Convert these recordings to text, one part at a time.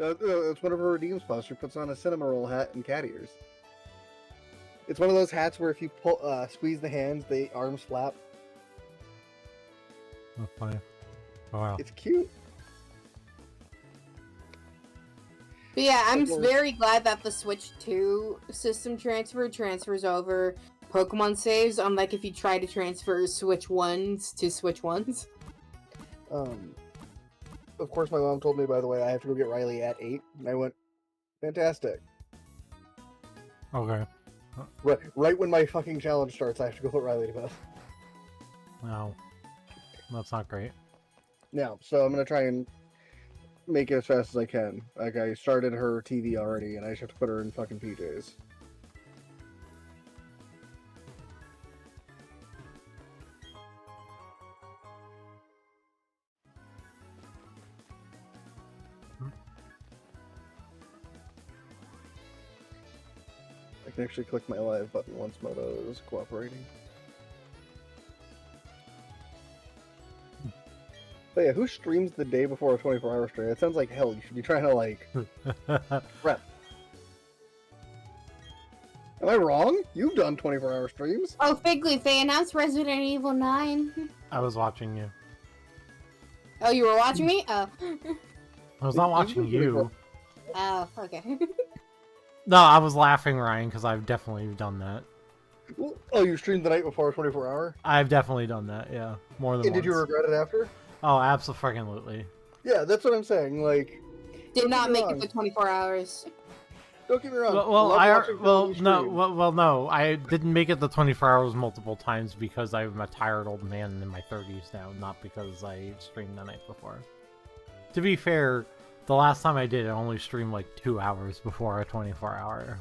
It's one of her redeems spots. She puts on a cinema roll hat and cat ears. It's one of those hats where if you squeeze the hands, the arms flap. That's funny. Oh, wow. It's cute. But yeah, I'm very glad that the Switch 2 system transfers over Pokemon saves, unlike if you try to transfer Switch 1s to Switch 1s. Of course, my mom told me, by the way, I have to go get Riley at 8. And I went, fantastic. Okay. Right when my fucking challenge starts, I have to go put Riley to bed. No. That's not great. Now, so I'm going to try and make it as fast as I can. Like, I started her TV already, and I just have to put her in fucking PJs. I can actually click my live button once Moto is cooperating. But yeah, who streams the day before a 24-hour stream? It sounds like hell. You should be trying to, like, prep. Am I wrong? You've done 24-hour streams. Oh, Figleaf, they announced Resident Evil 9. I was watching you. Oh, you were watching me? Oh. I was not watching you. Oh, okay. No, I was laughing, Ryan, because I've definitely done that. Oh, you streamed the night before a 24-hour? I've definitely done that, yeah. More than once. Did you regret it after? Oh, absolutely. Yeah, that's what I'm saying. Like, Did not make it for 24 hours. Don't get me wrong. No, I didn't make it the 24 hours multiple times because I'm a tired old man in my 30s now, not because I streamed the night before. To be fair, the last time I did, I only streamed like 2 hours before a 24-hour.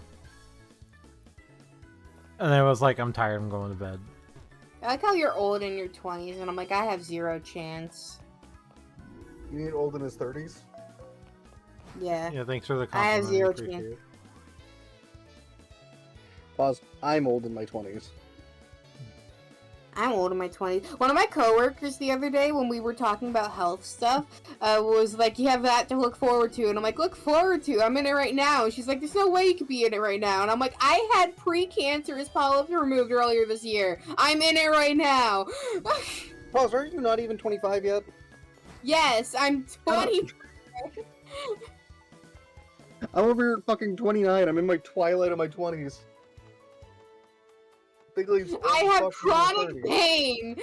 And I was like, I'm tired, I'm going to bed. I like how you're old in your 20s, and I'm like, I have zero chance. You mean old in his 30s? Yeah. Yeah, thanks for the I compliment. have zero appreciate chance. it. Pause. I'm old in my 20s. I'm old in my 20s. One of my coworkers the other day, when we were talking about health stuff, was like, you have that to look forward to. And I'm like, look forward to? I'm in it right now. And she's like, there's no way you could be in it right now. And I'm like, I had pre-cancerous polyps removed earlier this year. I'm in it right now. Pause, aren't you not even 25 yet? Yes, I'm 20. I'm over here at fucking 29. I'm in my twilight of my 20s. I have chronic pain.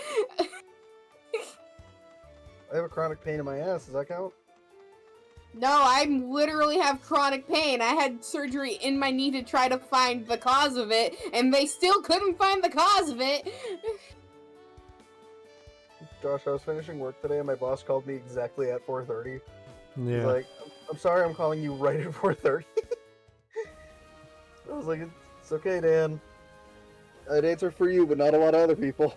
I have a chronic pain in my ass. Does that count? No, I literally have chronic pain. I had surgery in my knee to try to find the cause of it, and they still couldn't find the cause of it. Josh, I was finishing work today, and my boss called me exactly at 4:30. Yeah. He's like, I'm sorry I'm calling you right at 4:30. I was like, it's okay, Dan. I'd answer for you, but not a lot of other people.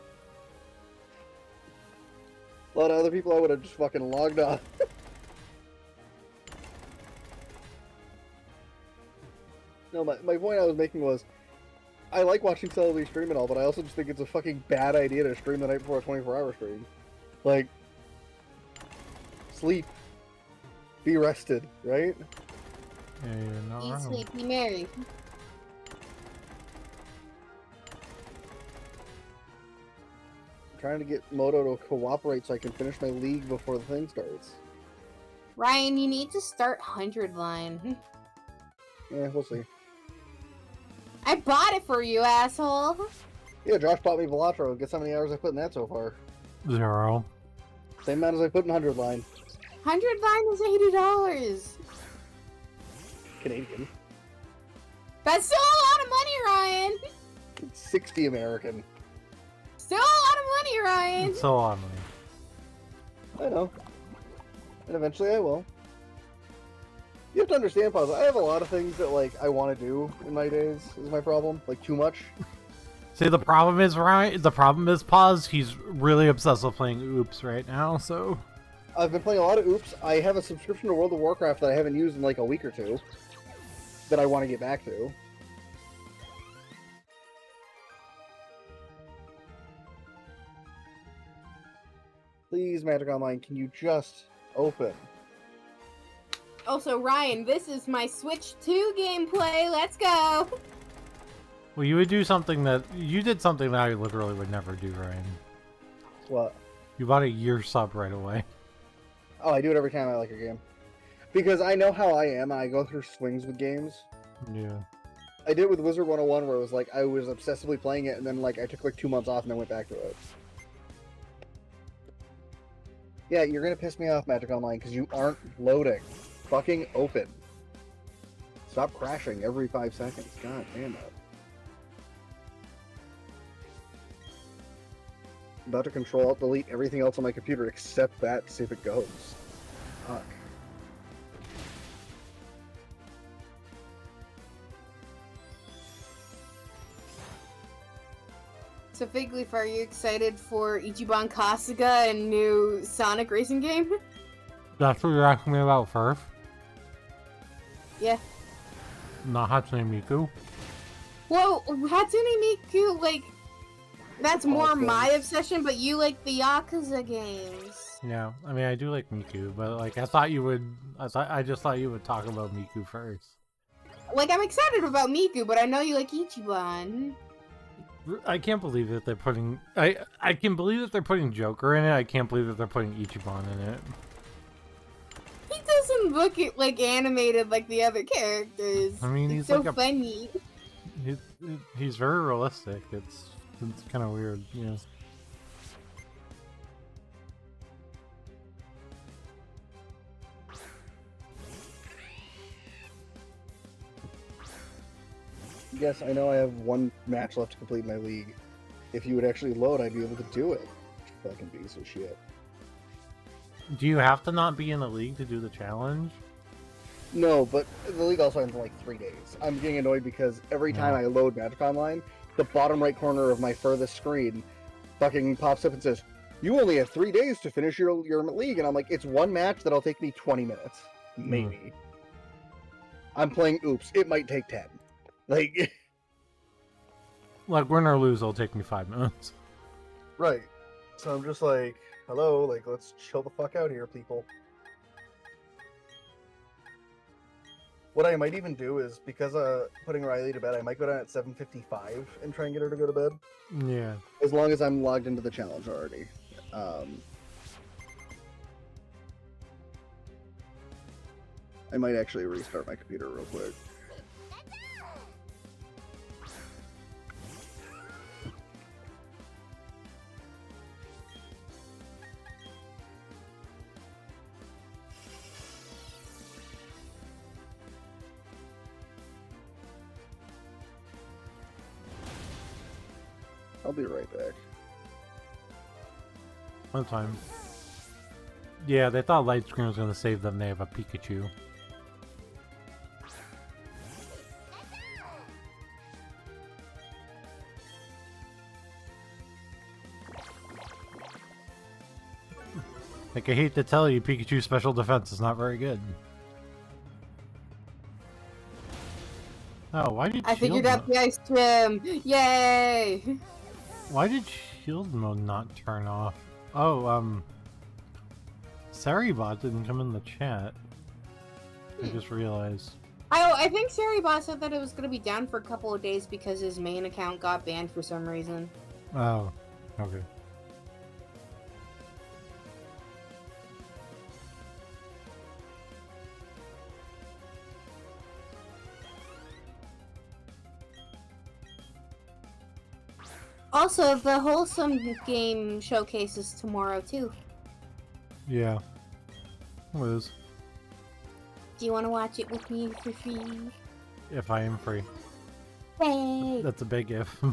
A lot of other people I would have just fucking logged off. No, my point I was making was, I like watching Celebrity stream and all, but I also just think it's a fucking bad idea to stream the night before a 24-hour stream. Like, sleep. Be rested, right? Yeah, you're not Be wrong. sleepy Mary. Trying to get Moto to cooperate so I can finish my league before the thing starts. Ryan, you need to start 100 line. Yeah, we'll see. I bought it for you, asshole. Yeah, Josh bought me Velatro. Guess how many hours I put in that so far? 0. Same amount as I put in 100 line. 100 line is $80. Canadian. That's still a lot of money, Ryan. It's 60 American. Still a lot of money, Ryan. It's a lot of money. I know. And eventually I will. You have to understand, Paz, I have a lot of things that, like, I want to do in my days, is my problem. Like, too much. See, the problem is, Ryan, Paz, he's really obsessed with playing Oops right now, so... I've been playing a lot of Oops. I have a subscription to World of Warcraft that I haven't used in, like, a week or two. That I want to get back to. Please, Magic Online, can you just open? Also, Ryan, this is my Switch 2 gameplay. Let's go. Well, you would do something that... You did something that I literally would never do, Ryan. What? You bought a year sub right away. Oh, I do it every time I like a game. Because I know how I am, and I go through swings with games. Yeah. I did it with Wizard 101, where it was like, I was obsessively playing it, and then like I took like 2 months off and then went back to it. Yeah, you're gonna piss me off, Magic Online, because you aren't loading. Fucking open. Stop crashing every 5 seconds. God damn it. I'm about to Control-Alt-Delete everything else on my computer except that to see if it goes. Fuck. So, Figleaf, are you excited for Ichiban Kasuga and new Sonic racing game? That's what you're asking me about first? Yeah. Not Hatsune Miku? Well, Hatsune Miku, like, that's more my obsession, but you like the Yakuza games. Yeah, I mean, I do like Miku, but like, I thought you would... I just thought you would talk about Miku first. Like, I'm excited about Miku, but I know you like Ichiban. I can't believe that they're putting... I can believe that they're putting Joker in it. I can't believe that they're putting Ichiban in it. He doesn't look like animated like the other characters. I mean, it's he's so like funny. He's very realistic. It's kind of weird, you know. Yes, I know I have 1 match left to complete my league. If you would actually load, I'd be able to do it. Fucking piece of shit. Do you have to not be in a league to do the challenge? No, but the league also ends in like 3 days. I'm getting annoyed because every time I load Magic Online, the bottom right corner of my furthest screen fucking pops up and says, "You only have 3 days to finish your league," and I'm like, it's 1 match that'll take me 20 minutes. Maybe. I'm playing Oops. It might take 10. Like, win or lose, it'll take me 5 minutes. right. So I'm just like, hello, like, let's chill the fuck out here, people. What I might even do is, because putting Riley to bed, I might go down at 7:55 and try and get her to go to bed. Yeah. As long as I'm logged into the challenge already. I might actually restart my computer real quick. I'll be right back. One time. Yeah, they thought light screen was going to save them. They have a Pikachu. Like, I hate to tell you, Pikachu's special defense is not very good. Oh, why did I figured out the ice gym! Yay! Why did shield mode not turn off? Oh, Saribot didn't come in the chat. I just realized. I think Saribot said that it was going to be down for a couple of days because his main account got banned for some reason. Oh, okay. Also, the Wholesome game showcases tomorrow, too. Yeah. Liz. Do you want to watch it with me for free? If I am free. Hey! That's a big if.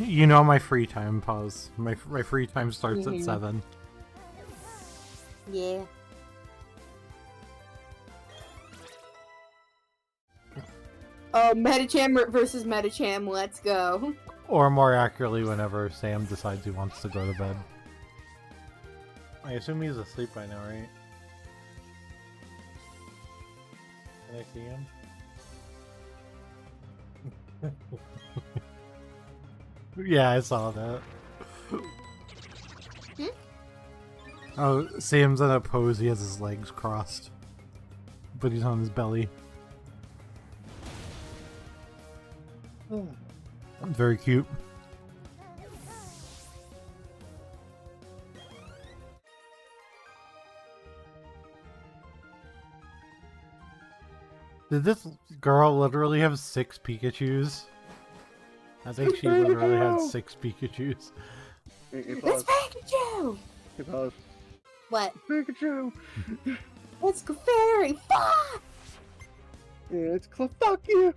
You know my free time, pause. My free time starts at 7. Yeah. Oh, Metacham versus Metacham, let's go. Or more accurately, whenever Sam decides he wants to go to bed. I assume he's asleep by now, right? Can I see him? Yeah, I saw that. Oh, Sam's in a pose. He has his legs crossed, but he's on his belly. Very cute. Did this girl literally have 6 Pikachus? I think she literally had 6 Pikachus. It's Pikachu! Hey, pause. What? Pikachu! Let's go fairy! Fuck! Yeah, it's fuck you!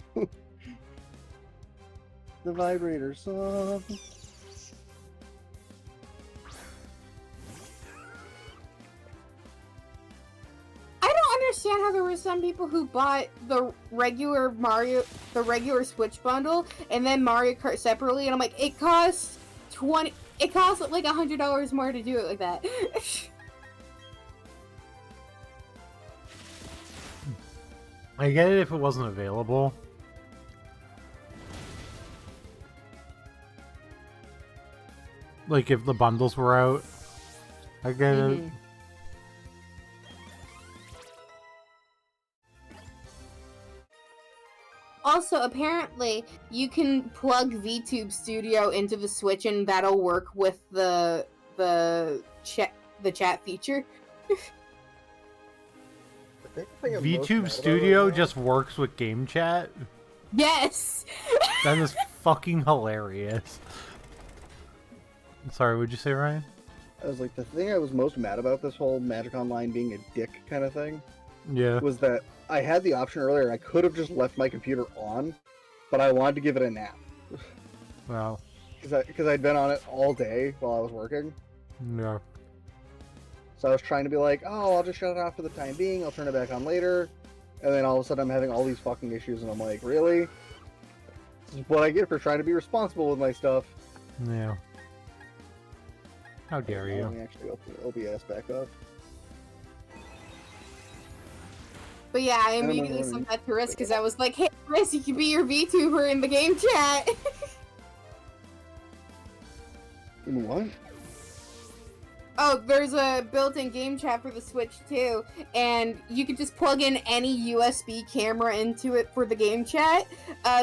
The vibrator song. I don't understand how there were some people who bought the regular Switch bundle and then Mario Kart separately, and I'm like, it costs like $100 more to do it like that. I get it if it wasn't available. Like if the bundles were out. I get it. Also, apparently, you can plug VTube Studio into the Switch and that'll work with the chat feature. VTube Studio just works with game chat? Yes! That is fucking hilarious. Sorry, what'd you say, Ryan? I was like, the thing I was most mad about this whole Magic Online being a dick kind of thing Yeah. was that I had the option earlier. I could have just left my computer on, but I wanted to give it a nap. Wow. Because I'd been on it all day while I was working. Yeah. So I was trying to be like, oh, I'll just shut it off for the time being. I'll turn it back on later. And then all of a sudden I'm having all these fucking issues, and I'm like, really? This is what I get for trying to be responsible with my stuff. Yeah. How dare you? Let me actually open OBS back up. But yeah, I immediately sent that to Riss because I was like, hey, Riss, you can be your VTuber in the game chat. In what? Oh, there's a built-in game chat for the Switch too, and you could just plug in any USB camera into it for the game chat.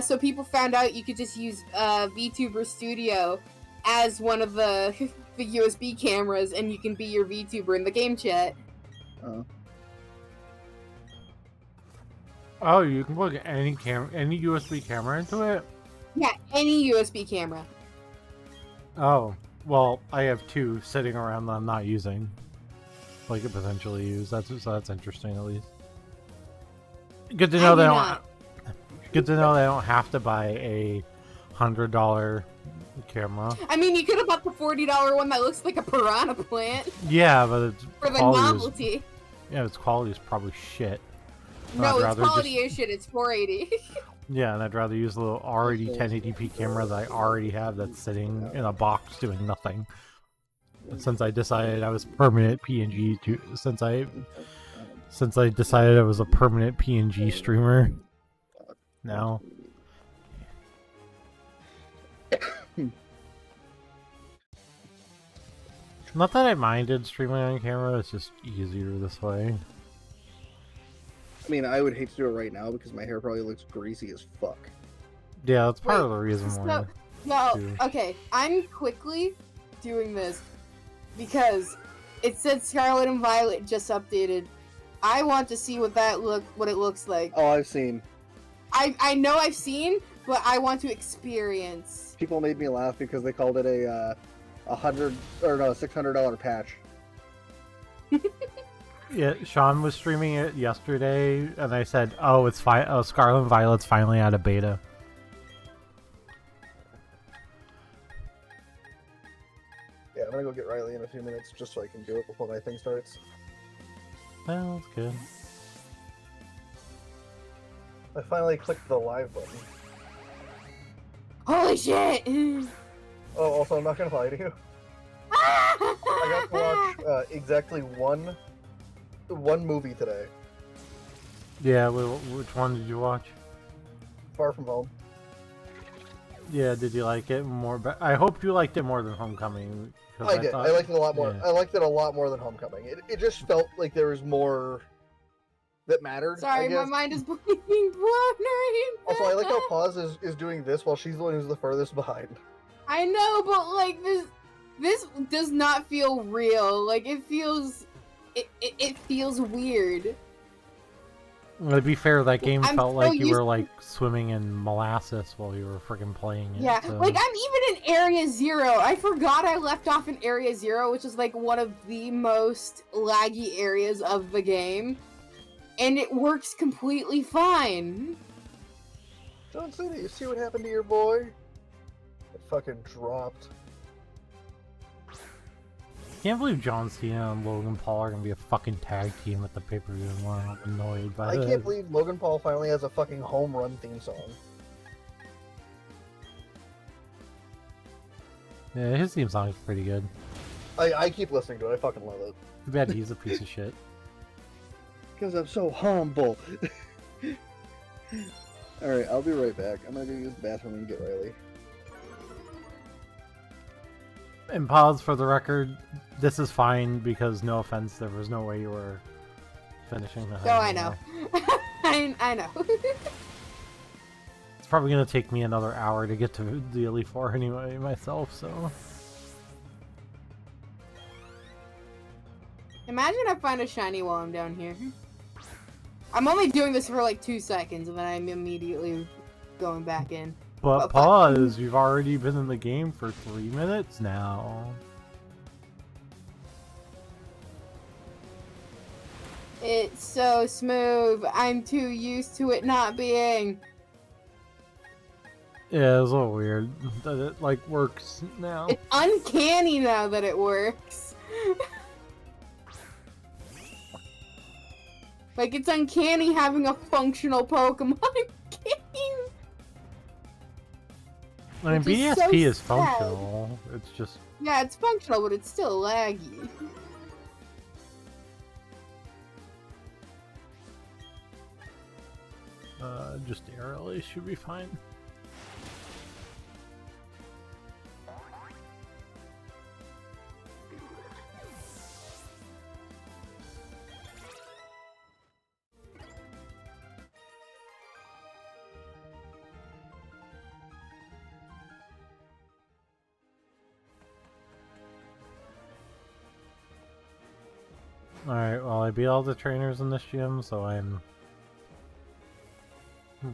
So people found out you could just use VTuber Studio as one of the the USB cameras, and you can be your VTuber in the game chat. Oh, you can plug any USB camera into it? Yeah, any USB camera. Oh, well, I have 2 sitting around that I'm not using. I could potentially use. That's interesting, at least. Good to know they don't. Good to know they don't have to buy a $100 camera. I mean, you could have bought the $40 one that looks like a piranha plant. Yeah, but it's for the novelty. Yeah, its quality is probably shit. No, its quality is shit. It's 480. Yeah, and I'd rather use the little already 1080p camera that I already have that's sitting in a box doing nothing. Since I decided I was permanent PNG since I decided I was a permanent PNG streamer. Now. Not that I minded streaming on camera, it's just easier this way. I mean, I would hate to do it right now because my hair probably looks greasy as fuck. Yeah, that's part of the reason why. No, okay, I'm quickly doing this because it said Scarlet and Violet just updated. I want to see what it looks like. Oh, I've seen. I know I've seen, but I want to experience. People made me laugh because they called it a $600 patch. Yeah, Sean was streaming it yesterday, and I said, "Oh, it's fine. Oh, Scarlet and Violet's finally out of beta." Yeah, I'm gonna go get Riley in a few minutes just so I can do it before my thing starts. Well, that's good. I finally clicked the live button. Holy shit! Oh, also, I'm not gonna lie to you. I got to watch exactly one movie today. Yeah, which one did you watch? Far From Home. Yeah, did you like it more? But I hope you liked it more than Homecoming. 'Cause I did. I liked it a lot more. Yeah. I liked it a lot more than Homecoming. It just felt like there was more that mattered. I Sorry, my guess. mind is being blown right now. Also, I like how Paz is doing this while she's the one who's the furthest behind. I know, but like this does not feel real. Like it feels weird. To be fair, that game I'm felt so like you used were to- like swimming in molasses while you were freaking playing it. Yeah, so- like I'm even in Area 0. I forgot I left off in Area 0, which is like one of the most laggy areas of the game. And it works completely fine. John Cena, you see what happened to your boy? It fucking dropped. Can't believe John Cena and Logan Paul are gonna be a fucking tag team at the pay-per-view tomorrow. I'm annoyed by I this. can't believe Logan Paul finally has a fucking home run theme song. Yeah, his theme song is pretty good. I keep listening to it. I fucking love it. Too bad he's a piece of shit. Because I'm so humble. Alright, I'll be right back. I'm gonna go use the bathroom and get Riley. And pause for the record, this is fine because no offense, there was no way you were finishing the Oh, I know. I know. It's probably gonna take me another hour to get to the Elite Four anyway myself, so Imagine I find a shiny while I'm down here. I'm only doing this for like 2 seconds and then I'm immediately going back in. but fuck. pause, you've already been in the game for 3 minutes now. It's so smooth. I'm too used to it not being. Yeah, it's a little weird that it like works now. It's uncanny now that it works. Like, it's uncanny having a functional Pokemon game. I mean, which is so BSP is sad. functional. It's just Yeah, it's functional, but it's still laggy. just air release should be fine. Alright, well I beat all the trainers in this gym, so I'm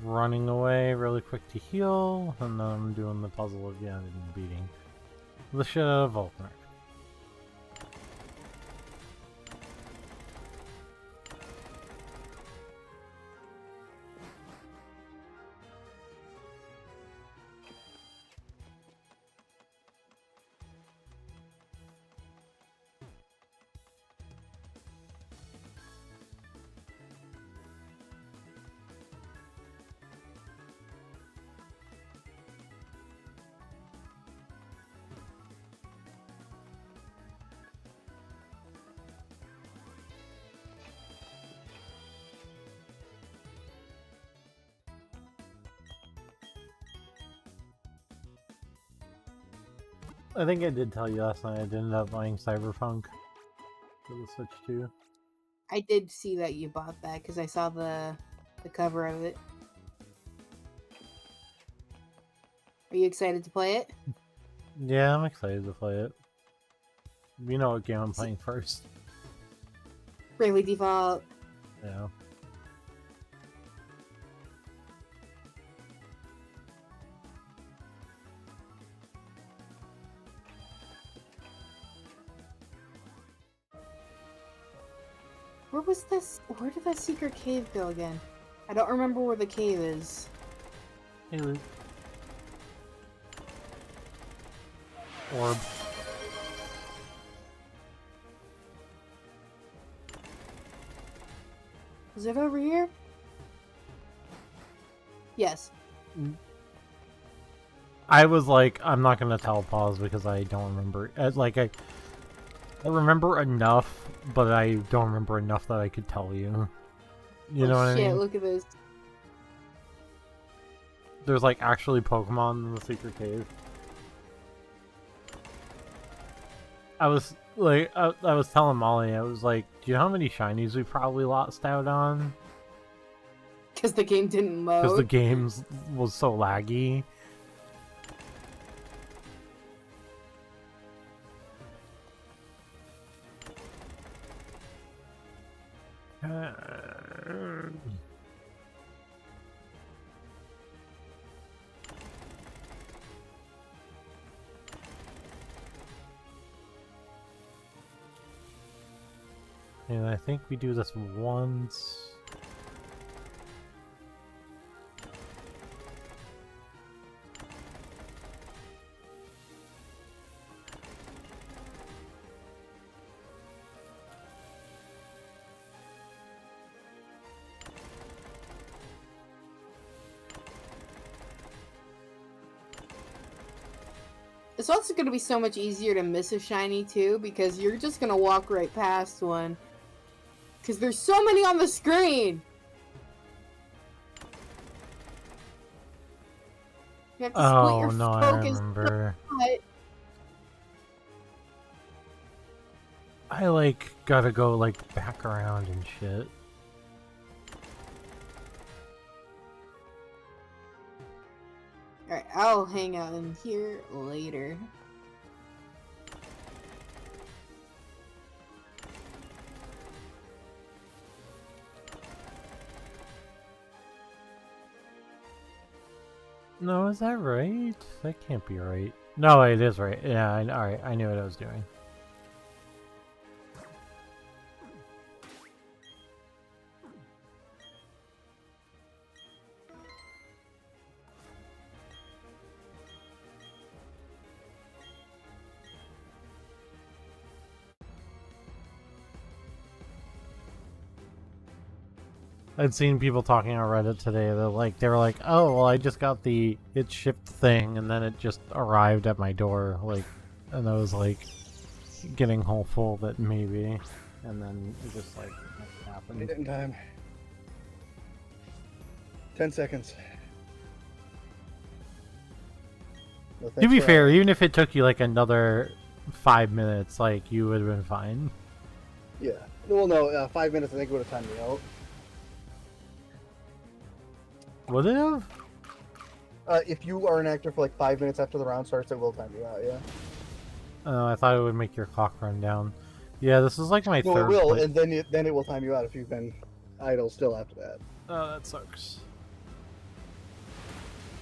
running away really quick to heal, and then I'm doing the puzzle again and beating the shit out of Volkner. I think I did tell you last night I did end up buying Cyberpunk for the Switch 2. I did see that you bought that because I saw the cover of it. Are you excited to play it? Yeah, I'm excited to play it. You know what game I'm playing first. Bravely Default. Yeah. Where was this? Where did that secret cave go again? I don't remember where the cave is. Hey, Luke. Orb. Is it over here? Yes. I was like, I'm not gonna tell pause because I don't remember. Like, I remember enough, but I don't remember enough that I could tell you. You know what I Shit, mean? look at this. there's like actually Pokemon in the secret cave. I was like, I was telling Molly, I was like, do you know how many shinies we probably lost out on? Because the game didn't load. Because the game was so laggy. And I think we do this once. It's also going to be so much easier to miss a shiny, too, because you're just going to walk right past one. Because there's so many on the screen! You have to split your no, I focus. remember. I, like, gotta go, like, back around and shit. Alright, I'll hang out in here later. No, is that right? That can't be right. No, it is right. Yeah, alright, I knew what I was doing. I'd seen people talking on Reddit today that they were like, oh well, I just got the it shipped thing and then it just arrived at my door, like, and I was like getting hopeful that maybe, and then it just like happened. Made it in time. 10 seconds. Well, To be for fair, even if it took you like another 5 minutes, like you would have been fine. Yeah. Well, no, 5 minutes I think would have timed me out. Would it have? If you are inactive for like 5 minutes after the round starts, it will time you out, yeah. Oh, I thought it would make your clock run down. Yeah, this is like my No, third. it will, and then it will time you out if you've been idle still after that. Oh, that sucks.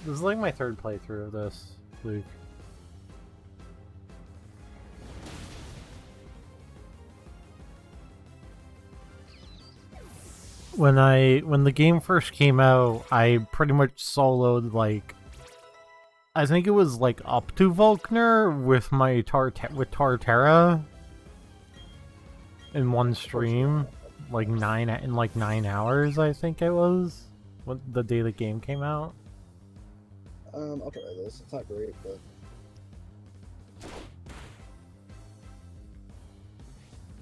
This is like my third playthrough of this, Luke. When the game first came out, I pretty much soloed like I think it was like up to Volkner with my Tartera in one stream, like 9 hours I think it was when the day the game came out. I'll try this. It's not great, but it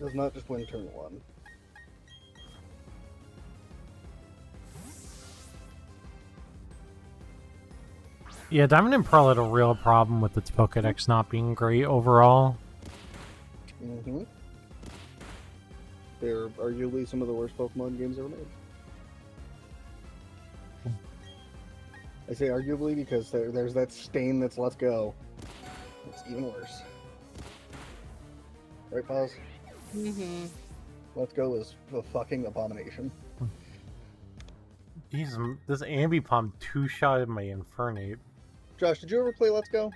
does not just win turn 1. Yeah, Diamond and Pearl had a real problem with its Pokédex not being great overall. Mm-hmm. They're arguably some of the worst Pokemon games ever made. I say arguably because there's that stain that's Let's Go. It's even worse. Right, Pause? Mm-hmm. Let's Go is a fucking abomination. Jeez, this Ambipom two-shotted my Infernape. Josh, did you ever play Let's Go?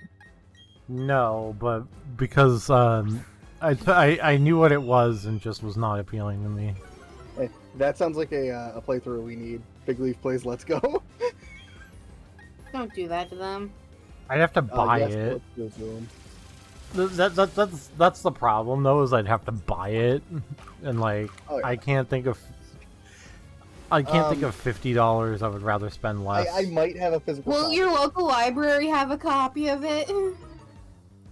No, but because I knew what it was and just was not appealing to me. Hey, that sounds like a playthrough we need. Big Leaf plays Let's Go. Don't do that to them. I'd have to buy yes, it. let's go to 'em. That's the problem though, is I'd have to buy it, and like Oh, yeah. I can't think of $50 I would rather spend less. I might have a physical Will copy. your local library have a copy of it?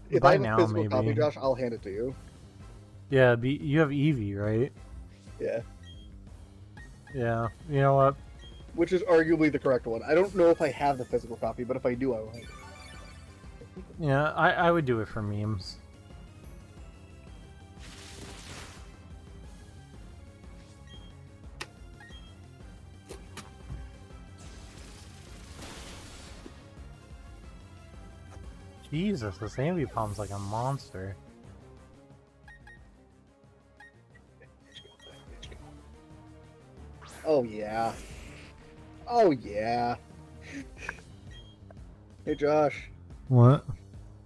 If By I have now, a physical maybe. copy, Josh, I'll hand it to you. Yeah, you have Eevee, right? Yeah. Yeah. You know what? which is arguably the correct one. I don't know if I have the physical copy, but if I do, I will. Yeah, I would do it for memes. Jesus, this Ambipom's like a monster. Oh yeah. Oh yeah. Hey Josh, What?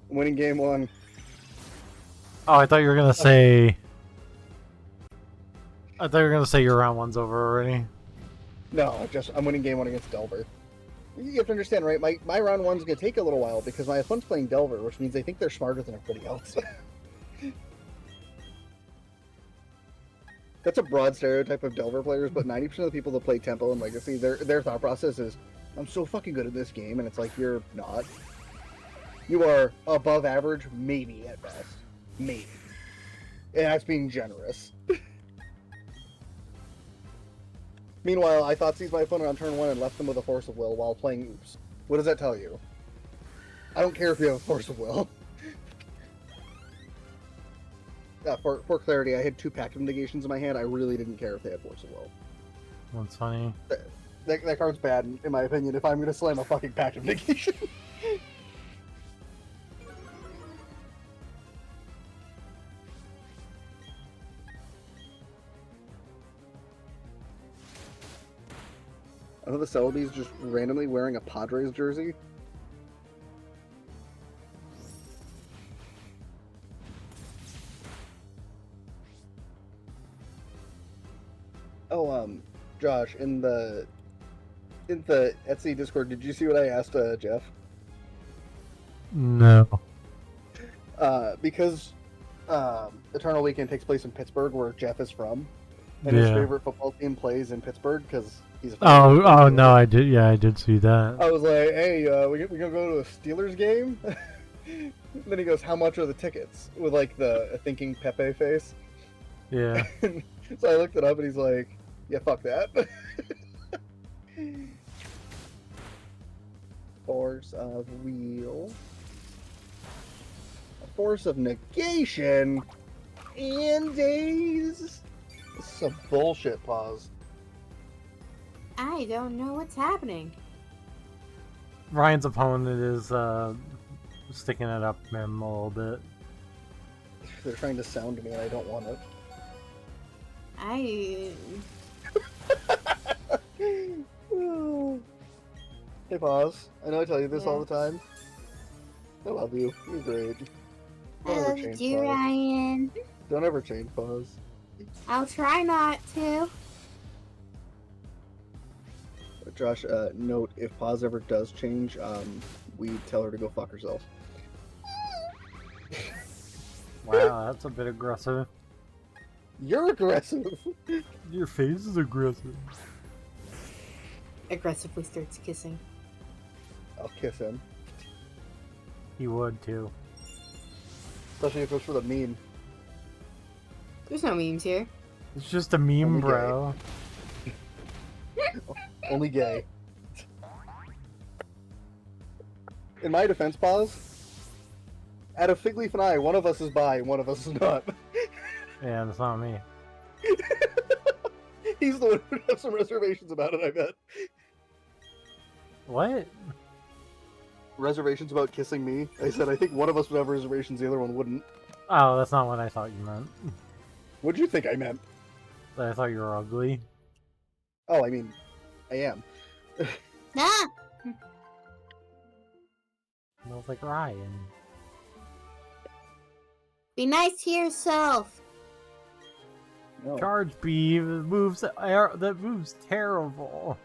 I'm winning game 1. Oh, I thought you were gonna say... I thought you were gonna say your round 1's over already. No, I'm winning game 1 against Delver. You have to understand, right? My round 1's gonna take a little while because my opponent's playing Delver, which means they think they're smarter than everybody else. That's a broad stereotype of Delver players, but 90% of the people that play Tempo and Legacy, their thought process is, I'm so fucking good at this game, and it's like, you're not. You are above average, maybe at best. Maybe. And that's being generous. Meanwhile, I thought seized my opponent on turn 1 and left them with a Force of Will while playing Oops. What does that tell you? I don't care if you have a Force of Will. For clarity, I had 2 Pact Negations in my hand. I really didn't care if they had Force of Will. That's funny. That card's bad, in my opinion, if I'm going to slam a fucking Pact of Negation. I know the Cellaby's just randomly wearing a Padres jersey. Oh, Josh, in the Etsy Discord, did you see what I asked Jeff? No. Because Eternal Weekend takes place in Pittsburgh, where Jeff is from, and his favorite football team plays in Pittsburgh because he's a fan. Oh no, I did. Yeah, I did see that. I was like, hey, we gonna go to a Steelers game? Then he goes, how much are the tickets? With like the thinking Pepe face. Yeah. So I looked it up, and he's like, yeah, fuck that. Force of Wheel. A Force of Negation. And Days. This is some bullshit, pause. I don't know what's happening. Ryan's opponent is sticking it up him a little bit. They're trying to sound me, and I don't want it. Hey, pause. I know I tell you this all the time. I love you. You're great. I love you too, Ryan. Don't ever change, pause. I'll try not to. Josh, note, if pause ever does change, we tell her to go fuck herself. Wow, that's a bit aggressive. You're aggressive. Your face is aggressive. Aggressively starts kissing. I'll kiss him. He would too. Especially if it's for the meme. There's no memes here. It's just a meme, Only bro. Only gay. In my defense, pause. Out of Figleaf and I, one of us is bi and one of us is not. Yeah, that's not me. He's the one who has some reservations about it, I bet. What? Reservations about kissing me? I said I think one of us would have reservations, the other one wouldn't. Oh, that's not what I thought you meant. What did you think I meant? I thought you were ugly. Oh, I mean, I am. Ah! Smells like Ryan. Be nice to yourself. No. Charge beam that moves terrible.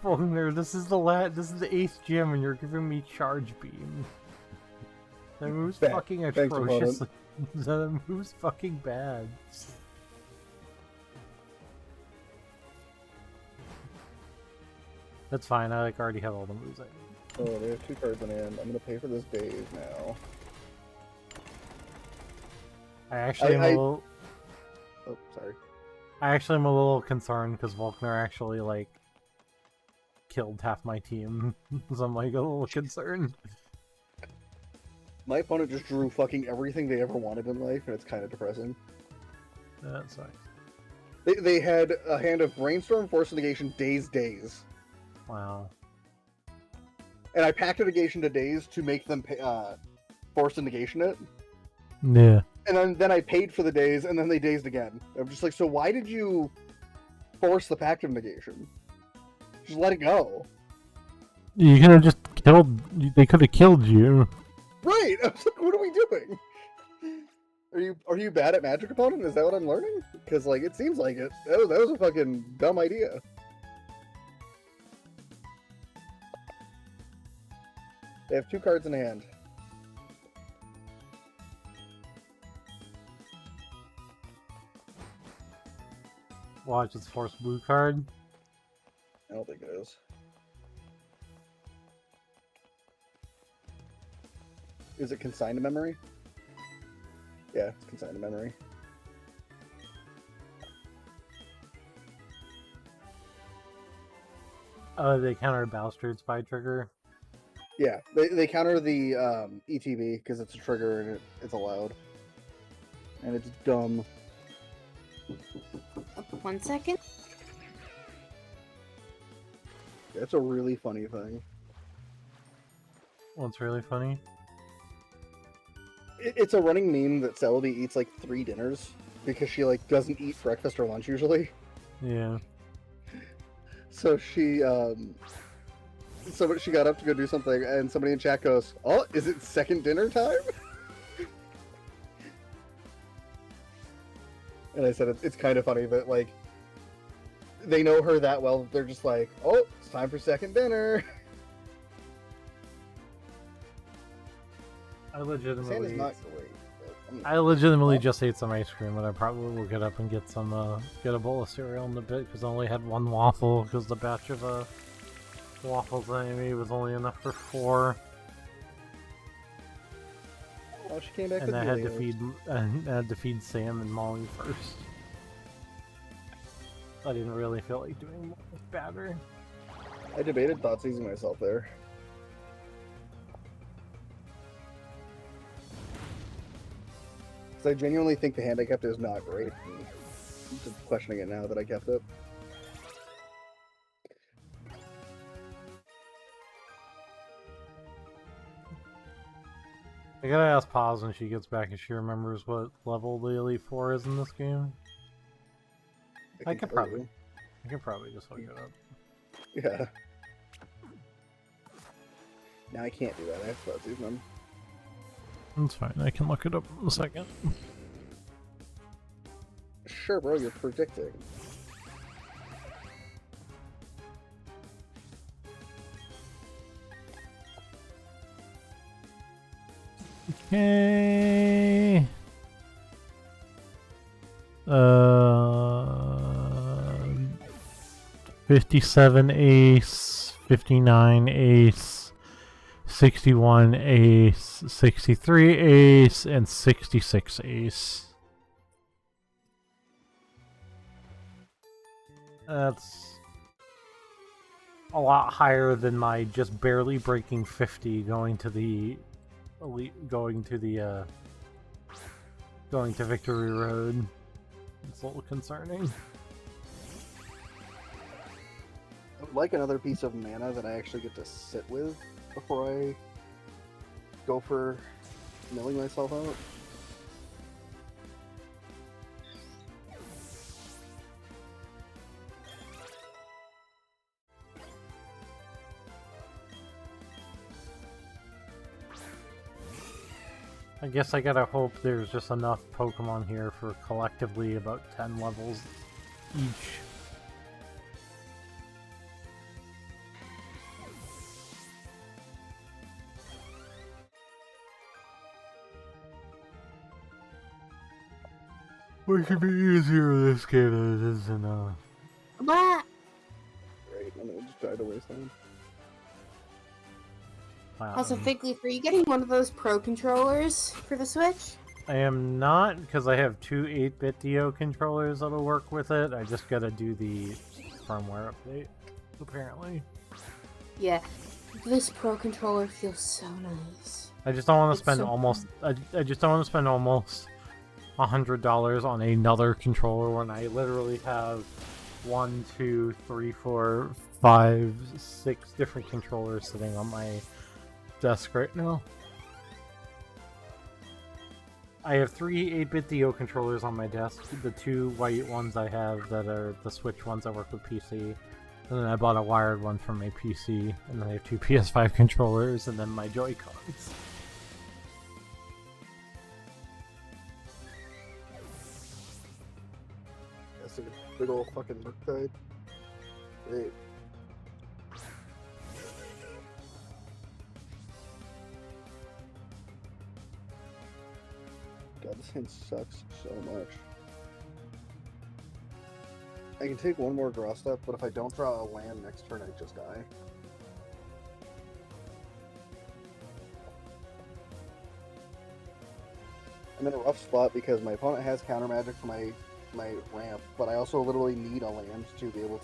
Fulner, this is the 8th gym and you're giving me charge beam. That moves fucking atrocious. That moves fucking bad. That's fine, I already have all the moves I need. Oh, they have 2 cards in hand. I'm gonna pay for this days now. I actually am a little... Oh, sorry. I actually am a little concerned because Volkner actually, like, killed half my team, so I'm like a little concerned. My opponent just drew fucking everything they ever wanted in life, and it's kind of depressing. That sucks. They had a hand of Brainstorm, Force Negation, Daze. Wow. And I packed a negation to Daze to make them Force Negation it. Yeah. And then I paid for the Daze, and then they dazed again. I'm just like, so why did you force the pact of negation? Just let it go. You could have just killed. They could have killed you. Right! I was like, what are we doing? Are you bad at Magic, opponent? Is that what I'm learning? Because like it seems like it. That was a fucking dumb idea. They have 2 cards in hand. Watch, it's force blue card. I don't think it is. Is it consigned to memory? Yeah, it's consigned to memory. They counter Bastard Spy trigger. Yeah, they counter the ETB because it's a trigger and it's allowed. And it's dumb. 1 second. That's a really funny thing. What's really funny? It's a running meme that Celebi eats like 3 dinners because she like doesn't eat breakfast or lunch usually. Yeah. So she she got up to go do something and somebody in chat goes, "Oh, is it second dinner time?" And I said it's kind of funny that like they know her that well that they're just like, "Oh, it's time for second dinner." I legitimately not great. I legitimately just ate some ice cream, and I probably will get up and get some get a bowl of cereal in a bit because I only had 1 waffle because the batch of waffles I made was only enough for 4. Oh, she came back. And I had to feed Sam and Molly first. I didn't really feel like doing more with batter. I debated Thoughtseizing myself there. I genuinely think the hand I kept is not great. I'm just questioning it now that I kept it. I gotta ask Paz when she gets back if she remembers what level the Elite Four is in this game. I could probably just look it up. Yeah. Now I can't do that. I have to Thoughtseize them. That's fine. I can look it up in a second. Sure, bro. You're predicting. Okay. 57 ace, 59 ace, 61 ace, 63 ace, and 66 ace. That's a lot higher than my just barely breaking 50 going to the elite, going to Victory Road. It's a little concerning. I would like another piece of mana that I actually get to sit with before I go for milling myself out. I guess I gotta hope there's just enough Pokemon here for collectively about 10 levels each. Which should be easier in this game than it is in What? Great, I'm gonna just try to waste time. Also, Figleaf, are you getting one of those Pro controllers for the Switch? I am not, because I have 2 8-bit Dio controllers that'll work with it. I just gotta do the firmware update, apparently. Yeah, this Pro controller feels so nice. I just don't want to It's spend so almost. I just don't want to spend almost $100 on another controller when I literally have 1, 2, 3, 4, 5, 6 different controllers sitting on my desk right now. I have 3 8-bit DO controllers on my desk. The 2 white ones I have that are the Switch ones that work with PC. And then I bought a wired one for my PC. And then I have 2 PS5 controllers and then my Joy-Cons. That's like a big old fucking Murktide. Great. God, this hand sucks so much. I can take one more draw step, but if I don't draw a land next turn, I just die. I'm in a rough spot because my opponent has counter magic for my ramp, but I also literally need a land to be able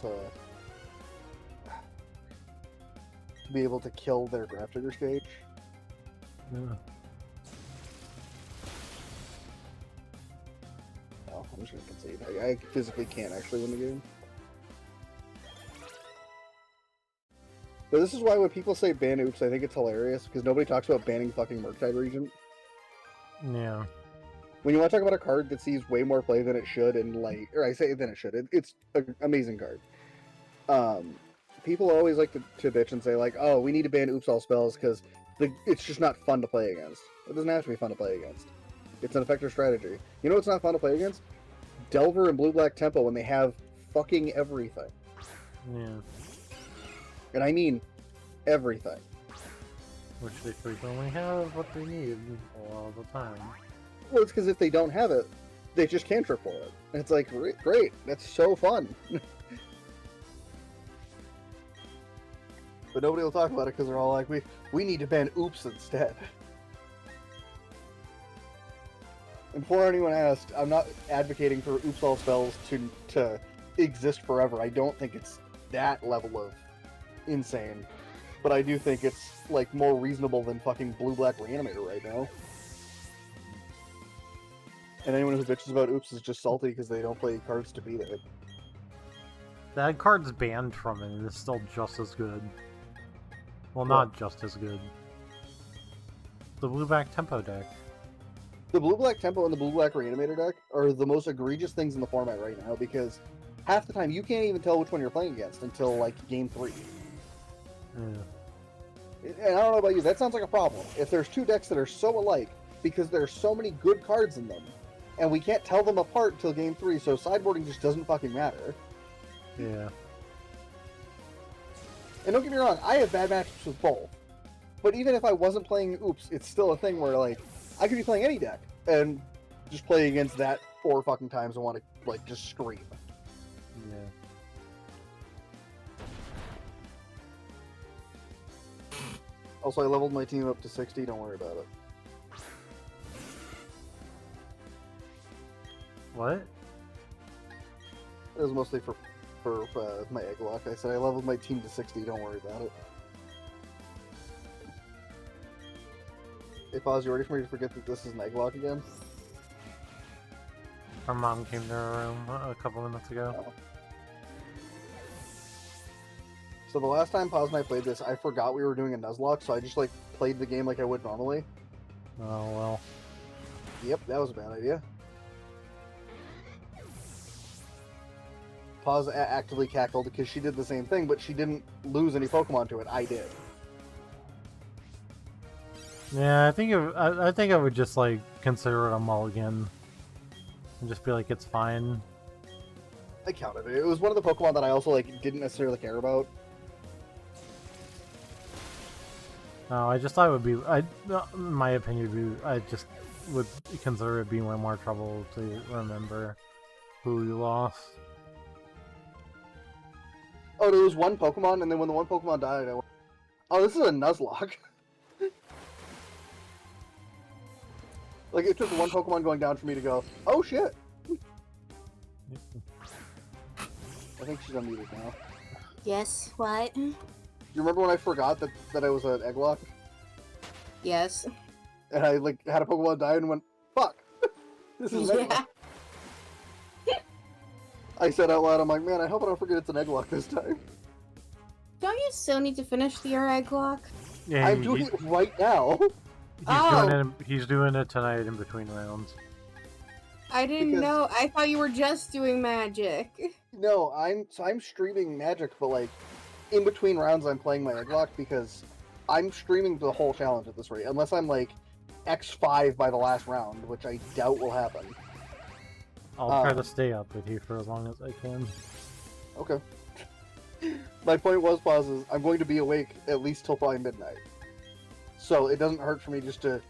to kill their Graph Digger stage. Yeah. Oh, I'm just gonna concede. I physically can't actually win the game. But this is why when people say ban oops, I think it's hilarious, because nobody talks about banning fucking Murktide Regent. Yeah. When you want to talk about a card that sees way more play than it should, and like, or I say than it should, it's an amazing card. People always like to bitch and say like, oh, we need to ban oops all spells because it's just not fun to play against. It doesn't have to be fun to play against. It's an effective strategy. You know what's not fun to play against? Delver and blue-black tempo when they have fucking everything. Yeah. And I mean everything. Which they frequently have what they need all the time. Well, it's because if they don't have it, they just cantrip for it. And it's like, great, that's so fun. But nobody will talk about it because they're all like, we need to ban oops instead. And before anyone asked, I'm not advocating for oops all spells to exist forever. I don't think it's that level of insane. But I do think it's like more reasonable than fucking blue-black reanimator right now. And anyone who bitches about oops is just salty because they don't play cards to beat it. That card's banned from it and it's still just as good. Well, not just as good. The blue-black tempo deck. The blue-black tempo and the blue-black reanimator deck are the most egregious things in the format right now because half the time you can't even tell which one you're playing against until like game 3. Yeah. And I don't know about you, that sounds like a problem. If there's two decks that are so alike because there's so many good cards in them, and we can't tell them apart till game 3, so sideboarding just doesn't fucking matter. Yeah. And don't get me wrong, I have bad matchups with both. But even if I wasn't playing oops, it's still a thing where like I could be playing any deck and just play against that 4 fucking times and want to like just scream. Yeah. Also, I leveled my team up to 60, don't worry about it. What? It was mostly for my egg lock. I said I leveled my team to 60, don't worry about it. Hey, Paz, you ready for me to forget that this is an egg lock again? Our mom came to our room a couple minutes ago. Oh. So the last time Paz and I played this, I forgot we were doing a Nuzlocke, so I just like played the game like I would normally. Oh, well. Yep, that was a bad idea. Paz actively cackled because she did the same thing, but she didn't lose any Pokemon to it. I did. Yeah, I think I would just like consider it a mulligan and just be like it's fine. I counted it. It was one of the Pokemon that I also like didn't necessarily care about. No, I just thought it would be. In my opinion, I just would consider it being way more trouble to remember who you lost. Oh, there was one Pokemon, and then when the one Pokemon died, I went, oh, this is a Nuzlocke. Like, it took one Pokemon going down for me to go, oh shit! I think she's unmuted now. Yes, what? You remember when I forgot that I was an Egglock? Yes. And I like had a Pokemon die and went, fuck! This is an Egglock. I said out loud, I'm like, man, I hope I don't forget it's an Egglock this time. Don't you still need to finish your Egglock? Yeah, I'm doing it right now. He's doing it tonight in between rounds. I didn't Because- know. I thought you were just doing magic. No, I'm streaming Magic, but like in between rounds I'm playing my Egglock because I'm streaming the whole challenge at this rate. Unless I'm like X5 by the last round, which I doubt will happen. I'll try to stay up with you for as long as I can. Okay. My point was, pauses. I'm going to be awake at least till probably midnight. So it doesn't hurt for me just to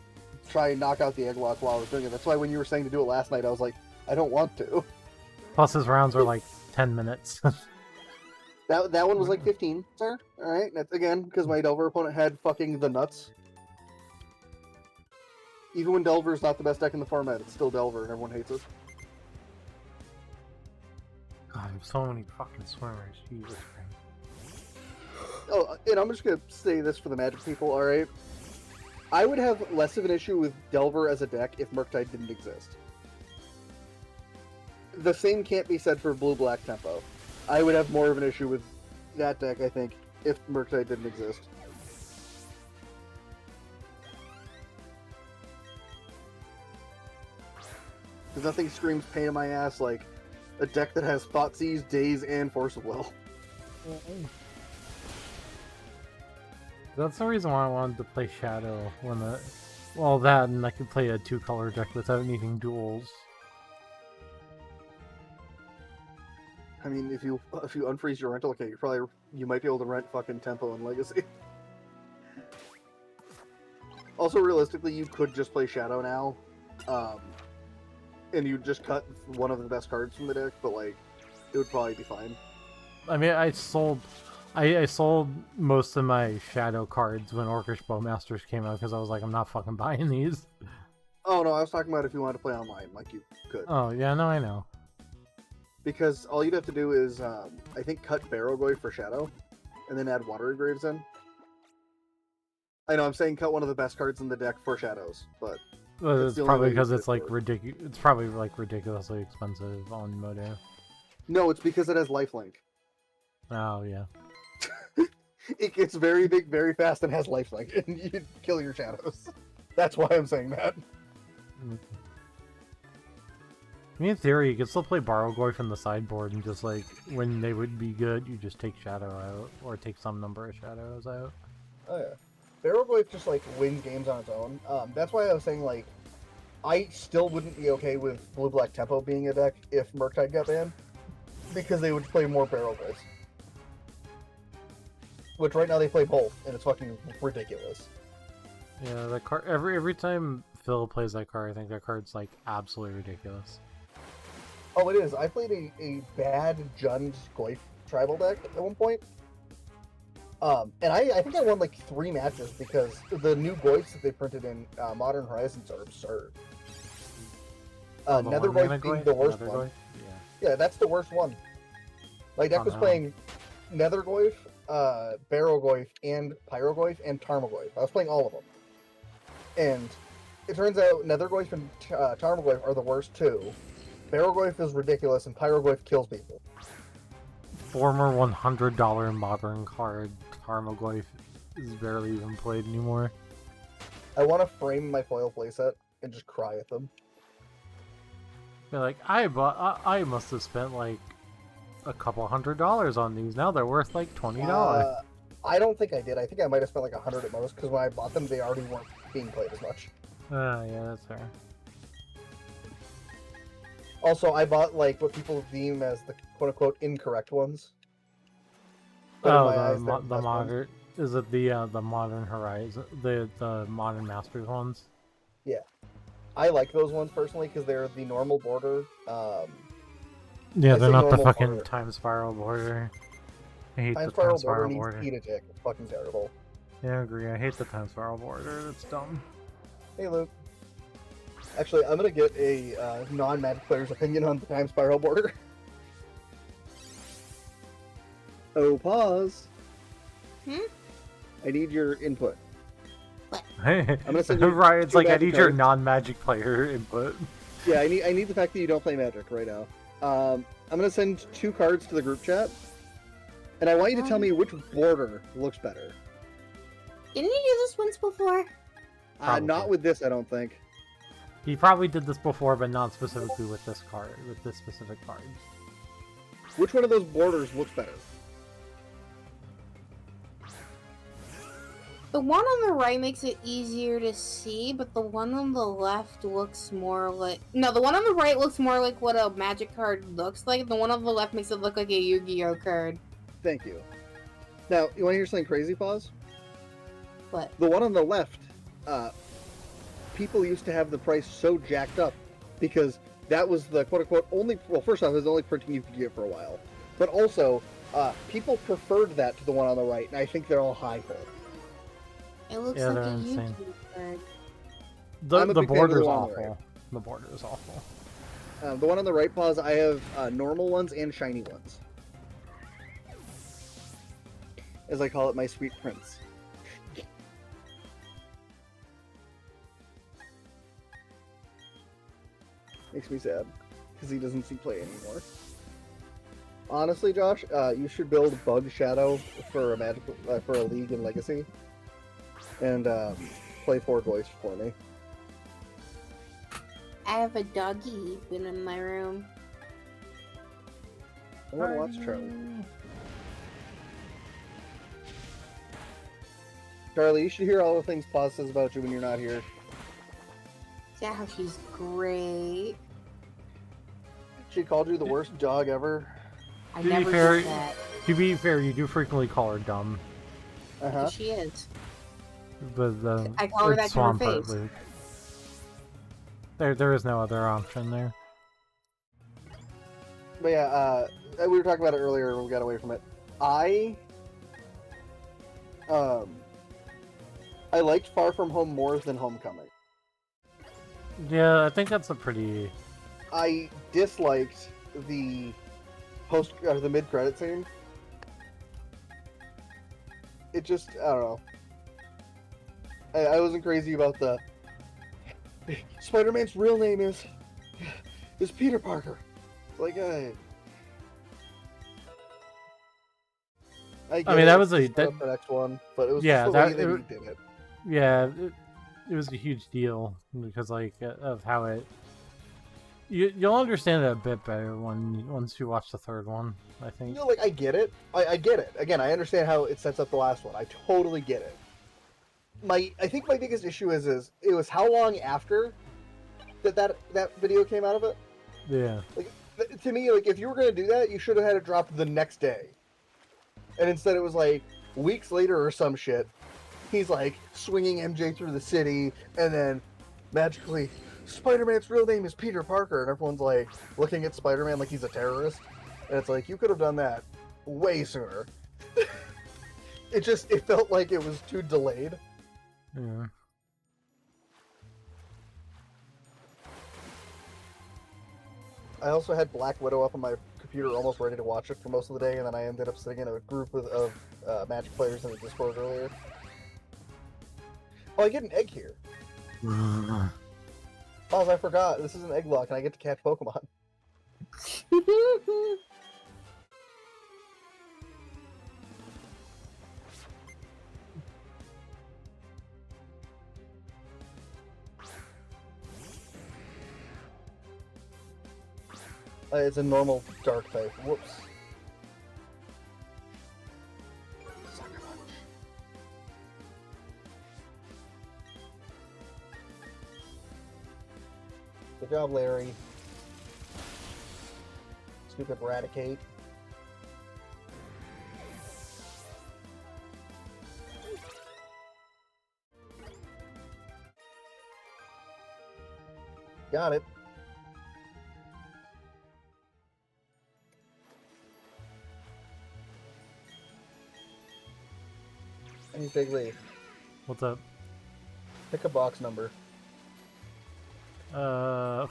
try and knock out the Egglock while I was doing it. That's why when you were saying to do it last night, I was like, I don't want to. Plus his rounds are like 10 minutes. That one was like 15, sir. Alright, that's again, because my Delver opponent had fucking the nuts. Even when Delver's not the best deck in the format, it's still Delver and everyone hates it. God, I have so many fucking swimmers. Jesus Christ. Oh, and I'm just gonna say this for the Magic people, alright? I would have less of an issue with Delver as a deck if Murktide didn't exist. The same can't be said for Blue-Black Tempo. I would have more of an issue with that deck, I think, if Murktide didn't exist. Because nothing screams pain in my ass like a deck that has Thoughtseize, Daze, and Force of Will. That's the reason why I wanted to play Shadow when the... Well, that, and I could play a 2-color deck without needing duels. I mean, if you unfreeze your rental account, you might be able to rent fucking Tempo and Legacy. Also, realistically, you could just play Shadow now, and you just cut one of the best cards from the deck, but like, it would probably be fine. I mean, I sold most of my Shadow cards when Orcish Bowmasters came out because I was like, I'm not fucking buying these. Oh no, I was talking about if you wanted to play online, like you could. Oh, yeah, no, I know. Because all you'd have to do is, I think, cut Barrowgoy for Shadow, and then add Watery Graves in. I know I'm saying cut one of the best cards in the deck for Shadows, but It's the only way probably you because could it's like do it. It's probably like ridiculously expensive on Modo. no, it's because it has Lifelink. Oh yeah. It gets very big, very fast, and has Lifelink, and you kill your Shadows. That's why I'm saying that. I mean, in theory, you could still play Barrowgoy from the sideboard and just like when they would be good, you just take Shadow out or take some number of Shadows out. Oh yeah. Barrowgoy just like wins games on its own. That's why I was saying like, I still wouldn't be okay with Blue-Black Tempo being a deck if Murktide got banned, because they would play more Barrowgoys. Which right now they play both, and it's fucking ridiculous. Yeah, that card every time Phil plays that card, I think that card's like absolutely ridiculous. Oh, it is. I played a bad Jund Goyf tribal deck at one point. And I think I won like 3 matches because the new Goyfs that they printed in Modern Horizons are absurd. Nether Goyf being the worst one. Yeah, that's the worst one. My deck was playing Nether Goyf, Barrowgoyf, and Pyrogoyf, and Tarmogoyf. I was playing all of them. And it turns out Nethergoyf and Tarmogoyf are the worst two. Barrowgoyf is ridiculous, and Pyrogoyf kills people. Former $100 modern card, Tarmogoyf, is barely even played anymore. I want to frame my foil playset and just cry at them. They're like, I must have spent like a couple $100 on these. Now they're worth like $20. I don't think I did. I think I might have spent like 100 at most, because when I bought them, they already weren't being played as much. Yeah, that's fair. Also, I bought like what people deem as the quote-unquote incorrect ones. But in my eyes, they're the best modern ones. is it the Modern Horizon, the Modern Masters ones? Yeah, I like those ones personally because they're the normal border. Yeah, I they're say not the normal fucking border. time spiral border. I hate Time the Spiral time spiral border border. needs to eat a dick. It's fucking terrible. Yeah, I agree. I hate the time spiral border. That's dumb. Hey, Luke. Actually, I'm gonna get a non-Magic player's opinion on the Time Spiral border. Oh, pause. I need your input. I'm gonna send you right, it's 2 like I magic need your cards. non-magic player input. Yeah, I need the fact that you don't play Magic right now. I'm gonna send 2 cards to the group chat, and I want you to tell me which border looks better. Didn't you do this once before? Not with this, I don't think. He probably did this before, but not specifically with this card, with this specific card. Which one of those borders looks better? The one on the right makes it easier to see, but the one on the left looks more like... No, the one on the right looks more like what a Magic card looks like. The one on the left makes it look like a Yu-Gi-Oh card. Thank you. Now, you want to hear something crazy, Pause? What? The one on the left, people used to have the price so jacked up because that was the quote-unquote only... Well, first off, it was the only printing you could get for a while. But also, people preferred that to the one on the right, and I think they're all high for it. It looks Yeah, like they're a insane. Yu-Gi-Oh card. I'm a The big fan of the border's one on the awful. right. The border is awful. The one on the right, Pause, I have normal ones and shiny ones. As I call it, my sweet prince. Makes me sad, because he doesn't see play anymore. Honestly, Josh, you should build Bug Shadow for a for a league in Legacy, and play 4 voice for me. I have a doggy been in my room. I want to watch Charlie. Charlie, you should hear all the things Paz says about you when you're not here. Yeah, how she's great. She called you the worst dog ever. I To be never fair- did that. To be fair, you do frequently call her dumb. Uh-huh. She is. But I call her that it's to her Swampert, face. Luke. There is no other option there. But yeah, we were talking about it earlier and we got away from it. I liked Far From Home more than Homecoming. Yeah, I think that's a pretty... I disliked the the mid-credit scene. It just, I don't know. I wasn't crazy about the Spider-Man's real name is Peter Parker. Like, I mean, that was a... the next one, but it was Yeah, just the way that he did it. Yeah, it was a huge deal because, like, of how it... You'll understand it a bit better once you watch the third one, I think. You know, like, I get it. I get it. Again, I understand how it sets up the last one. I totally get it. I think my biggest issue is it was how long after that video came out of it. Yeah. Like, to me, like, if you were gonna do that, you should have had it drop the next day. And instead, it was like weeks later or some shit. He's like swinging MJ through the city, and then magically, Spider-Man's real name is Peter Parker, and everyone's like looking at Spider-Man like he's a terrorist. And it's like, you could have done that way sooner. It felt like it was too delayed. Yeah. I also had Black Widow up on my computer almost ready to watch it for most of the day, and then I ended up sitting in a group of Magic players in the Discord earlier. Oh, I get an egg here. Oh, I forgot. This is an egg lock, and I get to catch Pokemon. It's a normal dark type. Whoops. Sucker punch. Good job, Larry. Stupid Raticate. Got it. Hey, Big Leaf, What's up? pick a box number. 5.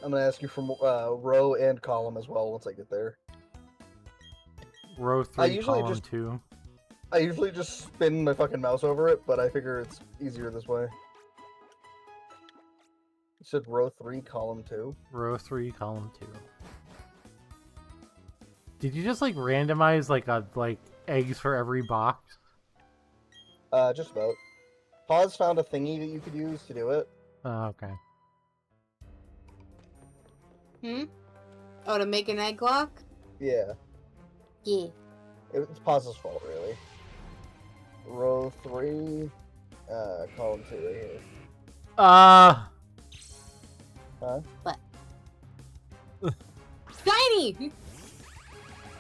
I'm gonna ask you for row and column as well once I get there. Row 3, column 2. I usually just spin my fucking mouse over it, but I figure it's easier this way. You said row 3, column 2? Row 3, column 2. Did you just like randomize like eggs for every box? Just about. Pause found a thingy that you could use to do it. Oh, okay. Oh, to make an egg lock? Yeah. Yeah. It's Pause's fault, really. Row 3, column 2 right here. Huh? What? Shiny!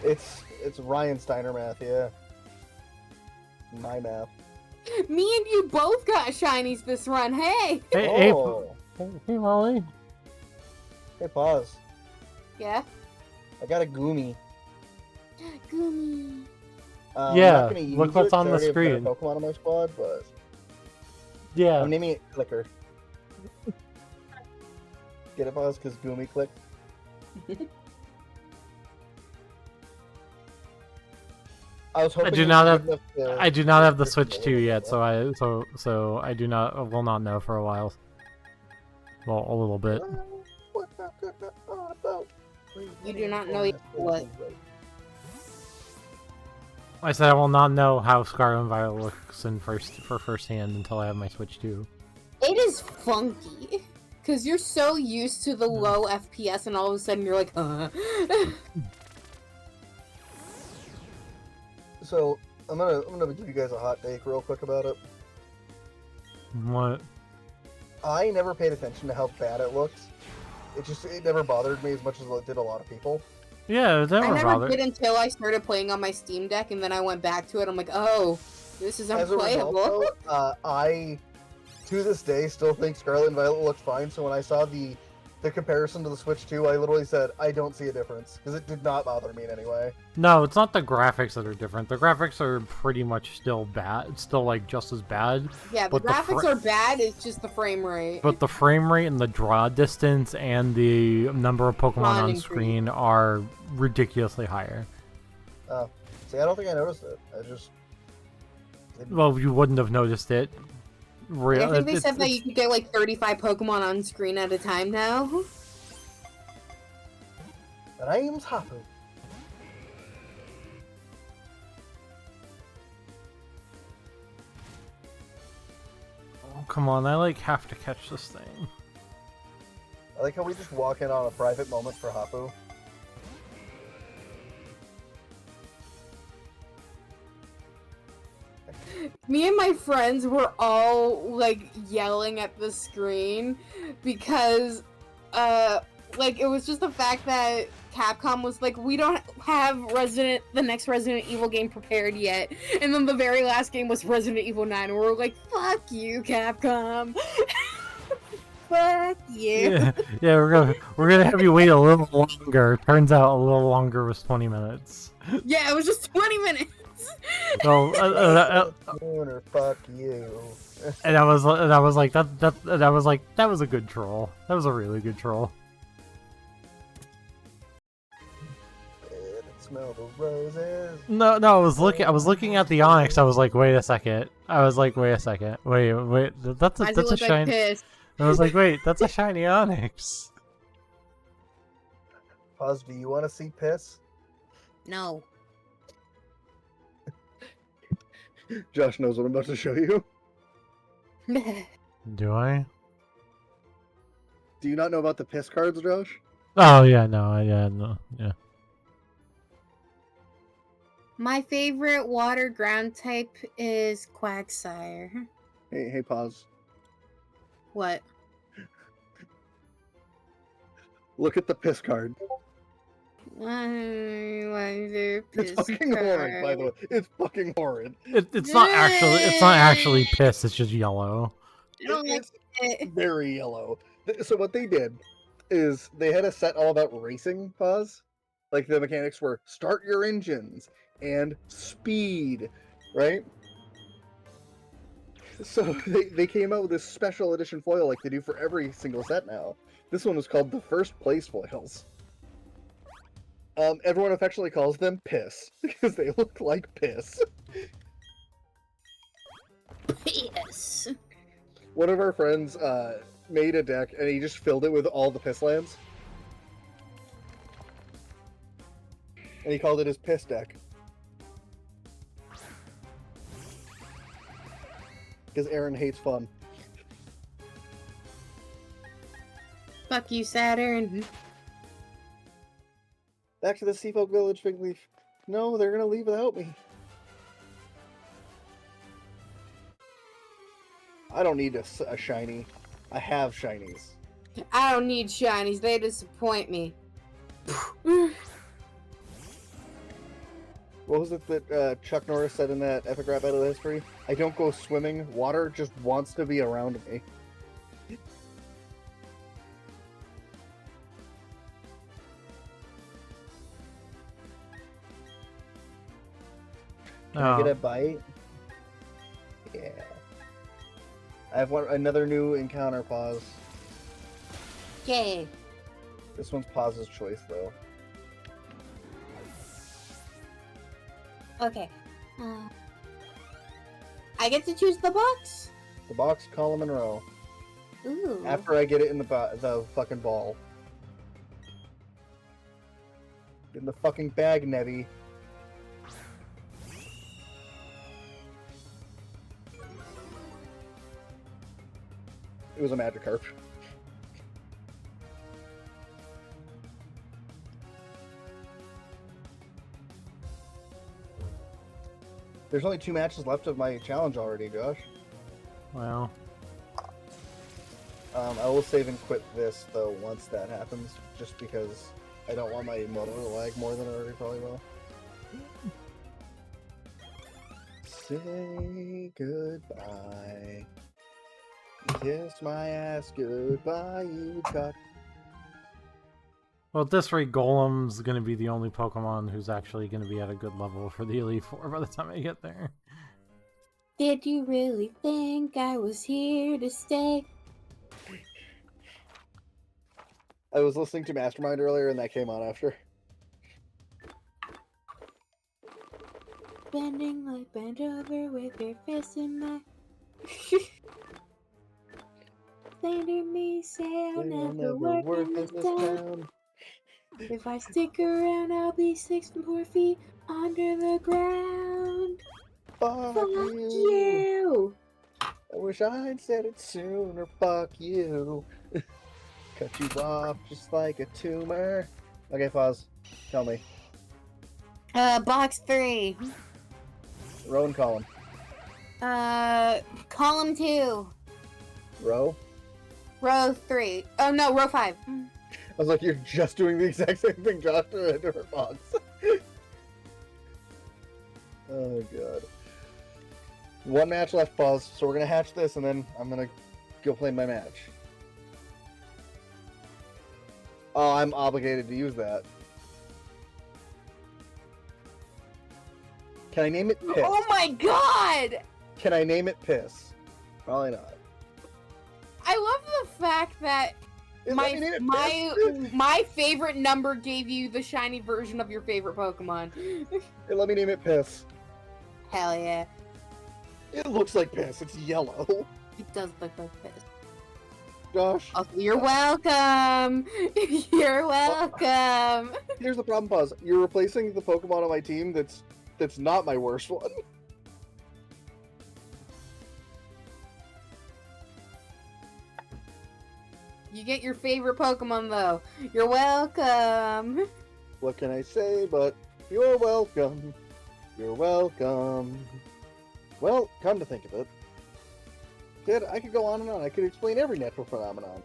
It's Ryan Steiner math, yeah. My math. Me and you both got shinies this run, hey! Hey, Oh. hey, Molly. Hey, Pause. Yeah? I got a Goomy. Gummy. Yeah, look what's on the screen. Pokemon on my squad, but Yeah. I'm naming it Clicker. Get it, Pause? Because Goomy click. I was hoping. I do not have the Switch 2 yet, so I will not know for a while. Well, a little bit. You do not know what? I said I will not know how Scarlet and Violet looks for first hand until I have my Switch 2. It is funky. Because you're so used to the low FPS and all of a sudden you're like, So, I'm gonna give you guys a hot take real quick about it. What? I never paid attention to how bad it looked. It never bothered me as much as it did a lot of people. Yeah, it I never never bothered. did until I started playing on my Steam Deck and then I went back to it. I'm like, oh, this is As a unplayable. result, though, I, to this day, still think Scarlet and Violet looks fine. So when I saw the comparison to the Switch 2, I literally said, I don't see a difference. Because it did not bother me in any way. No, it's not the graphics that are different. The graphics are pretty much still bad. It's still like just as bad. Yeah, the graphics are bad, it's just the frame rate. But the frame rate and the draw distance and the number of Pokemon on screen are ridiculously higher. Oh. See, I don't think I noticed it. I just... Well, you wouldn't have noticed it. I think they said that you could get like 35 Pokemon on screen at a time now. The name's Hapu. Oh, come on, I have to catch this thing. I like how we just walk in on a private moment for Hapu. Me and my friends were all like yelling at the screen because like it was just the fact that Capcom was like, we don't have the next Resident Evil game prepared yet, and then the very last game was Resident Evil 9 and we were like, fuck you, Capcom. Fuck you. Yeah, we're gonna have you wait a little longer. Turns out a little longer was 20 minutes. Yeah, it was just 20 minutes. So, fuck you. and I was like, that was a good troll. That was a really good troll. Smell the roses. No, I was looking at the Onyx. I was like, wait a second. Wait, that's a shiny. Like I was like, wait, that's a shiny Onyx. Pause. Do you want to see piss? No. Josh knows what I'm about to show you. Do I? Do you not know about the piss cards, Josh? Oh yeah, no. My favorite water ground type is Quagsire. Hey, pause. What? Look at the piss card. It's fucking horrid, by the way. It's fucking horrid. It's not actually piss. It's just yellow. I don't like it. Very yellow. So what they did is they had a set all about racing. Pause. Like the mechanics were start your engines and speed, right? So they came out with this special edition foil like they do for every single set now. This one was called the first place foils. Everyone affectionately calls them piss because they look like piss. Yes. One of our friends made a deck and he just filled it with all the piss lands. And he called it his piss deck. Because Aaron hates fun. Fuck you, Saturn. Back to the Seafolk Village, Figleaf. No, they're gonna leave without me. I don't need a shiny. I have shinies. I don't need shinies. They disappoint me. What was it that Chuck Norris said in that epic rap battle of history? I don't go swimming. Water just wants to be around me. Can I get a bite? Yeah. I have another new encounter, Pause. Yay. This one's Pause's choice, though. Okay. I get to choose the box? The box, column, and row. Ooh. After I get it in the fucking ball. Get in the fucking bag, Nevi. It was a Magikarp. There's only 2 matches left of my challenge already, Josh. Well. I will save and quit this, though, once that happens, just because I don't want my motor to lag more than it already probably will. Say goodbye. Kiss my ass goodbye, you cock. Well, at this rate, Golem's going to be the only Pokemon who's actually going to be at a good level for the Elite Four by the time I get there. Did you really think I was here to stay? I was listening to Mastermind earlier and that came on after. Bending like bent over with your fist in my... Slander me, say I'll never work in this town. If I stick around, I'll be 6 more feet under the ground. Fuck you! I wish I'd said it sooner. Fuck you. Cut you off just like a tumor. Okay, pause. Tell me. Box 3. Row and column. Column 2. Row? Row 3. Oh no, row 5. I was like, you're just doing the exact same thing Josh did in a different box. Oh god. 1 match left, pause. So we're gonna hatch this and then I'm gonna go play my match. Oh, I'm obligated to use that. Can I name it Piss? Oh my god! Can I name it Piss? Probably not. I love the fact that my favorite number gave you the shiny version of your favorite Pokemon. Hey, let me name it Piss. Hell yeah. It looks like piss. It's yellow. It does look like piss. Josh. Oh, you're welcome. You're welcome. Here's the problem, Pause. You're replacing the Pokemon on my team that's not my worst one. You get your favorite Pokemon though. You're welcome. What can I say but you're welcome. You're welcome. Well, come to think of it. Kid, I could go on and on. I could explain every natural phenomenon.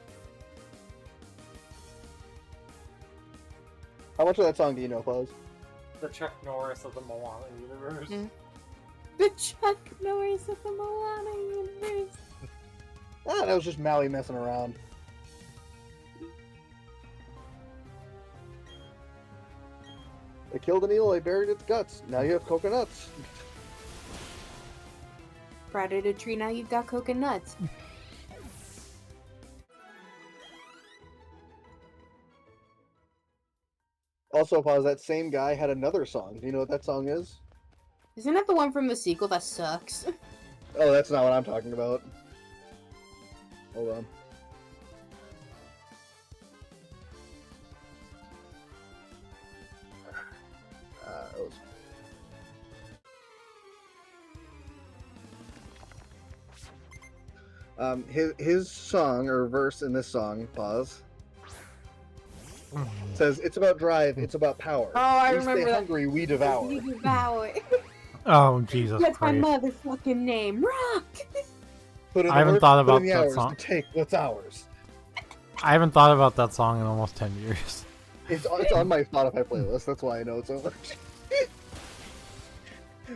How much of that song do you know, Pause? The Chuck Norris of the Moana universe. The Chuck Norris of the Moana universe. Ah, that was just Maui messing around. I killed an eel, I buried its guts. Now you have coconuts. Brought it a tree, now you've got coconuts. Also, pause. That same guy had another song. Do you know what that song is? Isn't that the one from the sequel that sucks? Oh, that's not what I'm talking about. Hold on. It was... his song or verse in this song, pause, says it's about drive, it's about power. Oh, I we remember stay that. hungry, we devour. You devour. Oh, Jesus That's my Christ. motherfucking name. Rock! Put in I the haven't work, thought put about in the that hours song. to take what's ours. I haven't thought about that song in almost 10 years. It's on my Spotify playlist. That's why I know it's so much.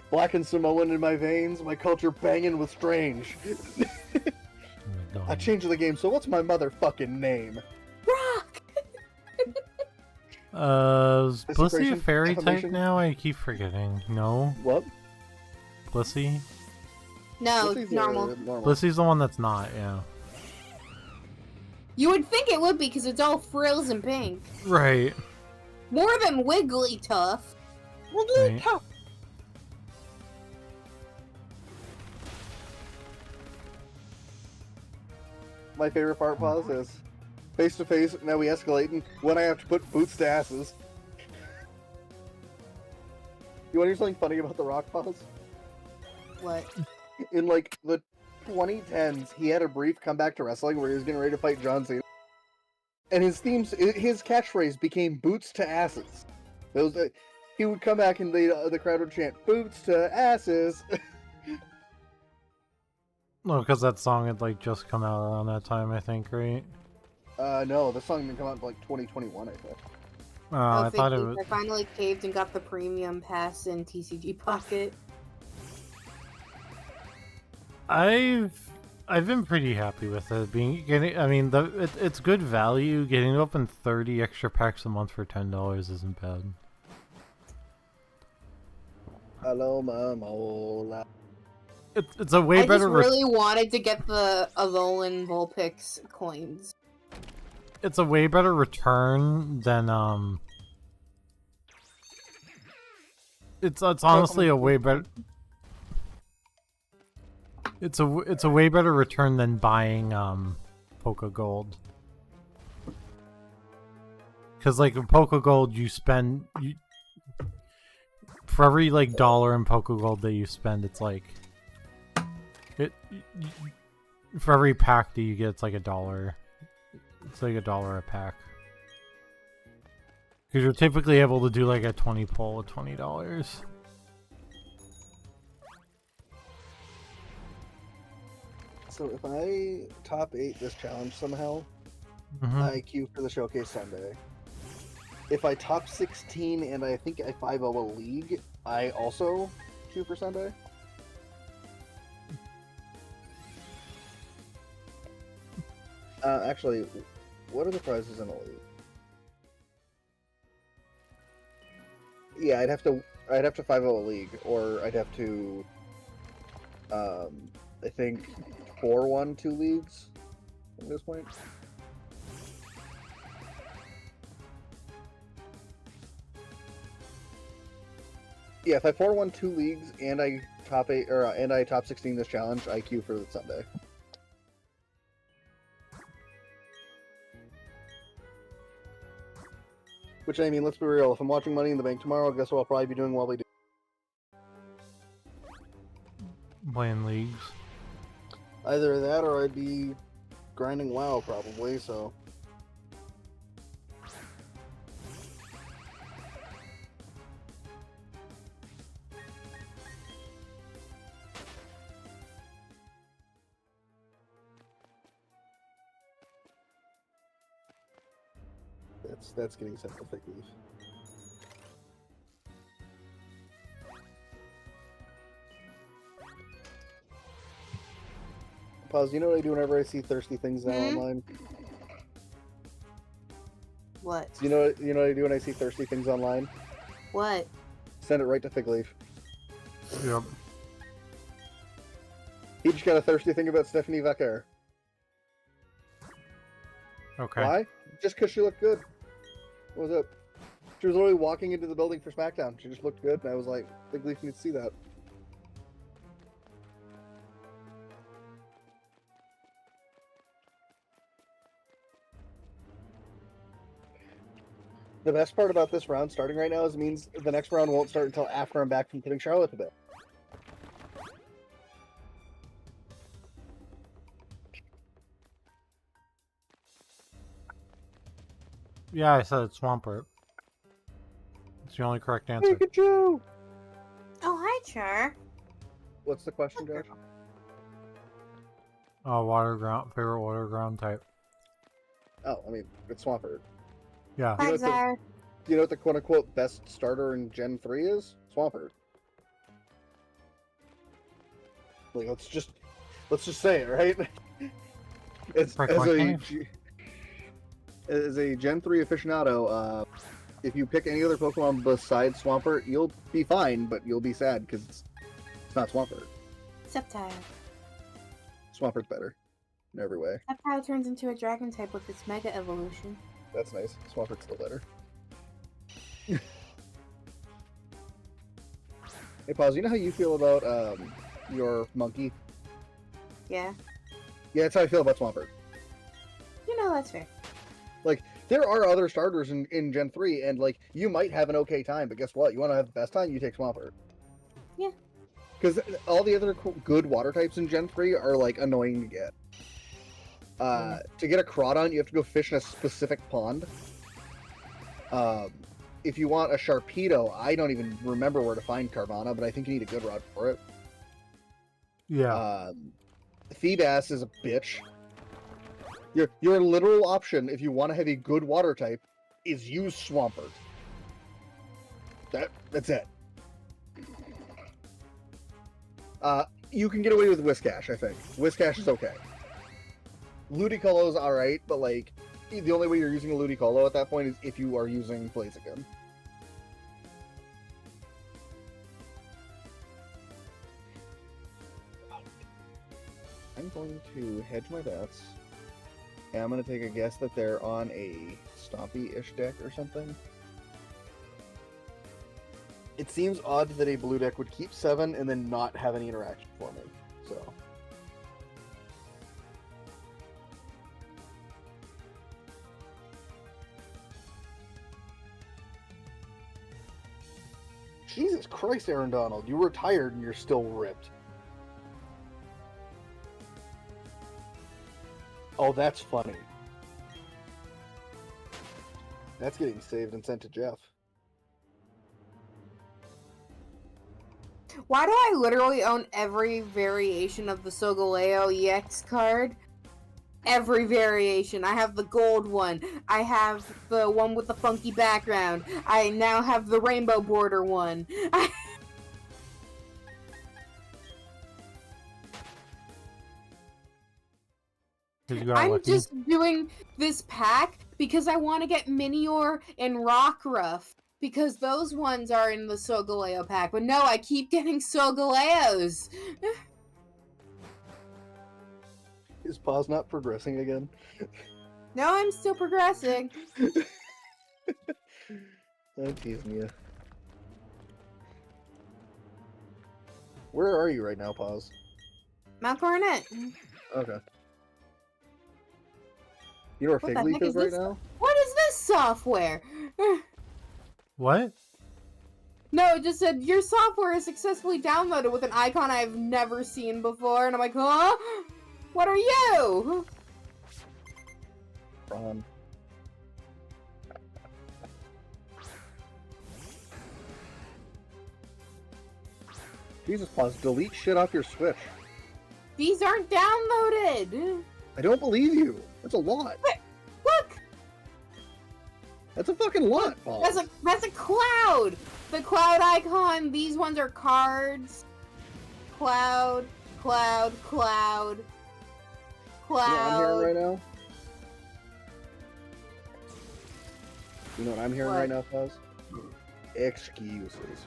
Black and Samoan in my veins, my culture banging with strange. I changed the game, so what's my motherfucking name? Rock! Is Blissey a Desecration, fairy type defamation. now? I keep forgetting. No? What? Blissey? No, Blissey's normal. normal. Blissey's the one that's not, yeah. You would think it would be because it's all frills and pink. Right. More than Wigglytuff. Right. My favorite part, pause, is face to face, now we escalating, when I have to put boots to asses. You want to hear something funny about The Rock, pause? What? In, like, the 2010s, he had a brief comeback to wrestling where he was getting ready to fight John Cena. And his catchphrase became boots to asses. It was, he would come back and the crowd would chant, boots to asses. No, because that song had like just come out around that time, I think, right? No, the song didn't come out in like 2021, I think. I thought it thank you. was. I finally caved and got the premium pass in TCG Pocket. I've been pretty happy with it. I mean, it's good value. Getting to open 30 extra packs a month for $10 isn't bad. Hello, Mamola. It's a way I better. just really wanted to get the Alolan Vulpix coins. It's a way better return than It's honestly a way better. It's a way better return than buying Poké Gold. Because like in Poké Gold, you spend for every like dollar in Poké Gold that you spend, it's like for every pack that you get, it's like $1. It's like $1 a pack. Because you're typically able to do like a 20 pull at $20. So if I top 8 this challenge somehow, Mm-hmm. I queue for the Showcase Sunday. If I top 16 and I think I 5-0 a league, I also queue for Sunday. Actually, what are the prizes in a league? Yeah, I'd have to 5-0 a league, or I'd have to, I think 4-1 2 leagues at this point. Yeah, if I 4-1 2 leagues and I top 8 or and I top 16 this challenge, I queue for the Sunday. Which, I mean, let's be real, if I'm watching Money in the Bank tomorrow, guess what I'll probably be doing while we do? Playing leagues. Either that or I'd be grinding WoW, probably, so... That's getting sent to Fig Leaf. Pause, you know what I do whenever I see thirsty things now online? What? You know what I do when I see thirsty things online? What? Send it right to Fig Leaf. Yep. He just got a thirsty thing about Stephanie Vaquer. Okay. Why? Just because she looked good. What was up? She was literally walking into the building for SmackDown. She just looked good, and I was like, Big Leaf needs to see that. The best part about this round starting right now is it means the next round won't start until after I'm back from putting Charlotte to bed. Yeah, I said it's Swampert. It's the only correct answer. Pikachu! Oh, hi, Char. What's the question, Josh? Favorite water ground type. Oh, I mean, it's Swampert. Yeah. You know Hi, what Zar. Do you know what the quote-unquote best starter in Gen 3 is? Swampert. Like, let's just say it, right? As a Gen 3 aficionado, if you pick any other Pokemon besides Swampert, you'll be fine, but you'll be sad because it's not Swampert. Sceptile. Swampert's better in every way. Sceptile turns into a dragon type with its Mega Evolution. That's nice. Swampert's still better. Hey, Pause, you know how you feel about your monkey? Yeah. Yeah, that's how I feel about Swampert. You know, that's fair. Like, there are other starters in Gen 3, and, like, you might have an okay time, but guess what? You want to have the best time, you take Swampert. Yeah. Because all the other good water types in Gen 3 are, like, annoying to get. To get a Crawdon, you have to go fish in a specific pond. If you want a Sharpedo, I don't even remember where to find Carvana, but I think you need a good rod for it. Yeah. Feebas is a bitch. Your literal option, if you want to have a good water type, is use Swampert. That's it. You can get away with Whiscash, I think. Whiscash is okay. Ludicolo's alright, but like, the only way you're using a Ludicolo at that point is if you are using Blaziken. I'm going to hedge my bets. And I'm going to take a guess that they're on a Stompy-ish deck or something. It seems odd that a blue deck would keep 7 and then not have any interaction for me. So. Jesus Christ, Aaron Donald, you were tired and you're still ripped. Oh, that's funny. That's getting saved and sent to Jeff. Why do I literally own every variation of the Solgaleo EX card? Every variation. I have the gold one. I have the one with the funky background. I now have the rainbow border one. I'm lucky. just doing this pack because I want to get Minior and Rockruff. Because those ones are in the Solgaleo pack. But no, I keep getting Solgaleos. Is Paws not progressing again? No, I'm still progressing. I'm teasing you. Where are you right now, Paws? Mount Coronet. Okay. You know where What the Fig Leaf heck is is right this? now? What is this software? What? No, it just said, your software is successfully downloaded with an icon I've never seen before. And I'm like, huh? What are you? Ron. Jesus, Paws, delete shit off your Switch. These aren't downloaded. I don't believe you. That's a lot. Look, That's a fucking lot, Paws. that's a cloud. The cloud icon. These ones are cards. Cloud, cloud, cloud, You know what I'm cloud. hearing right now? You know what I'm hearing What? right now, Paws? Excuses.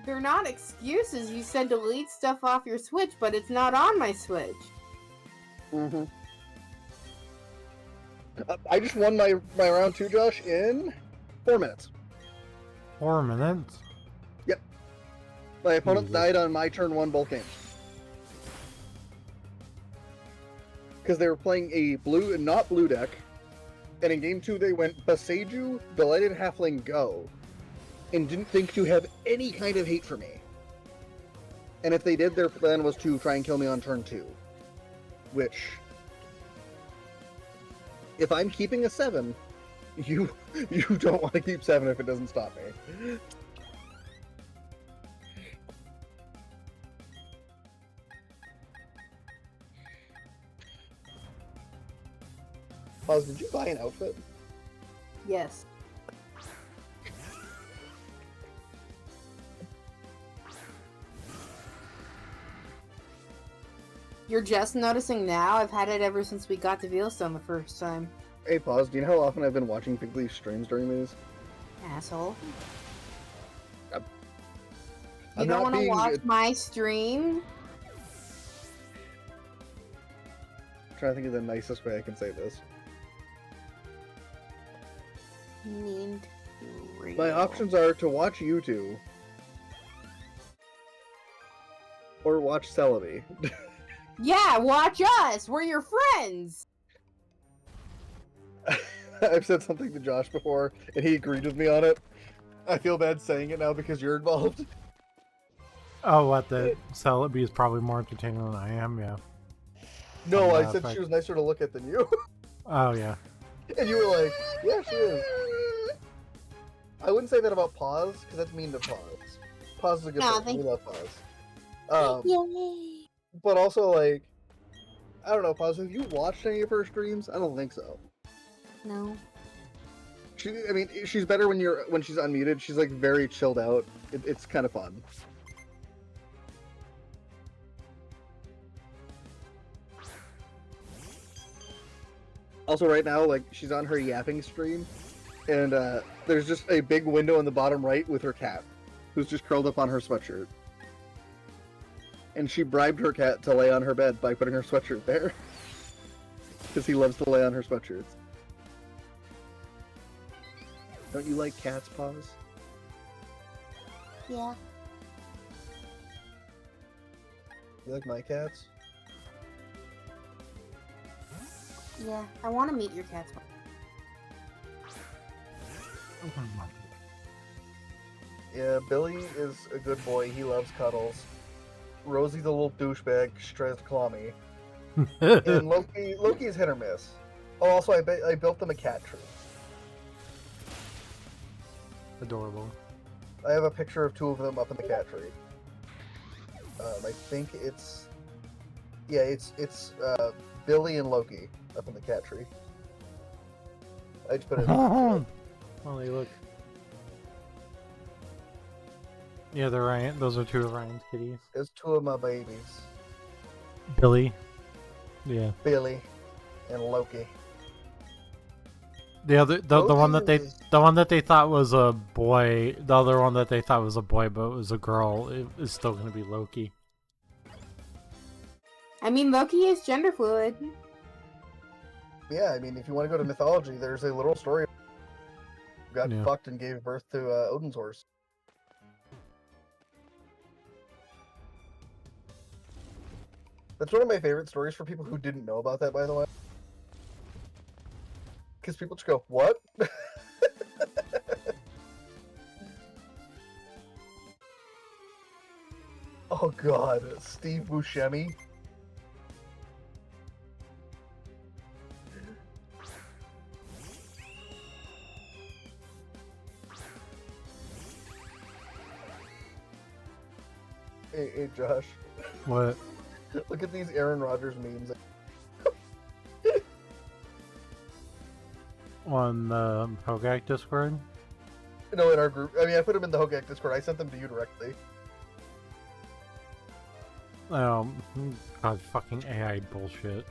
They're not excuses. You said delete stuff off your Switch, but it's not on my Switch. Mm-hmm. I just won my round 2, Josh, in 4 minutes. 4 minutes? My opponent Jesus. died on my turn 1 both games. Because they were playing a blue and not blue deck, and in game 2 they went Baseju, Delighted Halfling, go, and didn't think to have any kind of hate for me. And if they did, their plan was to try and kill me on turn 2. Which, if I'm keeping a 7, you don't want to keep 7 if it doesn't stop me. Pause, did you buy an outfit? Yes. You're just noticing now? I've had it ever since we got to Veilstone the first time. Hey, Pause, do you know how often I've been watching Pigleaf's streams during these? Asshole. I'm You don't not want to being watch good. my stream? I'm trying to think of the nicest way I can say this. Need My options are to watch you two, or watch Celebi. Yeah, watch us! We're your friends! I've said something to Josh before, and he agreed with me on it. I feel bad saying it now because you're involved. Oh, what? The Celebi is probably more entertaining than I am, yeah. No, Oh, I that's said right. she was nicer to look at than you. Oh, yeah. And you were like, yeah, she is. I wouldn't say that about Pause, because that's mean to Pause. Pause is a good No, person. thank We love Pause. Yay! But also, like, I don't know, Pause, have you watched any of her streams? I don't think so. No. I mean, she's better when she's unmuted. She's, like, very chilled out. It's kind of fun. Also, right now, like, she's on her yapping stream, and there's just a big window in the bottom right with her cat, who's just curled up on her sweatshirt. And she bribed her cat to lay on her bed by putting her sweatshirt there. Because he loves to lay on her sweatshirts. Don't you like cats, Pause? Yeah. You like my cats? Yeah. I want to meet your cats. Yeah, Billy is a good boy. He loves cuddles. Rosie's a little douchebag. She tries to claw me. And Loki's hit or miss. Oh, also, I built them a cat tree. Adorable. I have a picture of 2 of them up in the cat tree. I think it's... Yeah, it's Billy and Loki up in the cat tree. I just put it in. Oh, they look. Yeah, they're Ryan. Those are 2 of Ryan's kitties. It's 2 of my babies. Billy. Yeah. Billy and Loki. The other, the one that Loki the one that they thought was a boy, the other one that they thought was a boy, but it was a girl, it is still going to be Loki. I mean, Loki is gender fluid. Yeah, I mean, if you want to go to mythology, there's a literal story. Got Yeah. fucked and gave birth to Odin's horse. That's one of my favorite stories for people who didn't know about that, by the way. Because people just go, what? Oh god, Steve Buscemi. Hey, Josh. What? Look at these Aaron Rodgers memes. On the Hogak Discord? No, in our group. I mean, I put them in the Hogak Discord. I sent them to you directly. God, fucking AI bullshit.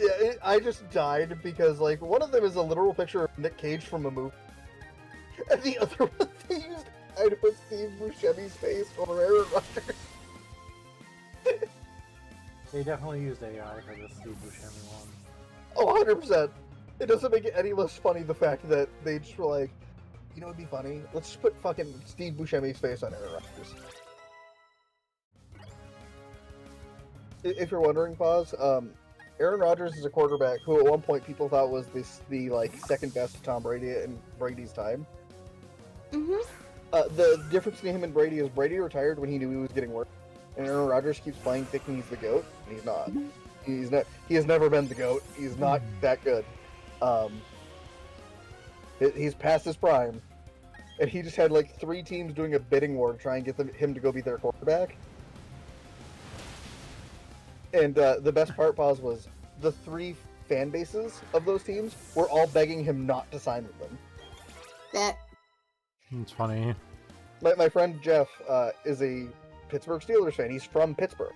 Yeah, I just died because, like, one of them is a literal picture of Nick Cage from a movie. And the other one, they used AI to put Steve Buscemi's face over Aaron Rodgers. They definitely used AI for the Steve Buscemi one. Oh, 100%. It doesn't make it any less funny the fact that they just were like, you know, it'd be funny. Let's just put fucking Steve Buscemi's face on Aaron Rodgers. If you're wondering, Pause, Aaron Rodgers is a quarterback who at one point people thought was the like second best to Tom Brady in Brady's time. Mm-hmm. The difference between him and Brady is Brady retired when he knew he was getting worse, and Aaron Rodgers keeps playing thinking he's the GOAT, and he's not. He's not. He has never been the GOAT. He's not that good. He's past his prime, and he just had like 3 teams doing a bidding war to try and get him to go be their quarterback. And the best part, Pause, was the 3 fan bases of those teams were all begging him not to sign with them. It's funny. My friend Jeff is a Pittsburgh Steelers fan. He's from Pittsburgh.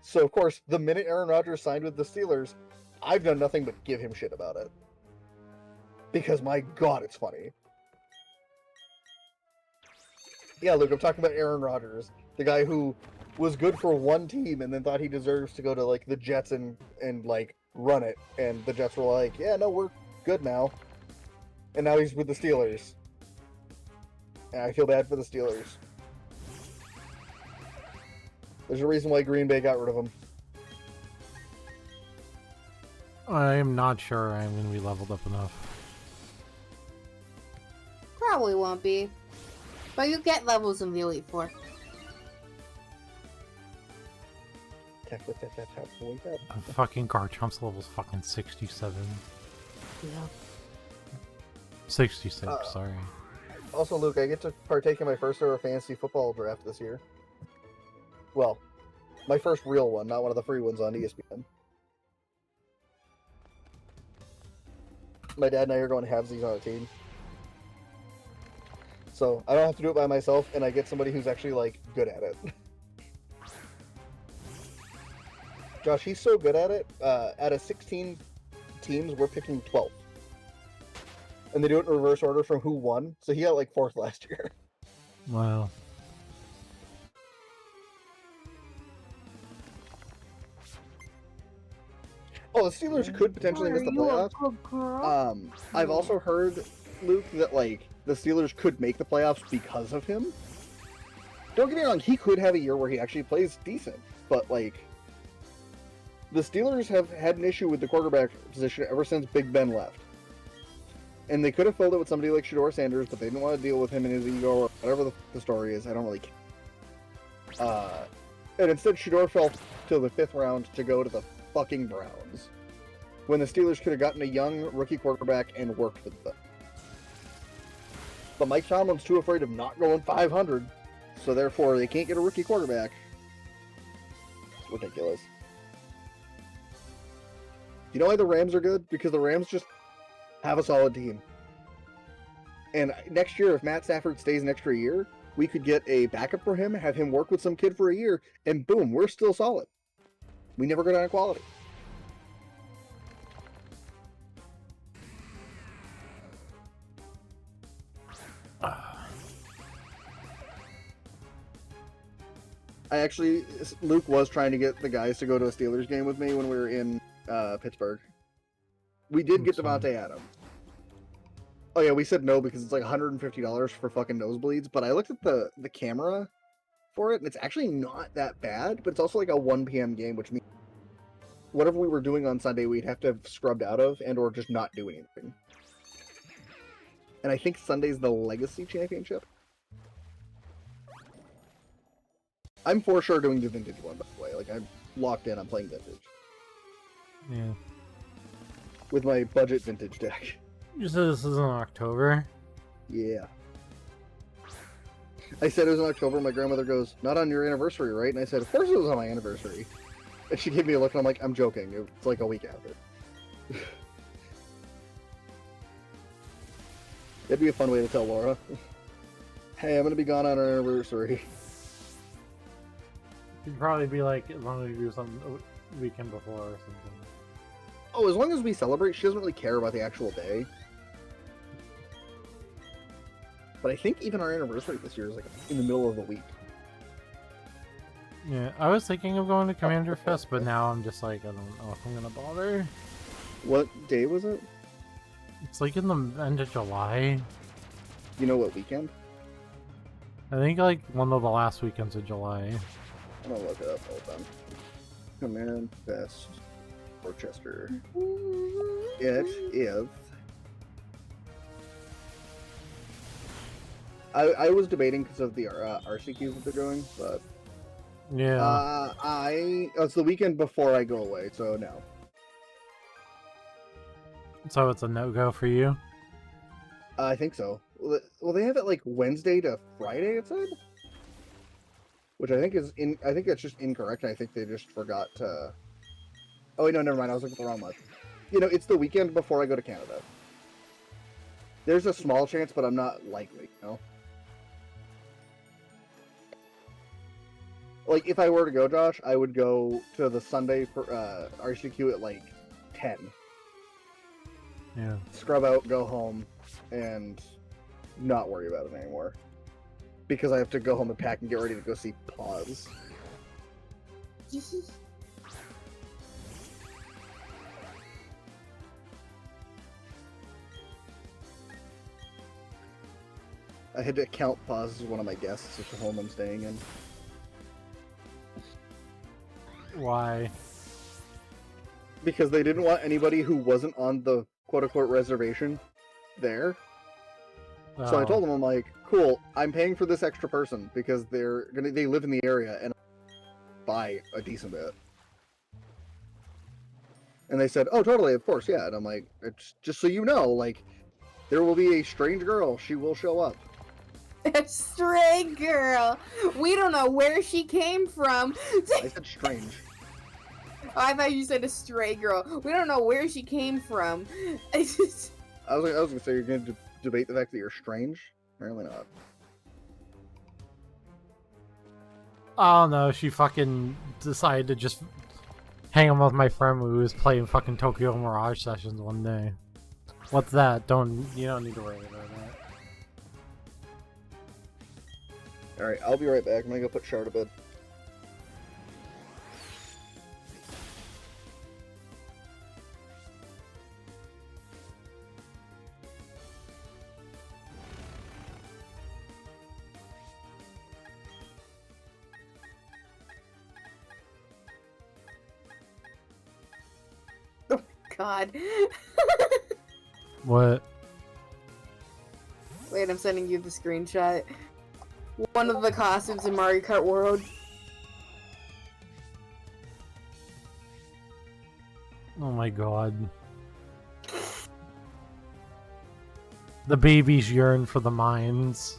So, of course, the minute Aaron Rodgers signed with the Steelers, I've done nothing but give him shit about it. Because, my God, it's funny. Yeah, Luke, I'm talking about Aaron Rodgers. The guy who was good for one team and then thought he deserves to go to, like, the Jets and like, run it. And the Jets were like, yeah, no, we're good now. And now he's with the Steelers. And I feel bad for the Steelers. There's a reason why Green Bay got rid of him. I am not sure I'm going to be leveled up enough. Probably won't be. But you get levels in the Elite Four. Fucking Garchomp's level's fucking 67. Yeah. 66, sorry. Also, Luke, I get to partake in my first ever fantasy football draft this year. Well, my first real one, not one of the free ones on ESPN. My dad and I are going to have these on a team. So, I don't have to do it by myself, and I get somebody who's actually, like, good at it. Josh, he's so good at it, out of 16 teams, we're picking 12th. And they do it in reverse order from who won, so he got, like, 4th last year. Wow. Oh, the Steelers could potentially miss the playoffs. I've also heard, Luke, that, like, the Steelers could make the playoffs because of him. Don't get me wrong, he could have a year where he actually plays decent, but, like, the Steelers have had an issue with the quarterback position ever since Big Ben left. And they could have filled it with somebody like Shedeur Sanders, but they didn't want to deal with him and his ego or whatever the story is. I don't really care. And instead, Shedeur fell to the 5th round to go to the fucking Browns, when the Steelers could have gotten a young rookie quarterback and worked with them. But Mike Tomlin's too afraid of not going 500, so therefore they can't get a rookie quarterback. It's ridiculous. You know why the Rams are good? Because the Rams just have a solid team. And next year, if Matt Stafford stays an extra year, we could get a backup for him, have him work with some kid for a year, and boom, we're still solid. We never go down in quality. Luke was trying to get the guys to go to a Steelers game with me when we were in Pittsburgh. We did get Devontae Adams. Oh yeah, we said no because it's like $150 for fucking nosebleeds, but I looked at the camera for it, and it's actually not that bad, but it's also like a 1 p.m. game, which means whatever we were doing on Sunday, we'd have to have scrubbed out of and or just not do anything. And I think Sunday's the Legacy Championship. I'm for sure doing the Vintage one, by the way. Like, I'm locked in, I'm playing Vintage. Yeah. With my budget Vintage deck. You said this is in October? Yeah. I said it was in October, my grandmother goes, not on your anniversary, right? And I said, of course it was on my anniversary. And she gave me a look, and I'm like, I'm joking. It's like a week after. That'd be a fun way to tell Laura. Hey, I'm gonna be gone on our anniversary. You'd probably be like, as long as you do something a weekend before or something. Oh, as long as we celebrate, she doesn't really care about the actual day. But I think even our anniversary this year is like in the middle of the week. Yeah, I was thinking of going to Commander Fest, but now I'm just like, I don't know if I'm gonna bother. What day was it? It's like in the end of July. You know what weekend? I think like one of the last weekends of July. I'm gonna look it up. Hold on. Command Fest, Rochester. It is. I was debating because of the RCQs that they're doing, but Yeah. it's the weekend before I go away, so no. So it's a no-go for you? I think so. Well, they have it like Wednesday to Friday. It said, which I think is I think that's just incorrect. I think they just forgot to. Oh wait, no, never mind. I was looking at the wrong month. You know, it's the weekend before I go to Canada. There's a small chance, but I'm not likely. You know? Like if I were to go, Josh, I would go to the Sunday for RCQ at like 10. Yeah. Scrub out, go home, and not worry about it anymore. Because I have to go home and pack and get ready to go see Pause. I had to count Pause as one of my guests at the home I'm staying in. Why? Because they didn't want anybody who wasn't on the quote-unquote reservation there. So I told them, I'm like, cool, I'm paying for this extra person because they live in the area and buy a decent bit. And they said, oh, totally, of course, yeah. And I'm like, it's just so you know, like, there will be a strange girl. She will show up. A stray girl. We don't know where she came from. I said strange. Oh, I thought you said a stray girl. We don't know where she came from. I was gonna say you're gonna debate the fact that you're strange. Apparently not. Oh no, she fucking decided to just hang out with my friend who was playing fucking Tokyo Mirage Sessions one day. What's that? You don't need to worry about that. Alright, I'll be right back. I'm gonna go put Char to bed. God. What? Wait, I'm sending you the screenshot. One of the costumes in Mario Kart World. Oh my god. The babies yearn for the mines.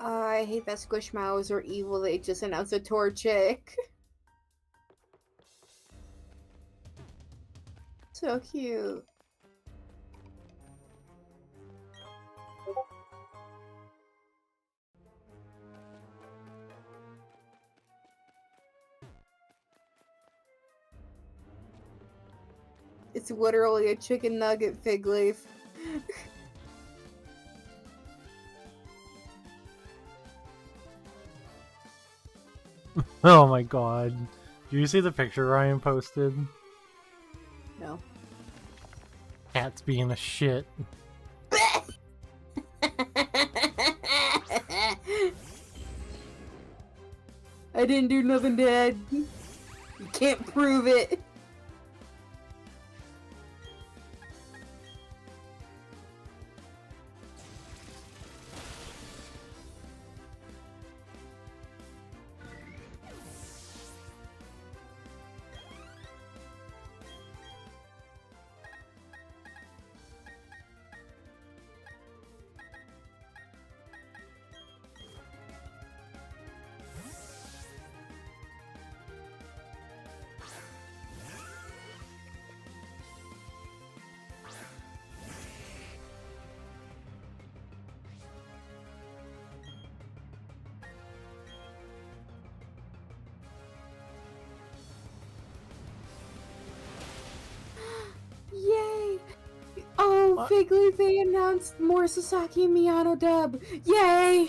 I hate that Squishmallows are evil. They just announced a Torchic. So cute. It's literally a chicken nugget fig leaf. Oh my god. Do you see the picture Ryan posted? No. Cat's being a shit. I didn't do nothing, Dad. You can't prove it. Yay! Oh, Figly, they announced more Sasaki and Miyano dub. Yay!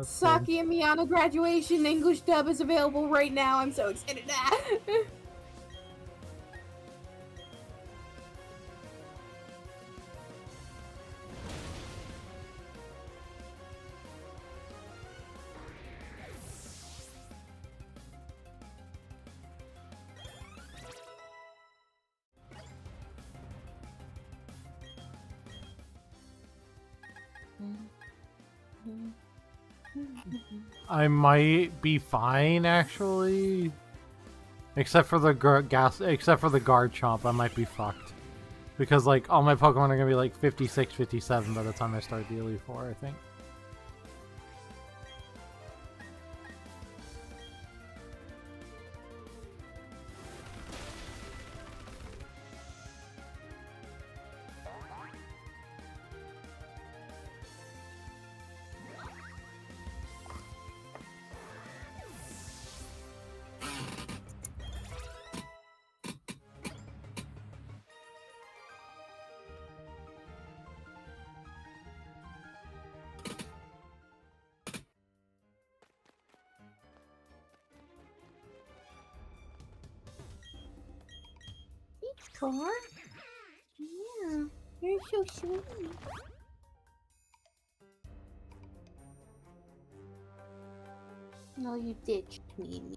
Saki and Miyano graduation English dub is available right now. I'm so excited. I might be fine actually, except for the guard chomp. I might be fucked because like all my Pokemon are gonna be like 56, 57 by the time I start the Elite Four, I think. Car? Yeah, you're so sweet. No, you ditched me.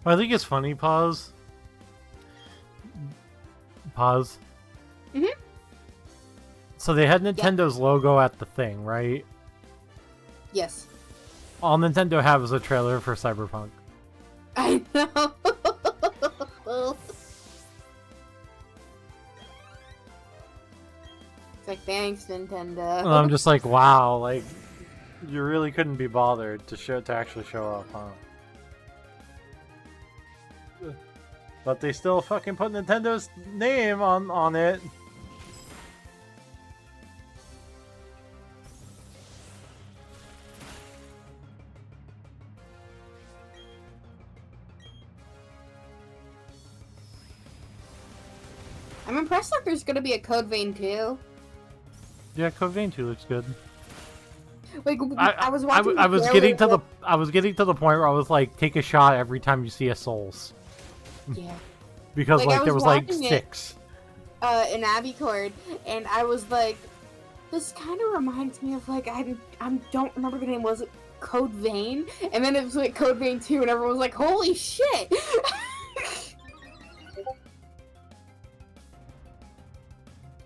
I think it's funny, Pause. Mm-hmm. So they had Nintendo's logo at the thing, right? Yes. All Nintendo have is a trailer for Cyberpunk. I know. It's like, thanks, Nintendo. And I'm just like, wow, like, you really couldn't be bothered to actually show up, huh? But they still fucking put Nintendo's name on it. I'm impressed that there's gonna be a Code Vein 2. Yeah, Code Vein 2 looks good. Like, I was watching. I was getting to the point where I was like, take a shot every time you see a Souls. Yeah. Because Like, I like there was was like watching it, 6. In Abicord, and I was like, this kind of reminds me of like I don't remember the name. Was it Code Vein? And then it was like Code Vein 2, and everyone was like, holy shit!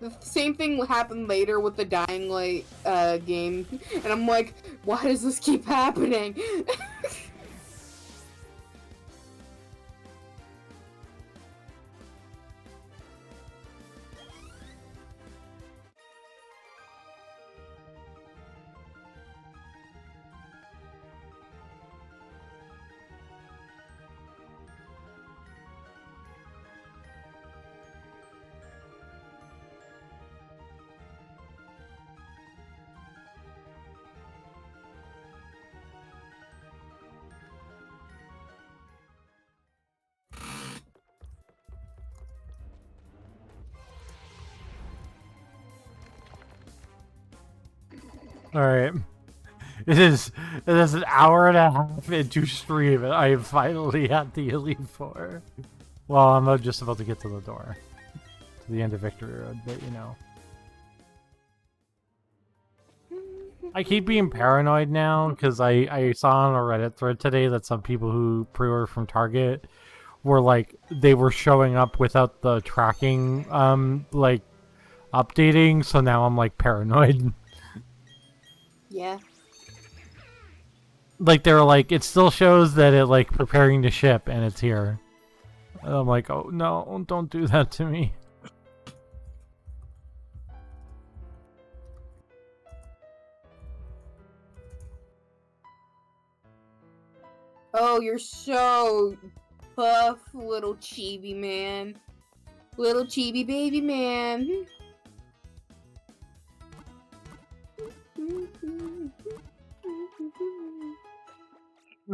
The same thing happened later with the Dying Light game, and I'm like, why does this keep happening? Alright. It is an hour and a half into stream and I am finally at the Elite Four. Well, I'm just about to get to the door. To the end of Victory Road, but you know. I keep being paranoid now because I saw on a Reddit thread today that some people who pre-order from Target were like, they were showing up without the tracking like updating, so now I'm like paranoid. Yeah. Like they were like, it still shows that it like preparing to ship and it's here. And I'm like, oh no, don't do that to me. Oh, you're so buff, little chibi man. Little chibi baby man.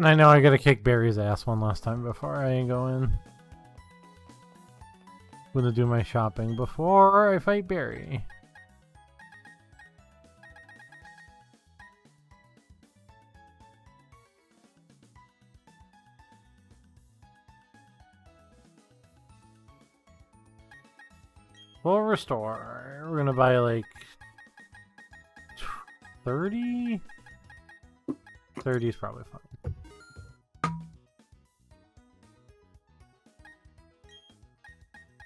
I know I gotta kick Barry's ass one last time before I go in. I'm gonna do my shopping before I fight Barry. Full restore. We're gonna buy like 30? 30 is probably fine.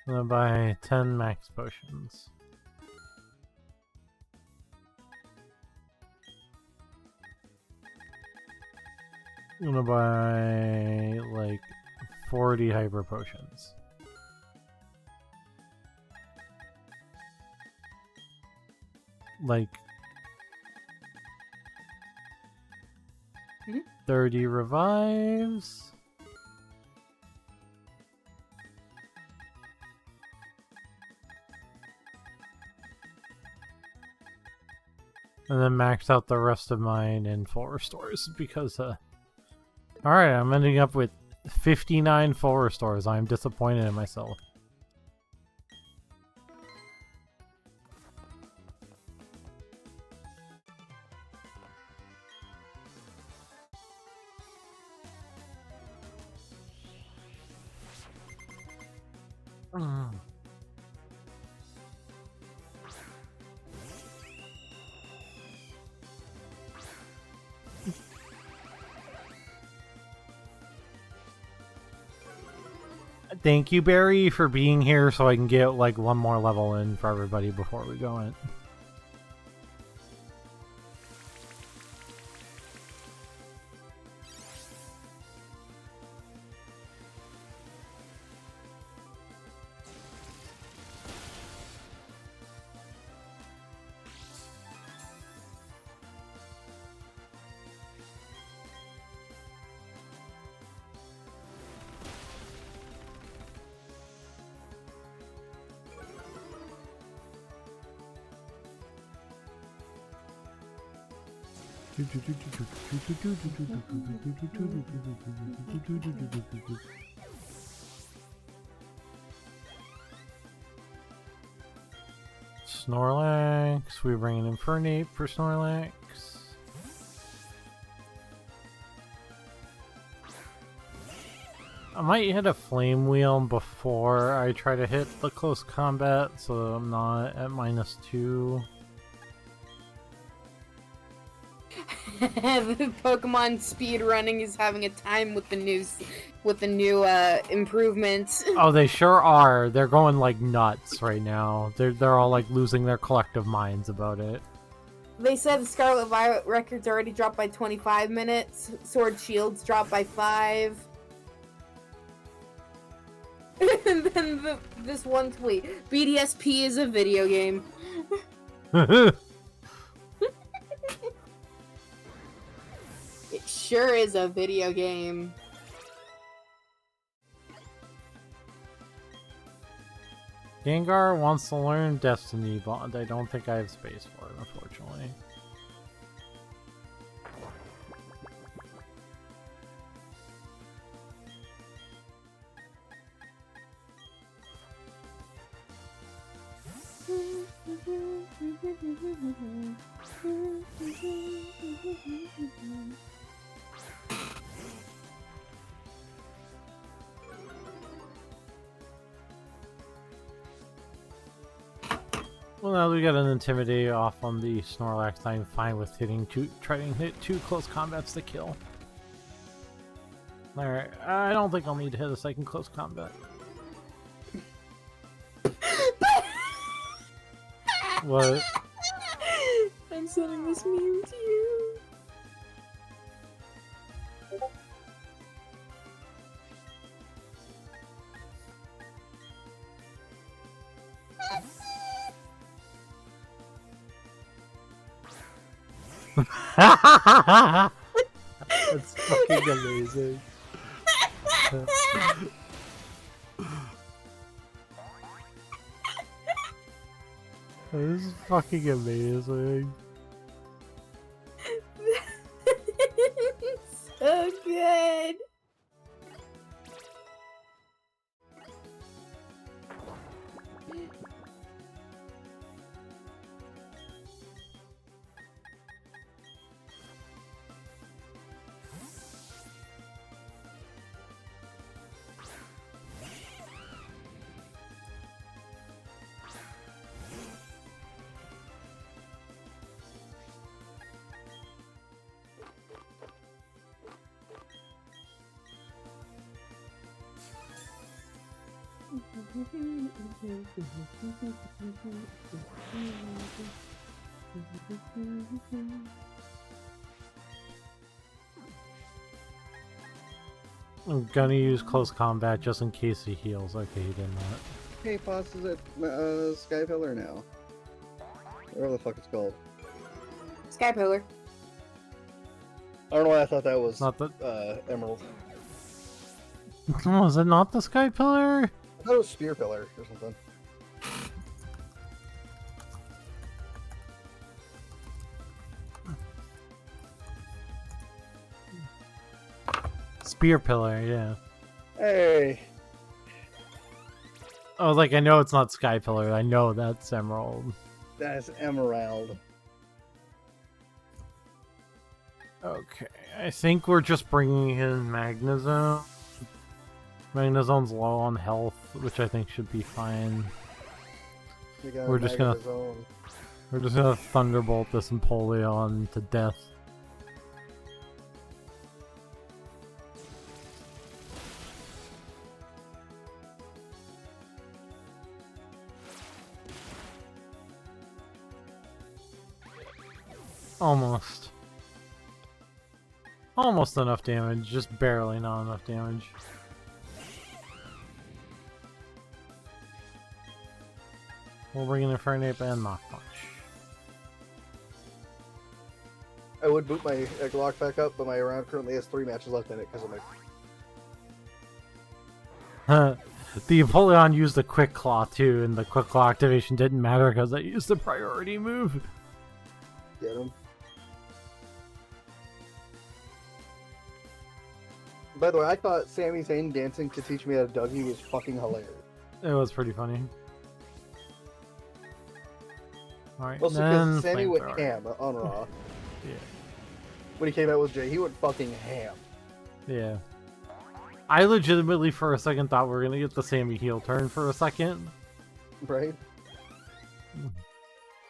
I'm gonna buy 10 max potions. I'm gonna buy like 40 hyper potions. Like 30 revives. And then max out the rest of mine in full restores because alright, I'm ending up with 59 full restores. I'm disappointed in myself. Thank you, Barry, for being here so I can get like one more level in for everybody before we go in. Snorlax, we bring an Infernape for Snorlax. I might hit a Flame Wheel before I try to hit the close combat, so I'm not at -2. The Pokemon speed running is having a time with the new improvements. Oh, they sure are. They're going like nuts right now. They're all like losing their collective minds about it. They said the Scarlet Violet records already dropped by 25 minutes. Sword Shields dropped by 5. And then this one tweet: BDSP is a video game. It sure is a video game. Gengar wants to learn Destiny Bond. I don't think I have space for it, unfortunately. Well, now we got an Intimidate off on the Snorlax. I'm fine with trying to hit 2 close combats to kill. Alright, I don't think I'll need to hit a second close combat. What? I'm sending this meme to you. That's fucking amazing. This is fucking amazing. So good. I'm gonna use close combat just in case he heals. Okay, he did not. Hey, Poz is at Sky Pillar now. Whatever the fuck it's called. Sky Pillar. I don't know why I thought that was Not the. Emerald. Was it not the Sky Pillar? I thought it was Spear Pillar or something. Spear Pillar, yeah. Hey! I was like, I know it's not Sky Pillar. I know that's Emerald. That's Emerald. Okay, I think we're just bringing in Magnezone. Magnezone's low on health, which I think should be fine. We're just gonna Thunderbolt this Empoleon to death. Almost. Almost enough damage, just barely not enough damage. We'll bring in Infernape and Mach Punch. I would boot my Glock back up, but my round currently has 3 matches left in it because of my... The Empoleon used the Quick Claw too, and the Quick Claw activation didn't matter because I used the priority move. Get him. By the way, I thought Sami Zayn dancing to Teach Me How to Dougie was fucking hilarious. It was pretty funny. Alright, Also, then because Sammy went flamethrower. ham on Raw. Yeah. When he came out with Jay, he went fucking ham. Yeah. I legitimately for a second thought we were gonna get the Sammy heel turn for a second. Right?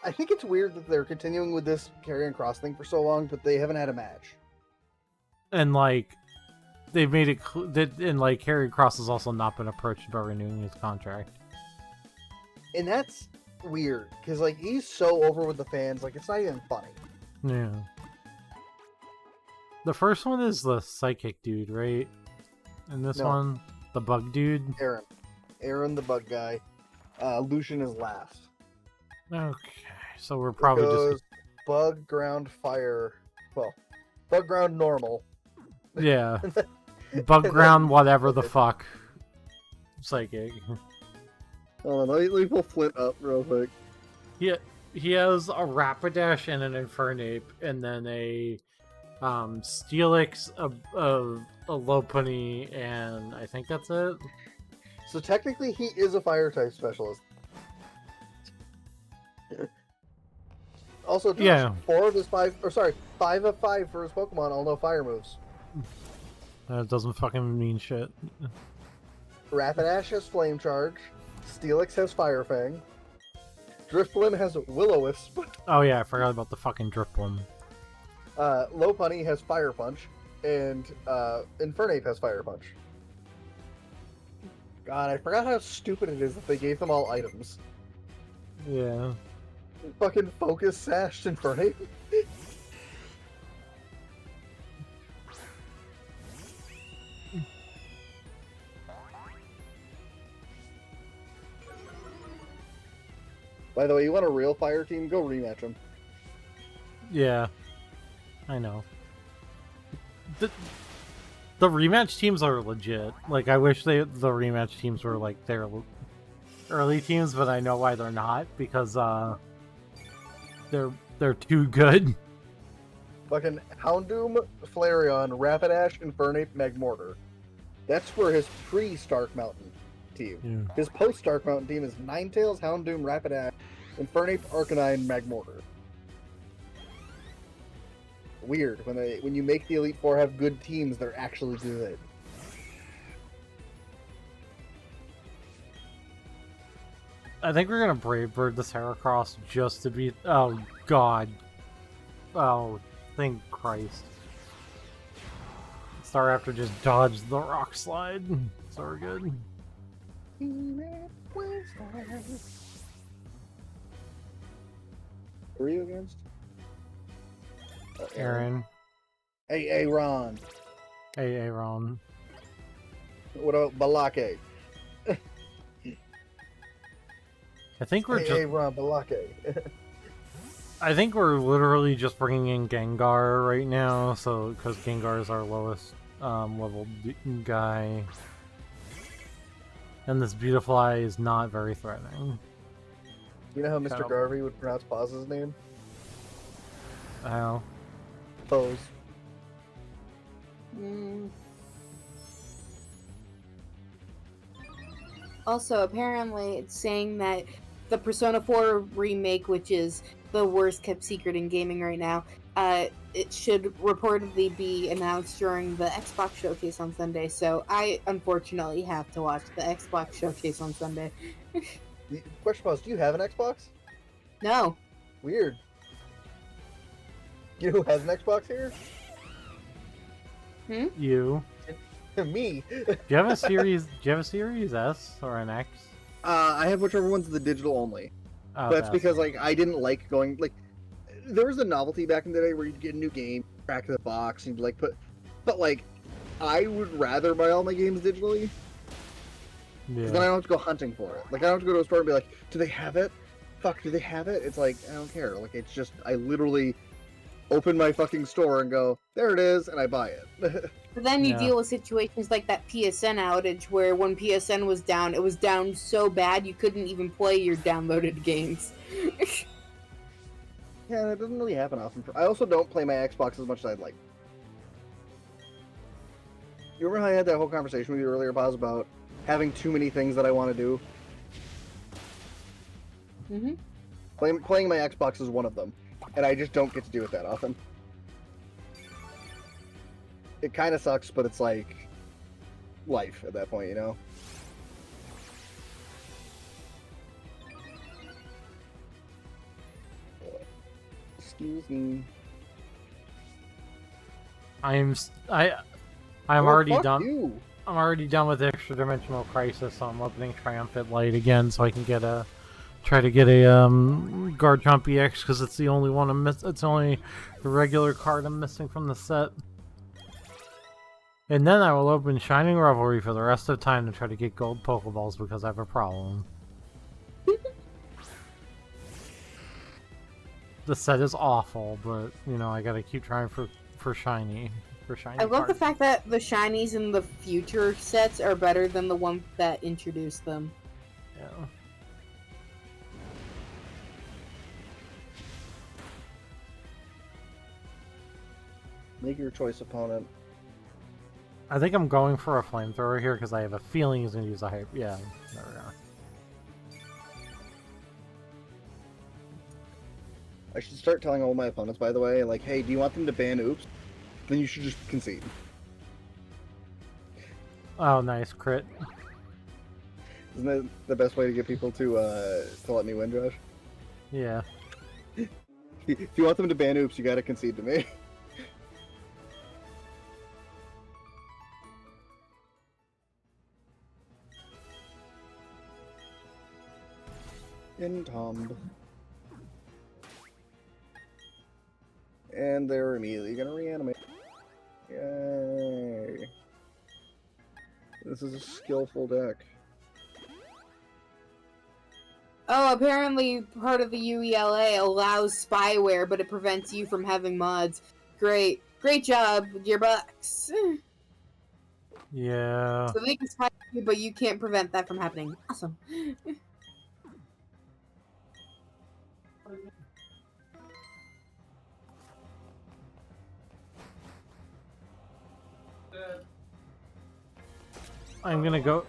I think it's weird that they're continuing with this Karrion Kross thing for so long, but they haven't had a match. And like they've made it and like Karrion Kross has also not been approached about renewing his contract. And that's weird, because like he's so over with the fans, like it's not even funny. Yeah. The first one is the psychic dude, right? And this No. one, the bug dude. Aaron the bug guy. Lucian is last. Okay, so we're probably It goes just bug, ground, fire. Well, bug, ground, normal. yeah, bug ground, whatever the Okay. fuck. Psychic. Hold on, let me pull Flint up real quick. He has a Rapidash and an Infernape, and then a Steelix, a Lopunny, and I think that's it. So technically, he is a fire type specialist. Also, Josh, Yeah. 4 of his 5, or sorry, 5 of 5 for his Pokemon all know fire moves. That doesn't fucking mean shit. Rapidash has Flame Charge. Steelix has Fire Fang. Drifblim has Will-O-Wisp. Oh yeah, I forgot about the fucking Drifblim. Lopunny has Fire Punch. And Infernape has Fire Punch. God, I forgot how stupid it is that they gave them all items. Yeah. Fucking Focus Sashed Infernape. By the way, you want a real fire team? Go rematch them. Yeah. I know. The rematch teams are legit. Like, I wish the rematch teams were like their early teams, but I know why they're not, because they're too good. Fucking Houndoom, Flareon, Rapidash, Infernape, Magmortar. That's for his pre-Stark Mountain team. Yeah. His post-Stark Mountain team is Ninetales, Houndoom, Rapidash, Infernape, Arcanine, Magmortar. Weird, when you make the Elite Four have good teams, they're actually good. I think we're gonna Brave Bird this Heracross just to be. Oh god. Oh, thank Christ. Staraptor just dodged the rock slide. So we're good. Who are you against? Aaron. Hey, Ron. Hey, Aaron. What about Balake? I think we're Hey, Ron, Balake. I think we're literally just bringing in Gengar right now, so because Gengar is our lowest level guy, and this Beautiful Eye is not very threatening. You know how Mr. Kettle. Garvey would pronounce Paz's name? Oh, Pose. Also, apparently, it's saying that the Persona 4 remake, which is the worst kept secret in gaming right now, it should reportedly be announced during the Xbox Showcase on Sunday. So I unfortunately have to watch the Xbox Showcase on Sunday. Question pause, do you have an Xbox? No. Weird. You know who has an Xbox here? you. Me. Do you have a series? Do you have a Series S or an X? I have whichever one's the digital only. Oh, That's because like I didn't like going like there was a novelty back in the day where you'd get a new game, crack the box, and you'd like but like I would rather buy all my games digitally because then I don't have to go hunting for it. Like I don't have to go to a store and be like, do they have it? Fuck, do they have it? It's like I don't care. Like it's just I literally open my fucking store and go, there it is, and I buy it. But then you Yeah. deal with situations like that PSN outage where when PSN was down, it was down so bad you couldn't even play your downloaded games. Yeah, that doesn't really happen often. I also don't play my Xbox as much as I'd like. You remember how I had that whole conversation with you earlier, Paz, about having too many things that I want to do? Mm-hmm. Playing my Xbox is one of them, and I just don't get to do it that often. It kind of sucks, but it's like life at that point, you know? Excuse me. I'm Oh, already fuck done. you. I'm already done with Extra Dimensional Crisis, so I'm opening Triumphant Light again so I can try to get a Garchomp EX because it's the only one I'm miss. It's the only regular card I'm missing from the set. And then I will open Shining Revelry for the rest of the time to try to get gold Pokeballs because I have a problem. The set is awful, but you know I gotta keep trying for shiny. I love the fact that the shinies in the future sets are better than the one that introduced them. Yeah. Make your choice, opponent. I think I'm going for a flamethrower here because I have a feeling he's gonna use a hype. Yeah, there we go. I should start telling all my opponents, by the way, like, hey, do you want them to ban oops? Then you should just concede. Oh, nice crit. Isn't that the best way to get people to let me win, Josh? Yeah. If you want them to ban oops, you gotta concede to me. Entombed. And they're immediately gonna reanimate. Yay. This is a skillful deck. Oh, apparently part of the UELA allows spyware, but it prevents you from having mods. Great. Great job, Gearbox. Yeah. So they can spy you, but you can't prevent that from happening. Awesome. I'm gonna go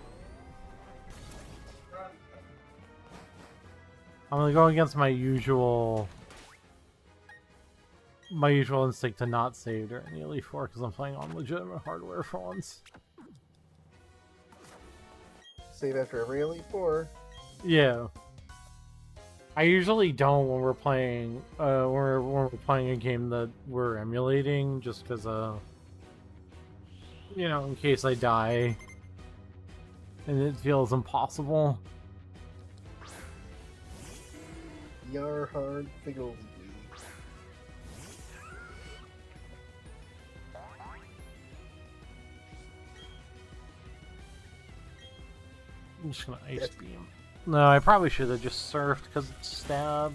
against my usual instinct to not save during the Elite Four because I'm playing on legitimate hardware for once. Save after every Elite Four. Yeah. I usually don't when we're playing when we're playing a game that we're emulating, just because you know, in case I die and it feels impossible. Yar hard fiddle. I'm just gonna ice beam. No, I probably should have just surfed because it's stab.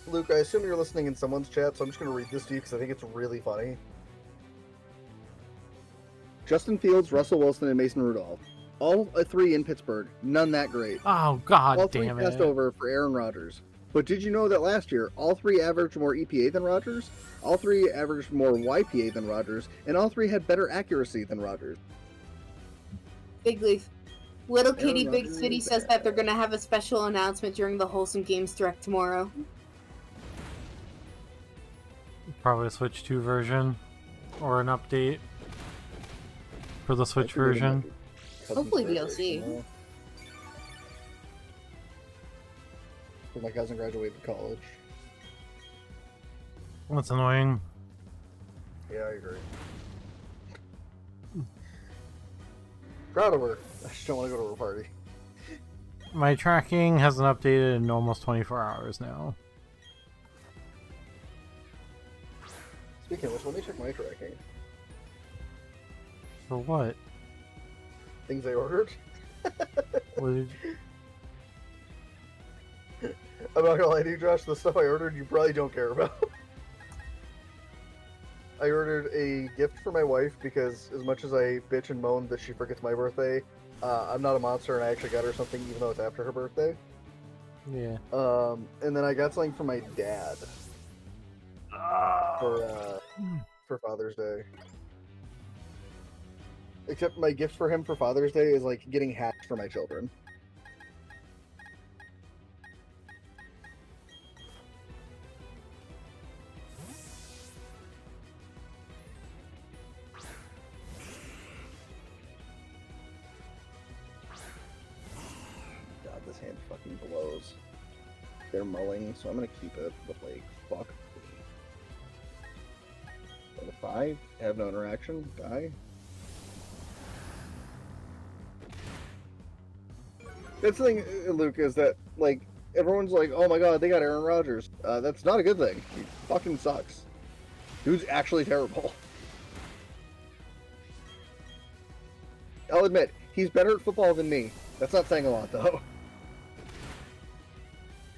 Luke, I assume you're listening in someone's chat, so I'm just going to read this to you because I think it's really funny. Justin Fields, Russell Wilson, and Mason Rudolph. All three in Pittsburgh. None that great. Oh, god all three damn passed it. over for Aaron Rodgers. But did you know that last year, all three averaged more EPA than Rodgers, all three averaged more YPA than Rodgers, and all three had better accuracy than Rodgers? Big Leaf. Little Aaron Kitty Big Rodgers City is says bad. that they're going to have a special announcement during the Wholesome Games Direct tomorrow. Probably a Switch 2 version or an update for the Switch version. Hopefully DLC. My cousin graduated college. That's annoying. Yeah, I agree. Proud of her. I just don't want to go to her party. My tracking hasn't updated in almost 24 hours now. Speaking of which, let me check my tracking. For what? Things I ordered. What did I'm not gonna lie to you, Josh. The stuff I ordered, you probably don't care about. I ordered a gift for my wife because, as much as I bitch and moan that she forgets my birthday, I'm not a monster, and I actually got her something even though it's after her birthday. Yeah. And then I got something for my dad for for Father's Day. Except my gift for him for Father's Day is like getting hats for my children. God, this hand fucking blows. They're mulling, so I'm gonna keep it, but like, fuck. Level 5, have no interaction, die. That's the thing, Luke, is that, like, everyone's like, oh my god, they got Aaron Rodgers. That's not a good thing. He fucking sucks. Dude's actually terrible. I'll admit, he's better at football than me. That's not saying a lot, though.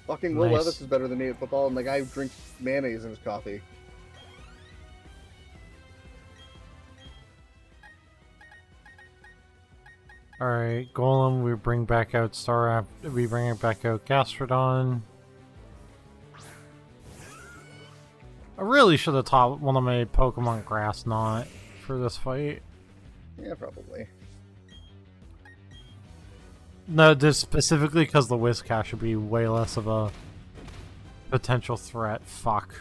Fucking Will Nice. Levis is better than me at football, and the guy drinks mayonnaise in his coffee. Alright, Golem, we bring back out we bring back out Gastrodon. I really should have taught one of my Pokemon Grass Knot for this fight. Yeah, probably. No, just specifically because the Whiscash should be way less of a potential threat. Fuck.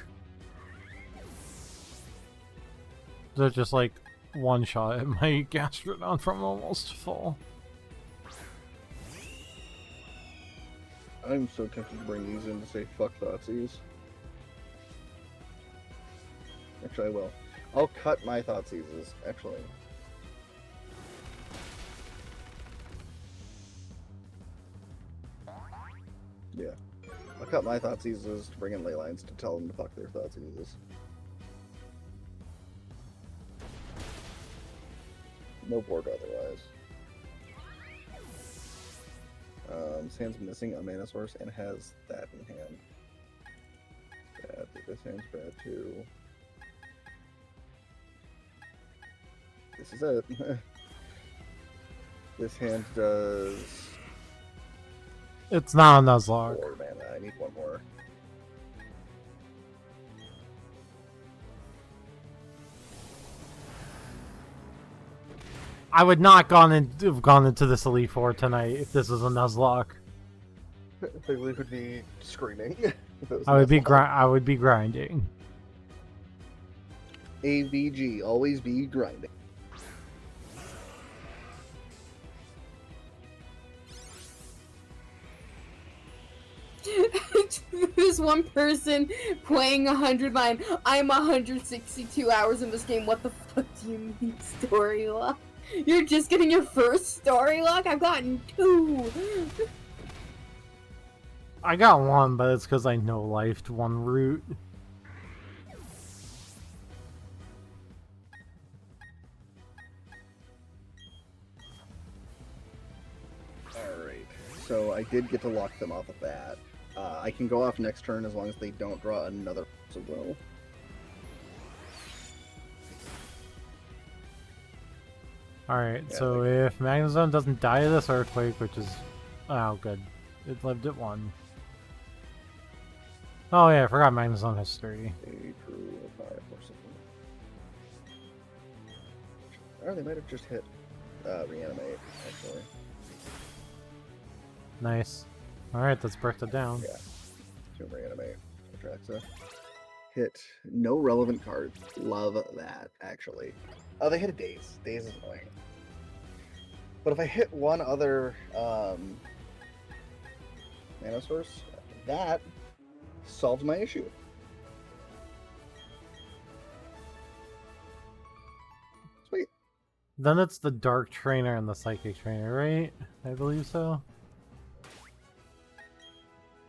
They're just like one shot at my Gastrodon from almost full. I'm so tempted to bring these in to say fuck Thoughtseize. Actually, I will. I'll cut my Thoughtseizes, actually. Yeah. I'll cut my Thoughtseizes to bring in Leylines to tell them to fuck their Thoughtseizes. No board otherwise. This hand's missing a mana source and has that in hand. Bad. This hand's bad too. This is it. This hand does It's not a Nuzlocke. 4 mana. I need one more. I would not have gone into this Elite Four tonight if this was a Nuzlocke. Big would be screaming. if it was I would be Nuzlocke. I would be grinding. AVG, always be grinding. There's one person playing 109. I'm 162 hours in this game. What the fuck do you mean story lock? You're just getting your first story lock? I've gotten 2. I got one, but it's because I no-lifed one route. Alright, so I did get to lock them off of that. I can go off next turn as long as they don't draw another will. Alright, Yeah, so if Magnezone doesn't die to this Earthquake, which is... Oh, good. It lived at 1. Oh yeah, I forgot Magnezone has 30. A true 5 or something. Or they might have just hit reanimate, actually. Nice. Alright, let's break that down. Yeah. To reanimate. Traxa. Hit no relevant cards. Love that, actually. Oh, they hit a Daze. Daze is annoying. But if I hit one other mana source, that solves my issue. Sweet. Then it's the Dark Trainer and the Psychic Trainer, right? I believe so.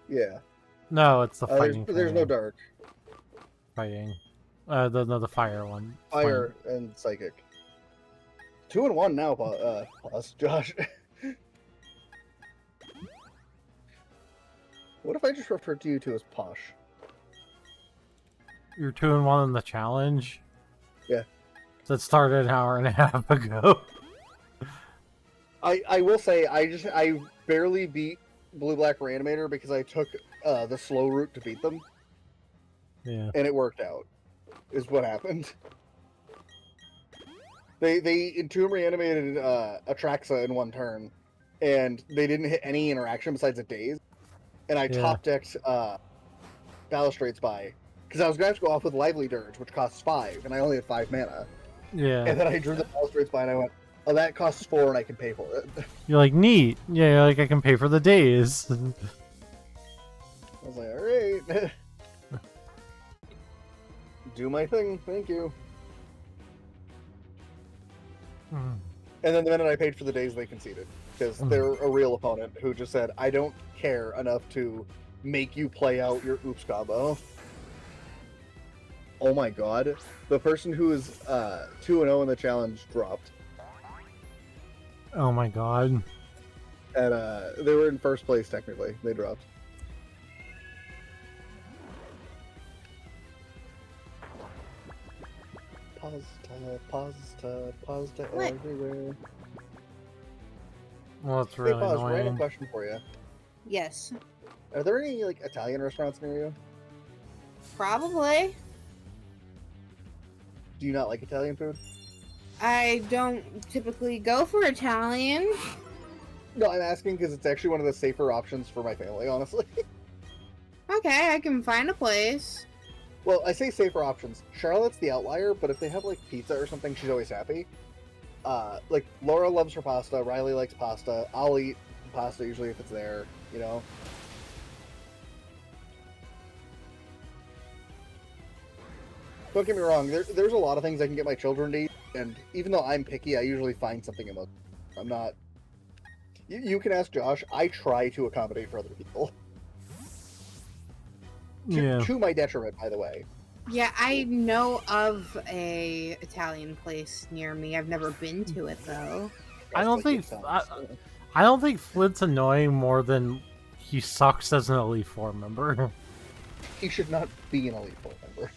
Yeah. No, it's the Fighting There's no Trainer. dark. Fighting. The fire one. Fire and psychic. 2 and 1 now, plus Josh. What if I just referred to you two as Posh? You're 2 and 1 in the challenge? Yeah. That started an hour and a half ago. I will say I barely beat Blue Black Reanimator because I took the slow route to beat them, Yeah. and it worked out. Is what happened. They Entomb reanimated Atraxa in one turn, and they didn't hit any interaction besides a daze. And I top decked Balustrade Spy because I was going to have to go off with Lively Dirge, which costs 5, and I only had 5 mana. Yeah. And then I drew the Balustrade Spy, and I went, "Oh, that costs 4, and I can pay for it." You're like, neat. Yeah, you're like, I can pay for the days. I was like, "All right, do my thing, thank you." And then the minute I paid for the days, they conceded because they're a real opponent who just said, "I don't care enough to make you play out your oops combo." Oh my god, the person who is 2-0 in the challenge dropped. Oh my god. And they were in first place technically. They dropped. Pasta everywhere. Well, that's really Hey, Paz, annoying. random question for you. Yes. Are there any like Italian restaurants near you? Probably. Do you not like Italian food? I don't typically go for Italian. No, I'm asking because it's actually one of the safer options for my family, honestly. Okay, I can find a place. Well, I say safer options. Charlotte's the outlier, but if they have like pizza or something, she's always happy. Like Laura loves her pasta, Riley likes pasta. I'll eat pasta usually if it's there, you know. Don't get me wrong, there's a lot of things I can get my children to eat, and even though I'm picky, I usually find something in those. I'm not... You can ask Josh, I try to accommodate for other people. To my detriment, by the way. Yeah, I know of a Italian place near me. I've never been to it though. I don't think Flint's annoying more than he sucks as an Elite Four member. He should not be an Elite Four member.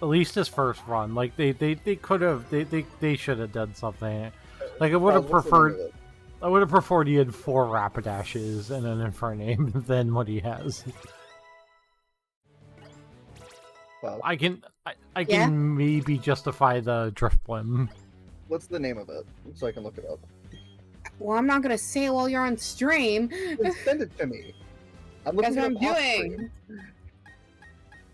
At least his first run, like they could have, they should have done something. Like I would have preferred. I would have preferred he had 4 Rapidashes and an Infernape than what he has. Well, I can maybe justify the Driftblim. what's the name of it? So I can look it up. Well, I'm not gonna say it while you're on stream. Then send it to me. I'm looking That's what it I'm up off doing.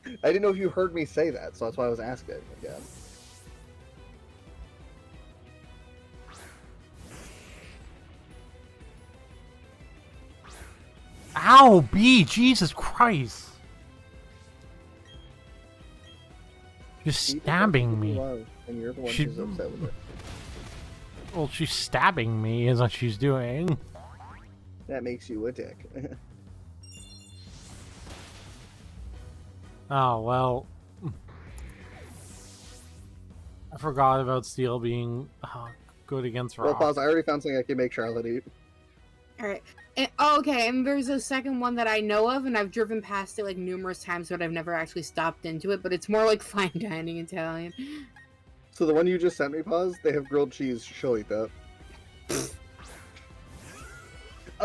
screen. I didn't know if you heard me say that, so that's why I was asking again. Ow, B! Jesus Christ! You're stabbing me. And you're the one She- who's upset with it. Well, she's stabbing me is what she's doing. That makes you a dick. Oh, well. I forgot about Steel being good against Well, Rock. pause. I already found something I can make Charlotte eat. Alright. Okay, and there's a second one that I know of, and I've driven past it like numerous times, but I've never actually stopped into it, but it's more like fine dining Italian. So the one you just sent me, pause. They have grilled cheese. She'll eat that.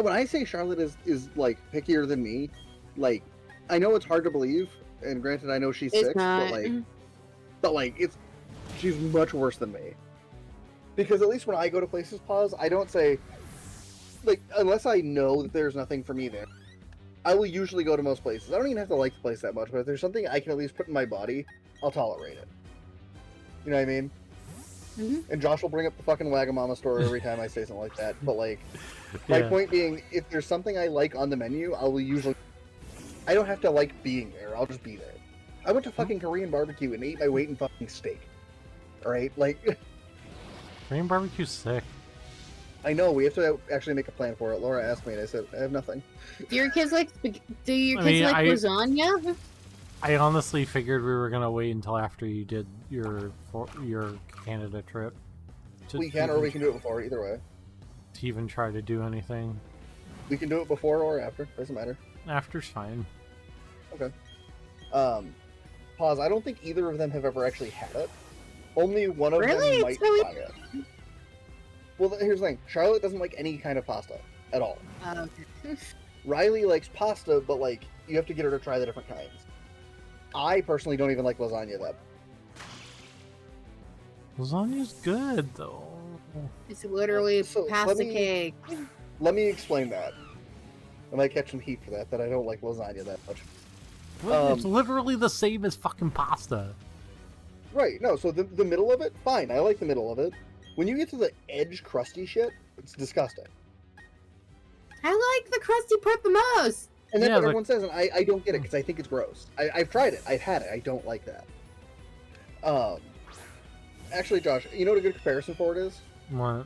When I say Charlotte is like pickier than me, like I know it's hard to believe, and granted I know she's It's 6, not. but like she's much worse than me. Because at least when I go to places, pause, I don't say like unless I know that there's nothing for me there. I will usually go to most places. I don't even have to like the place that much, but if there's something I can at least put in my body, I'll tolerate it. You know what I mean? Mm-hmm. And Josh will bring up the fucking Wagamama store every time I say something like that. But like, my point being, if there's something I like on the menu, I will usually. I don't have to like being there. I'll just be there. I went to fucking Korean barbecue and ate my weight in fucking steak. All right, like. Korean barbecue's sick. I know we have to actually make a plan for it. Laura asked me, and I said I have nothing. Do your kids like I- lasagna? I honestly figured we were gonna wait until after you did your Canada trip. We can, or we can do it before. Either way, to even try to do anything. we can do it before or after. Doesn't matter. After's fine. Okay. Pause. I don't think either of them have ever actually had it. Only one of Really? them might It's really- try it. Well, here's the thing. Charlotte doesn't like any kind of pasta at all. Okay. Riley likes pasta, but like you have to get her to try the different kinds. I personally don't even like lasagna that. Lasagna's good though. It's literally So, pasta cake. Let me explain that. I might catch some heat for that I don't like lasagna that much. It's literally the same as fucking pasta. Right, no, so the middle of it, fine, I like the middle of it. When you get to the edge crusty shit, it's disgusting. I like the crusty part the most. And that's Yeah, what but- everyone says, and I don't get it, because I think it's gross. I've tried it, I've had it, I don't like that. Actually, Josh, you know what a good comparison for it is? What?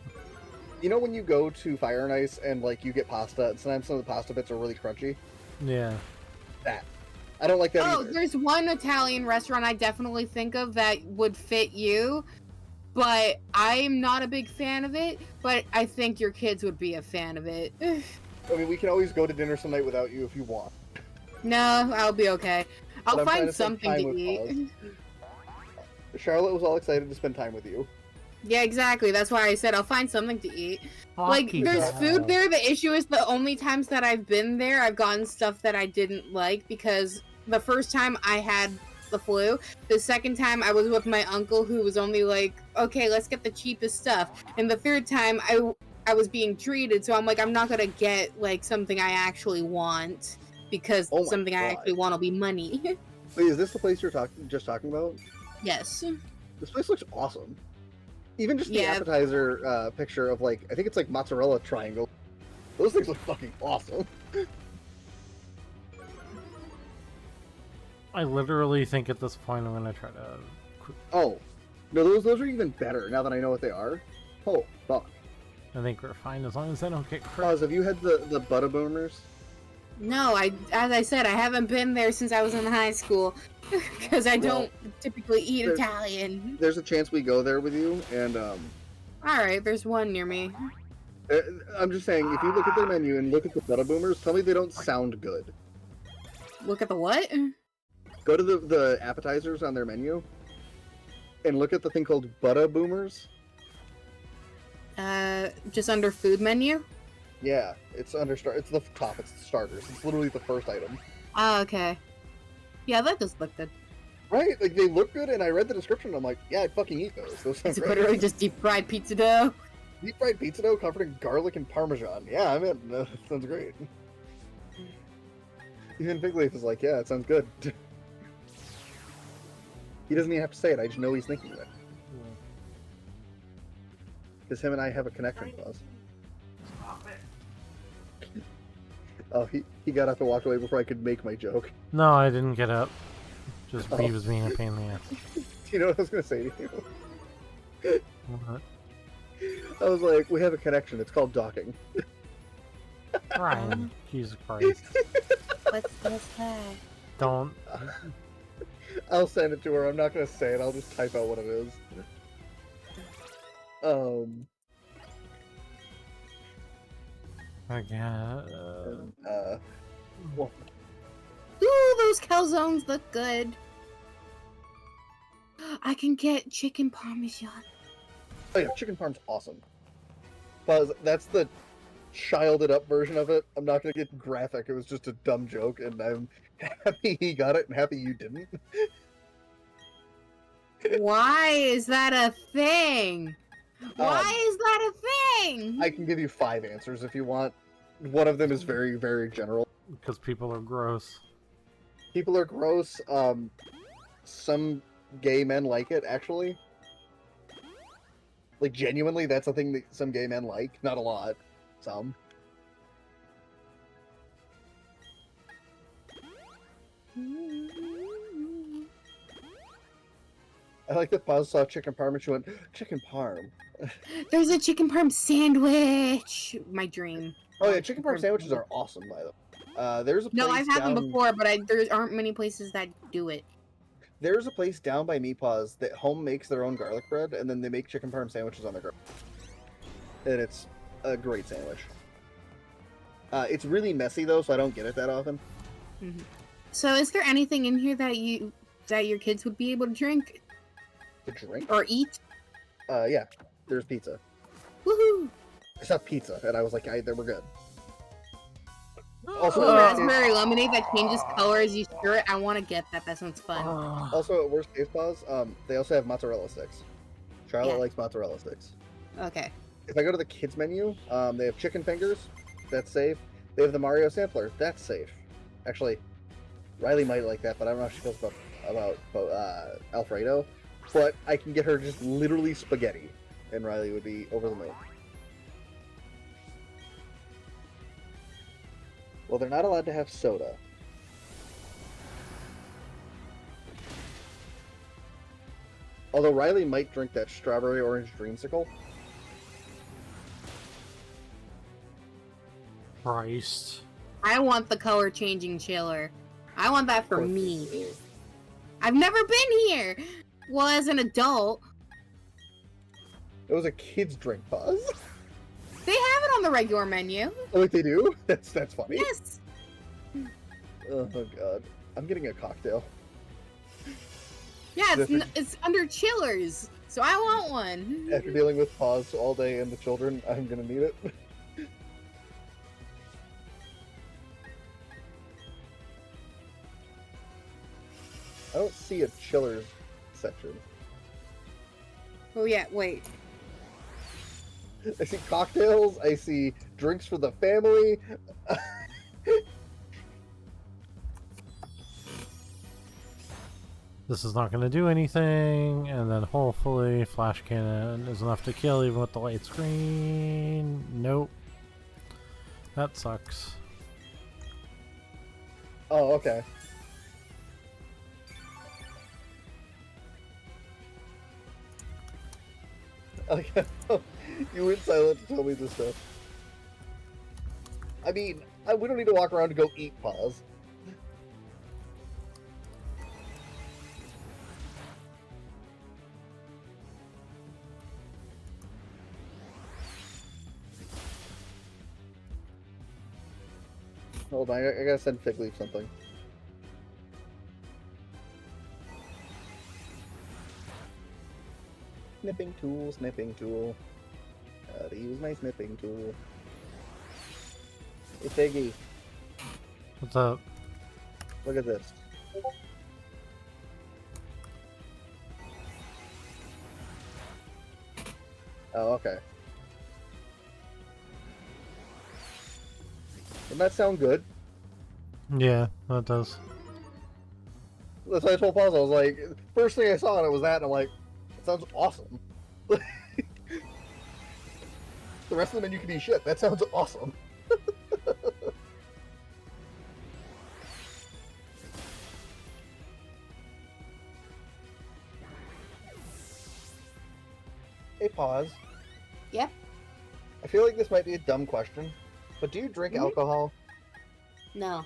You know when you go to Fire and Ice and, like, you get pasta, and sometimes some of the pasta bits are really crunchy? Yeah. That. I don't like that either. There's one Italian restaurant I definitely think of that would fit you, but I'm not a big fan of it, but I think your kids would be a fan of it. I mean, we can always go to dinner some night without you if you want. No, I'll be okay. But I'll I'm trying find to spend something time to with eat. Charlotte was all excited to spend time with you. Yeah, exactly. That's why I said I'll find something to eat. Like, Fuck there's yeah. food there. The issue is the only times that I've been there, I've gotten stuff that I didn't like because the first time I had the flu. The second time I was with my uncle who was only like, okay, let's get the cheapest stuff. And the third time I was being treated, so I'm like, I'm not gonna get like something I actually want because Oh my something I God. actually want will be money. Wait, is this the place you're just talking about? Yes. This place looks awesome. Even just the Yeah. appetizer picture of, like, I think it's like mozzarella triangle. Those things look fucking awesome. I literally think at this point I'm gonna try to. Oh, no, those are even better now that I know what they are. Oh, fuck. I think we're fine as long as I don't get crit. Pause, have you had the Butter Boomers? No, as I said, I haven't been there since I was in high school because I don't typically eat there- Italian. There's a chance we go there with you, and All right, there's one near me. I'm just saying, if you look at their menu and look at the Butter Boomers, tell me they don't sound good. Look at the what? Go to the appetizers on their menu, and look at the thing called Butter Boomers. Just under food menu? Yeah, it's under it's the top, it's the starters. It's literally the first item. Oh, okay. Yeah, that does look good. Right? Like, they look good, and I read the description, and I'm like, yeah, I'd fucking eat those. Those sound Is it great. literally just deep fried pizza dough? Deep fried pizza dough covered in garlic and parmesan. Yeah, I'm in. That sounds great. Even Big Leaf is like, yeah, it sounds good. He doesn't even have to say it, I just know he's thinking it. Because him and I have a connection clause. Oh, he got up and walked away before I could make my joke. No, I didn't get up. Just Oh. he was being a pain in the ass. Do you know what I was going to say to you? What? I was like, we have a connection, it's called docking. Ryan, Jesus Christ. What's that? Don't. I'll send it to her, I'm not going to say it, I'll just type out what it is. Again. Well, Ooh, those calzones look good. I can get chicken parmesan. oh yeah, chicken parm's awesome. Buzz, that's the childed up version of it. I'm not gonna get graphic, it was just a dumb joke, and I'm happy he got it and happy you didn't. Why is that a thing? Why is that a thing? I can give you 5 answers if you want. One of them is very, very general. Because people are gross. People are gross. Some gay men like it, actually. Like, genuinely, that's a thing that some gay men like. Not a lot. Some. I like that Paz saw chicken parm and she went, chicken parm. There's a chicken parm sandwich. My dream. Oh yeah, chicken parm sandwiches are awesome, by the way. There's a place No, I've had them down- before, but there aren't many places that do it. There's a place down by Meepaw's that home makes their own garlic bread, and then they make chicken parm sandwiches on their garlic. And it's a great sandwich. It's really messy though, so I don't get it that often. Mm-hmm. So, is there anything in here that your kids would be able to drink To drink? or eat? Yeah. There's pizza. Woohoo! It's not pizza, and I was like, then we're good. Oh, Also, raspberry lemonade that changes color as you stir it. I want to get that. That sounds fun. also at worst case pause, they also have mozzarella sticks. Charlotte Yeah. likes mozzarella sticks. Okay. If I go to the kids menu, they have chicken fingers. That's safe. They have the Mario sampler. That's safe. Actually, Riley might like that, but I don't know how she feels about Alfredo. But I can get her just literally spaghetti, and Riley would be over the moon. Well, they're not allowed to have soda. Although Riley might drink that strawberry orange dreamsicle. Christ. I want the color changing chiller. I want that for me. I've never been here. Well, as an adult, It was a kid's drink, Pause. they have it on the regular menu. Oh, wait, they do? That's funny. Yes. Oh god, I'm getting a cocktail. Yeah, it's under chillers, so I want one. After dealing with Pause all day and the children, I'm gonna need it. I don't see a chillers section. Oh yeah, wait. I see cocktails, I see drinks for the family. This is not going to do anything, and then hopefully flash cannon is enough to kill even with the light screen. Nope. That sucks. Oh, okay. You went silent to tell me this stuff. I mean, we don't need to walk around to go eat, Pause. Hold on, I gotta send Figleaf something. Snipping tool, snipping tool. Gotta use my snipping tool. Hey Figgy, What's up? look at this. Oh, okay. Doesn't that sound good? Yeah, that does. That's why I told Pause, I was like, first thing I saw and it was that, and I'm like, that sounds awesome. The rest of the menu can be shit. That sounds awesome. Hey, Pause. Yep. I feel like this might be a dumb question, but do you drink alcohol? No.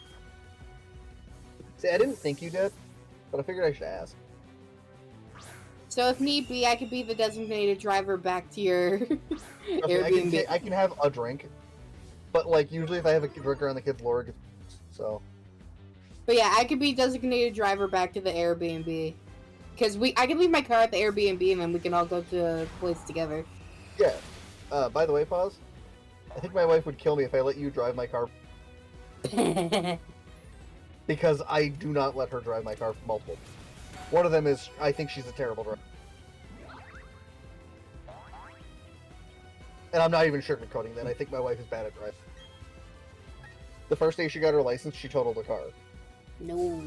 See, I didn't think you did, but I figured I should ask. So if need be, I could be the designated driver back to your Okay, Airbnb. I can have a drink, but like usually if I have a drink around the kids, Laura gets so. But yeah, I could be designated driver back to the Airbnb. Because I can leave my car at the Airbnb and then we can all go to a place together. Yeah. By the way, Pause. I think my wife would kill me if I let you drive my car because I do not let her drive my car for multiple. One of them is I think she's a terrible driver. And I'm not even sugarcoating that. I think my wife is bad at driving. The first day she got her license, she totaled a car. No.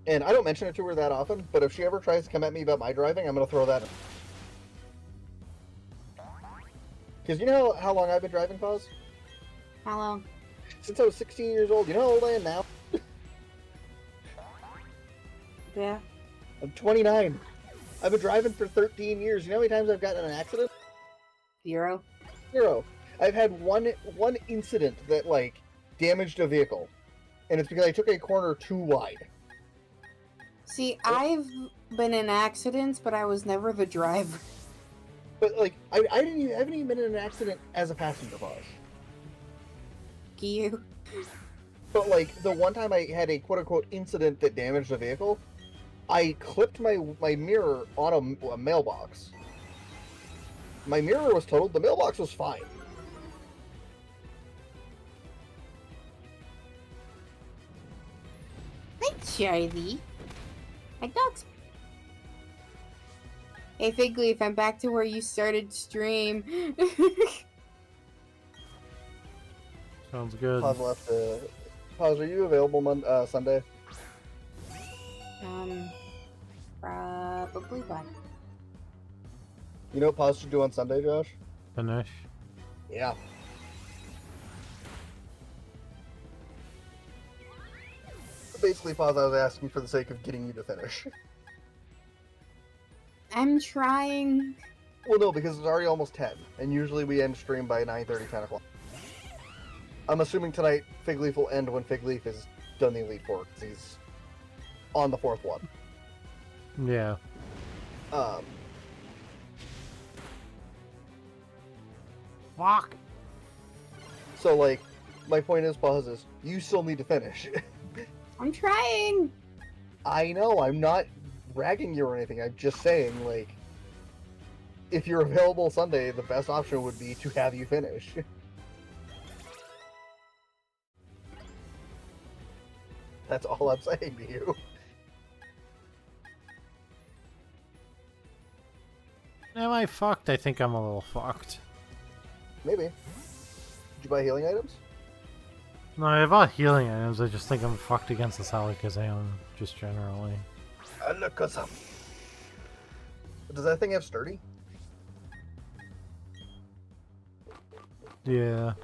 And I don't mention it to her that often, but if she ever tries to come at me about my driving, I'm going to throw that in. Because you know how long I've been driving, Pause? How long? Since I was 16 years old. You know how old I am now? Yeah. I'm 29. I've been driving for 13 years. You know how many times I've gotten in an accident? 0. 0. I've had one incident that, like, damaged a vehicle. And it's because I took a corner too wide. See, I've been in accidents, but I was never the driver. But, like, I haven't even been in an accident as a passenger, Pause. You. But, like, the one time I had a quote-unquote incident that damaged a vehicle, I clipped my mirror on a mailbox. My mirror was totaled, the mailbox was fine. Hi, Charlie. My dog's Hey Figleaf, I'm back to where you started stream. Sounds good. Pause left. Pause. Are you available Sunday? Probably why. You know what Pause should do on Sunday, Josh? Finish. Yeah. Basically, Pause, I was asking for the sake of getting you to finish. I'm trying. Well, no, because it's already almost 10, and usually we end stream by 9:30, 10 o'clock. I'm assuming tonight Figleaf will end when Figleaf is done the Elite Four, because he's on the 4th one. Yeah. Fuck. So, like, my point is, Pause, is you still need to finish. I'm trying. I know, I'm not ragging you or anything, I'm just saying, like, if you're available Sunday, the best option would be to have you finish. That's all I'm saying to you. Am I fucked? I think I'm a little fucked. Maybe. Did you buy healing items? No, I bought healing items. I just think I'm fucked against the Alakazam, just generally. Alakazam. Does that thing have sturdy? Yeah.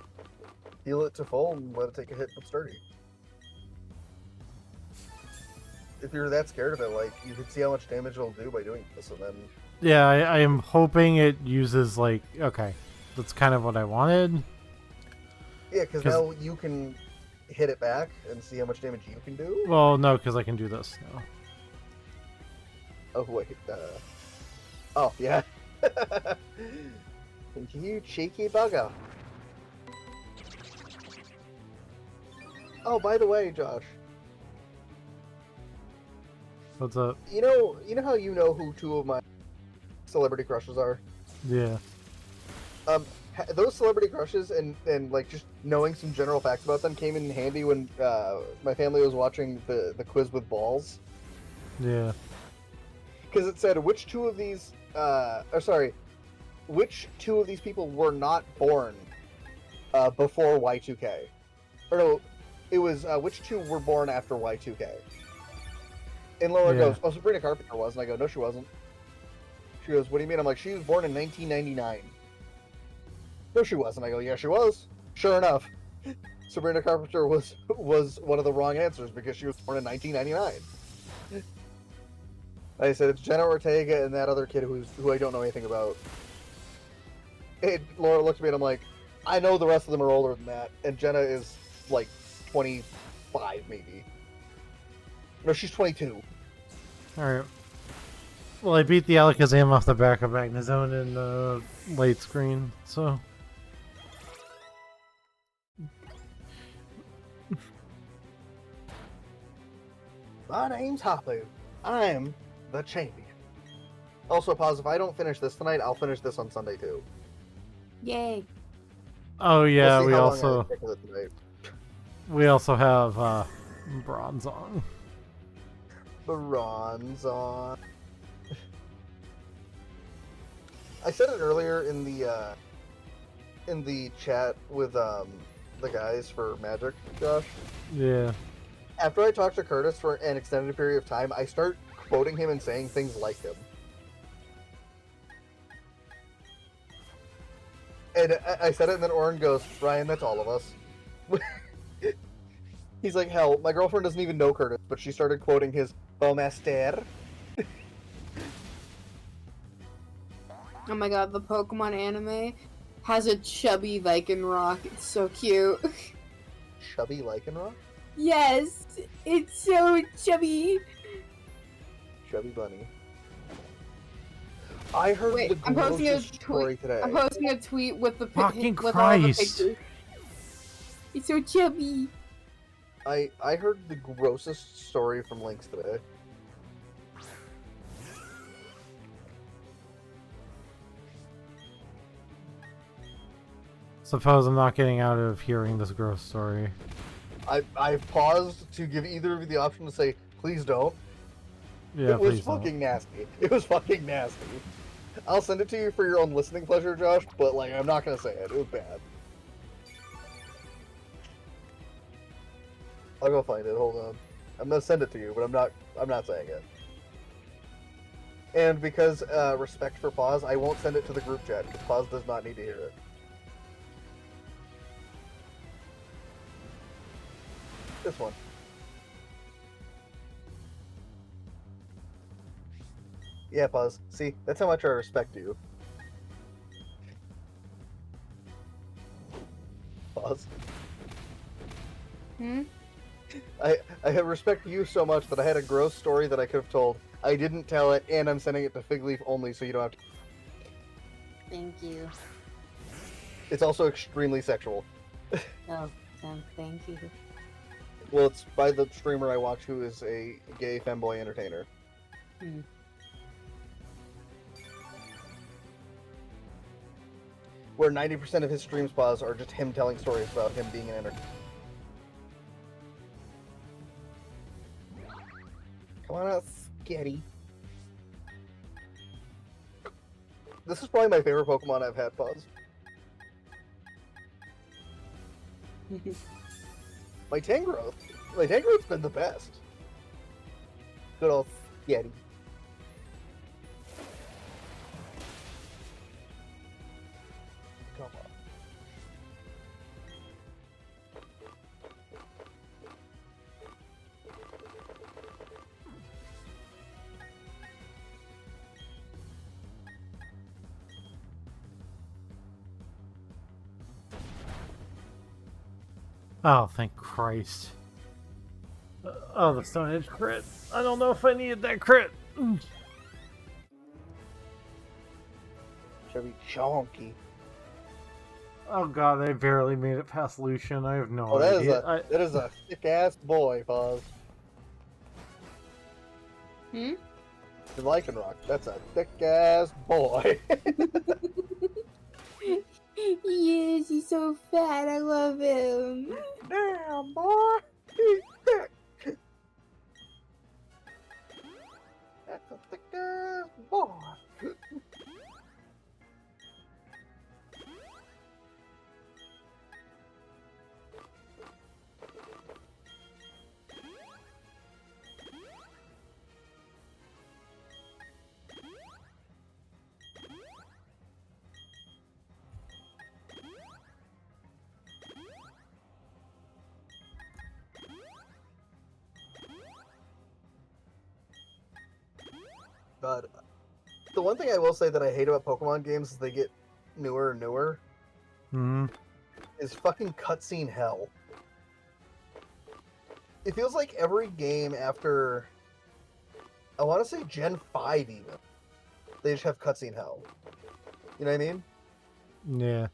Heal it to full and let it take a hit with sturdy. If you're that scared of it, like, you can see how much damage it'll do by doing this, and then... Yeah, I am hoping it uses, like... Okay, that's kind of what I wanted. Yeah, because now you can hit it back and see how much damage you can do. Well, no, because I can do this now. Oh, wait, Oh, yeah. You cheeky bugger. Oh, by the way, Josh. What's up? You know how you know who two of my celebrity crushes are? Yeah. Those celebrity crushes and like just knowing some general facts about them came in handy when my family was watching the quiz with balls. Yeah. Because it said which two of these which two of these people were not born before Y2K? Or no, it was which two were born after Y2K? And Laura goes, "Oh, Sabrina Carpenter was," and I go, "No, she wasn't." She goes, "What do you mean?" I'm like, "She was born in 1999." No, she wasn't. I go, "Yeah, she was." Sure enough, Sabrina Carpenter was one of the wrong answers because she was born in 1999. I said it's Jenna Ortega and that other kid who I don't know anything about. And Laura looked at me and I'm like, I know the rest of them are older than that, and Jenna is like 25 maybe. No, she's 22. Alright. Well, I beat the Alakazam off the back of Magnezone in late screen, so... My name's Hapu. I'm the champion. Also, pause, if I don't finish this tonight, I'll finish this on Sunday too. Yay. Oh yeah, We'll see we how long also... I stick with it tonight. We also have, Bronzong. Bronzong. I said it earlier in the chat with the guys for Magic, Josh. Yeah. After I talk to Curtis for an extended period of time, I start quoting him and saying things like him. And I said it, and then Oren goes, "Ryan, that's all of us." He's like, "Hell, my girlfriend doesn't even know Curtis, but she started quoting his Bowmaster." Oh my god, the Pokemon anime has a chubby Lycanroc. It's so cute. Chubby Lycanroc? Yes, it's so chubby. Chubby Bunny. I heard Wait, the I'm posting a grossest story today. I'm posting a tweet with the Fucking with all the Christ. pictures. It's so chubby. I heard the grossest story from Lynx today. Suppose I'm not getting out of hearing this gross story. I've paused to give either of you the option to say, please don't. Yeah, it was please don't. fucking nasty. It was fucking nasty. I'll send it to you for your own listening pleasure, Josh, but like I'm not gonna say it. It was bad. I'll go find it. Hold on. I'm gonna send it to you, but I'm not saying it. And because respect for Pause, I won't send it to the group chat because Pause does not need to hear it. This one. Yeah, Pause. See, that's how much I respect you. Pause. I have respect you so much that I had a gross story that I could have told. I didn't tell it, and I'm sending it to Figleaf only, so you don't have to. Thank you. It's also extremely sexual. Oh, thank you. Well, it's by the streamer I watch who is a gay femboy entertainer. Hmm. Where 90% of his stream spas are just him telling stories about him being an entertainer. Come on out, Skitty. This is probably my favorite Pokemon I've had, Pause. My Tangrowth. My Tangrowth's been the best. Good old Skitty. Come on. Oh, thank Christ. Oh, the Stone Edge crit. I don't know if I needed that crit. Should be chonky. Oh god, I barely made it past Lucian. I have no Oh, that idea. is a thick ass boy, Pause. Hmm? The Lycanroc. That's a thick ass boy. Yes, he's so fat. I love him. Damn, boy. He's thick. That's a thick ass boy. God. The one thing I will say that I hate about Pokemon games is they get newer and newer. Hmm. Is fucking cutscene hell. It feels like every game after, I want to say Gen 5 even, they just have cutscene hell. You know what I mean? Yeah.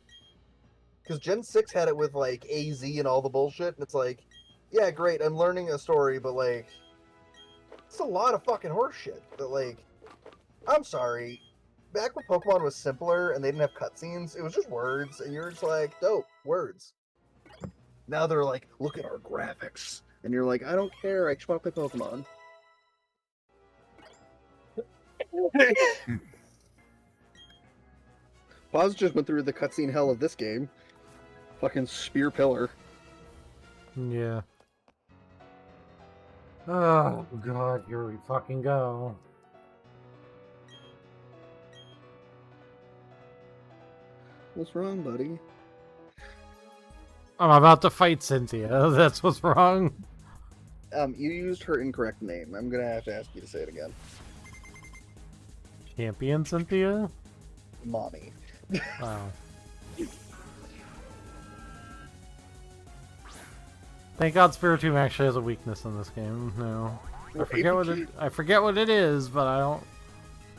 Because Gen 6 had it with like AZ and all the bullshit, and it's like, yeah, great, I'm learning a story, but like, it's a lot of fucking horseshit. That like, I'm sorry, back when Pokemon was simpler and they didn't have cutscenes, it was just words, and you're just like, dope, words. Now they're like, look at our graphics. And you're like, I don't care, I just want to play Pokemon. Paz just went through the cutscene hell of this game. Fucking Spear Pillar. Yeah. Oh god, here we fucking go. What's wrong, buddy? I'm about to fight Cynthia. That's what's wrong. You used her incorrect name. I'm gonna have to ask you to say it again. Champion Cynthia? Mommy. Wow. Thank God Spiritomb actually has a weakness in this game. No. I forget what it is, but I don't.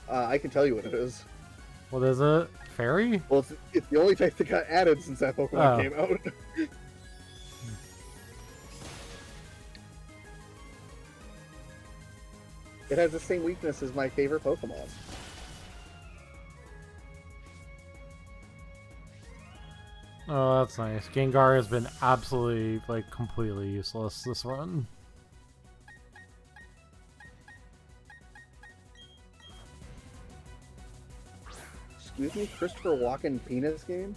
I can tell you what it is. What is it? Fairy? Well, it's the only type that got added since that Pokemon came out. It has the same weakness as my favorite Pokemon. Oh, that's nice. Gengar has been absolutely, like, completely useless this run. Excuse me, Christopher Walken penis game?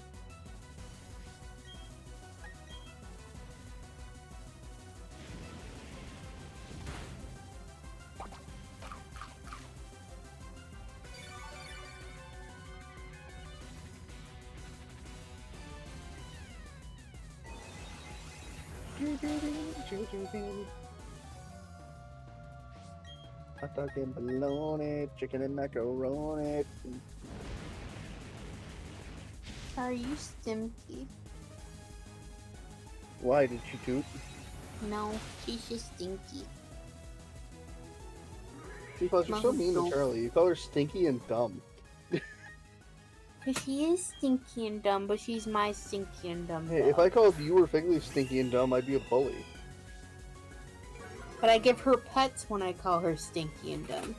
Hot dog and bologna, chicken and macaroni. Are you Stimky? Why did she toot? No, she's just stinky. She calls you're so mean to Charlie. You call her stinky and dumb. Cause she is stinky and dumb, but she's my stinky and dumb. Hey, if I called you or Figleaf stinky and dumb, I'd be a bully. But I give her pets when I call her stinky and dumb.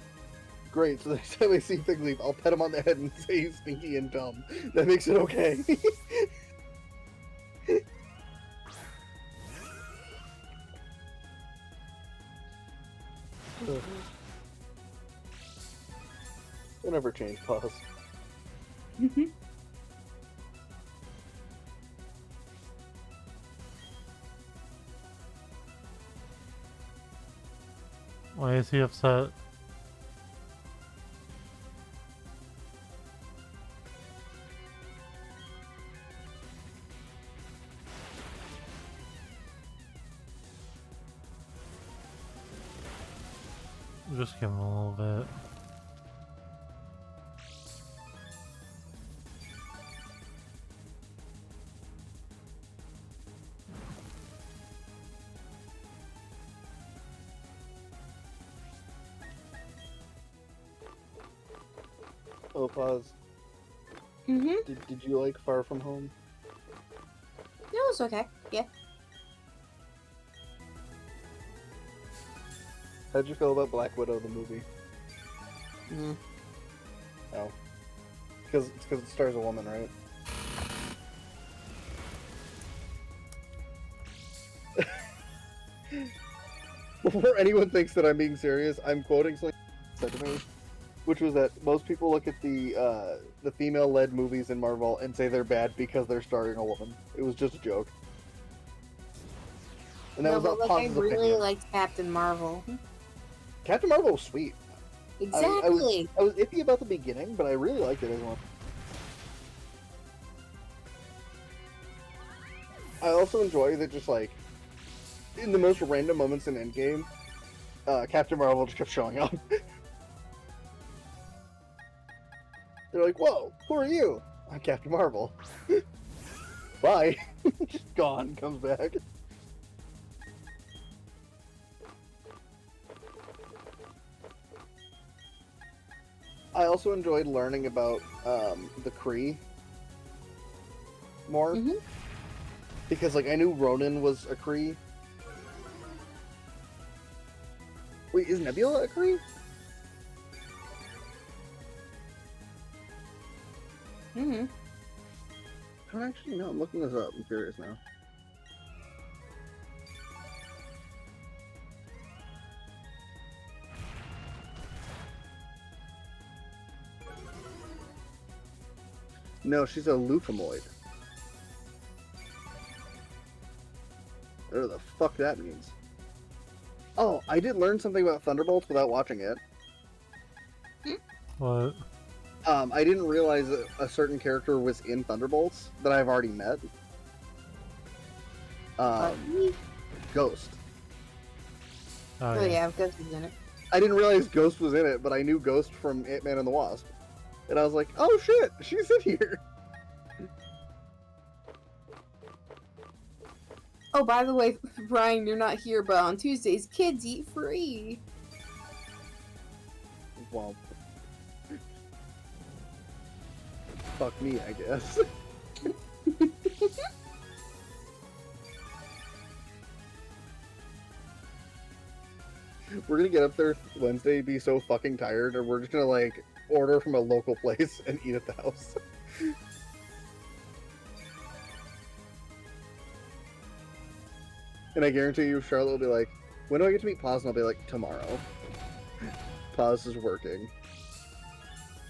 Great, so the next time I see Figleaf, I'll pet him on the head and say he's stinky and dumb. That makes it okay. We'll never change, pause. Why is he upset? Just give him a little bit. Oh, pause. Did you like Far From Home? It was okay. Yeah. How'd you feel about Black Widow, the movie? Mm. Oh. Because it stars a woman, right? Before anyone thinks that I'm being serious, I'm quoting something said to me, which was that most people look at the female-led movies in Marvel and say they're bad because they're starring a woman. It was just a joke. And that was not I Paz's really opinion. liked Captain Marvel. Captain Marvel was sweet. Exactly. I was iffy about the beginning, but I really liked it as well. I also enjoy that just like in the most random moments in Endgame, Captain Marvel just kept showing up. They're like, "Whoa, who are you?" "I'm Captain Marvel." Bye. Just gone, comes back. I also enjoyed learning about the Kree more. Because, like, I knew Ronan was a Kree. Wait, is Nebula a Kree? I don't actually know. I'm looking this up. I'm curious now. No, she's a Lucamoid. Whatever the fuck that means. Oh, I did learn something about Thunderbolts without watching it. What? I didn't realize that a certain character was in Thunderbolts that I've already met. Ghost. Oh, Oh yeah, Ghost is in it. I didn't realize Ghost was in it, but I knew Ghost from Ant-Man and the Wasp. And I was like, oh shit, she's in here. Oh, by the way, Brian, you're not here, but on Tuesdays, kids eat free. Well, fuck me, I guess. We're gonna get up there Wednesday, be so fucking tired, or we're just gonna, like, order from a local place and eat at the house. And I guarantee you, Charlotte will be like, when do I get to meet Paz? And I'll be like, tomorrow. Paz is working.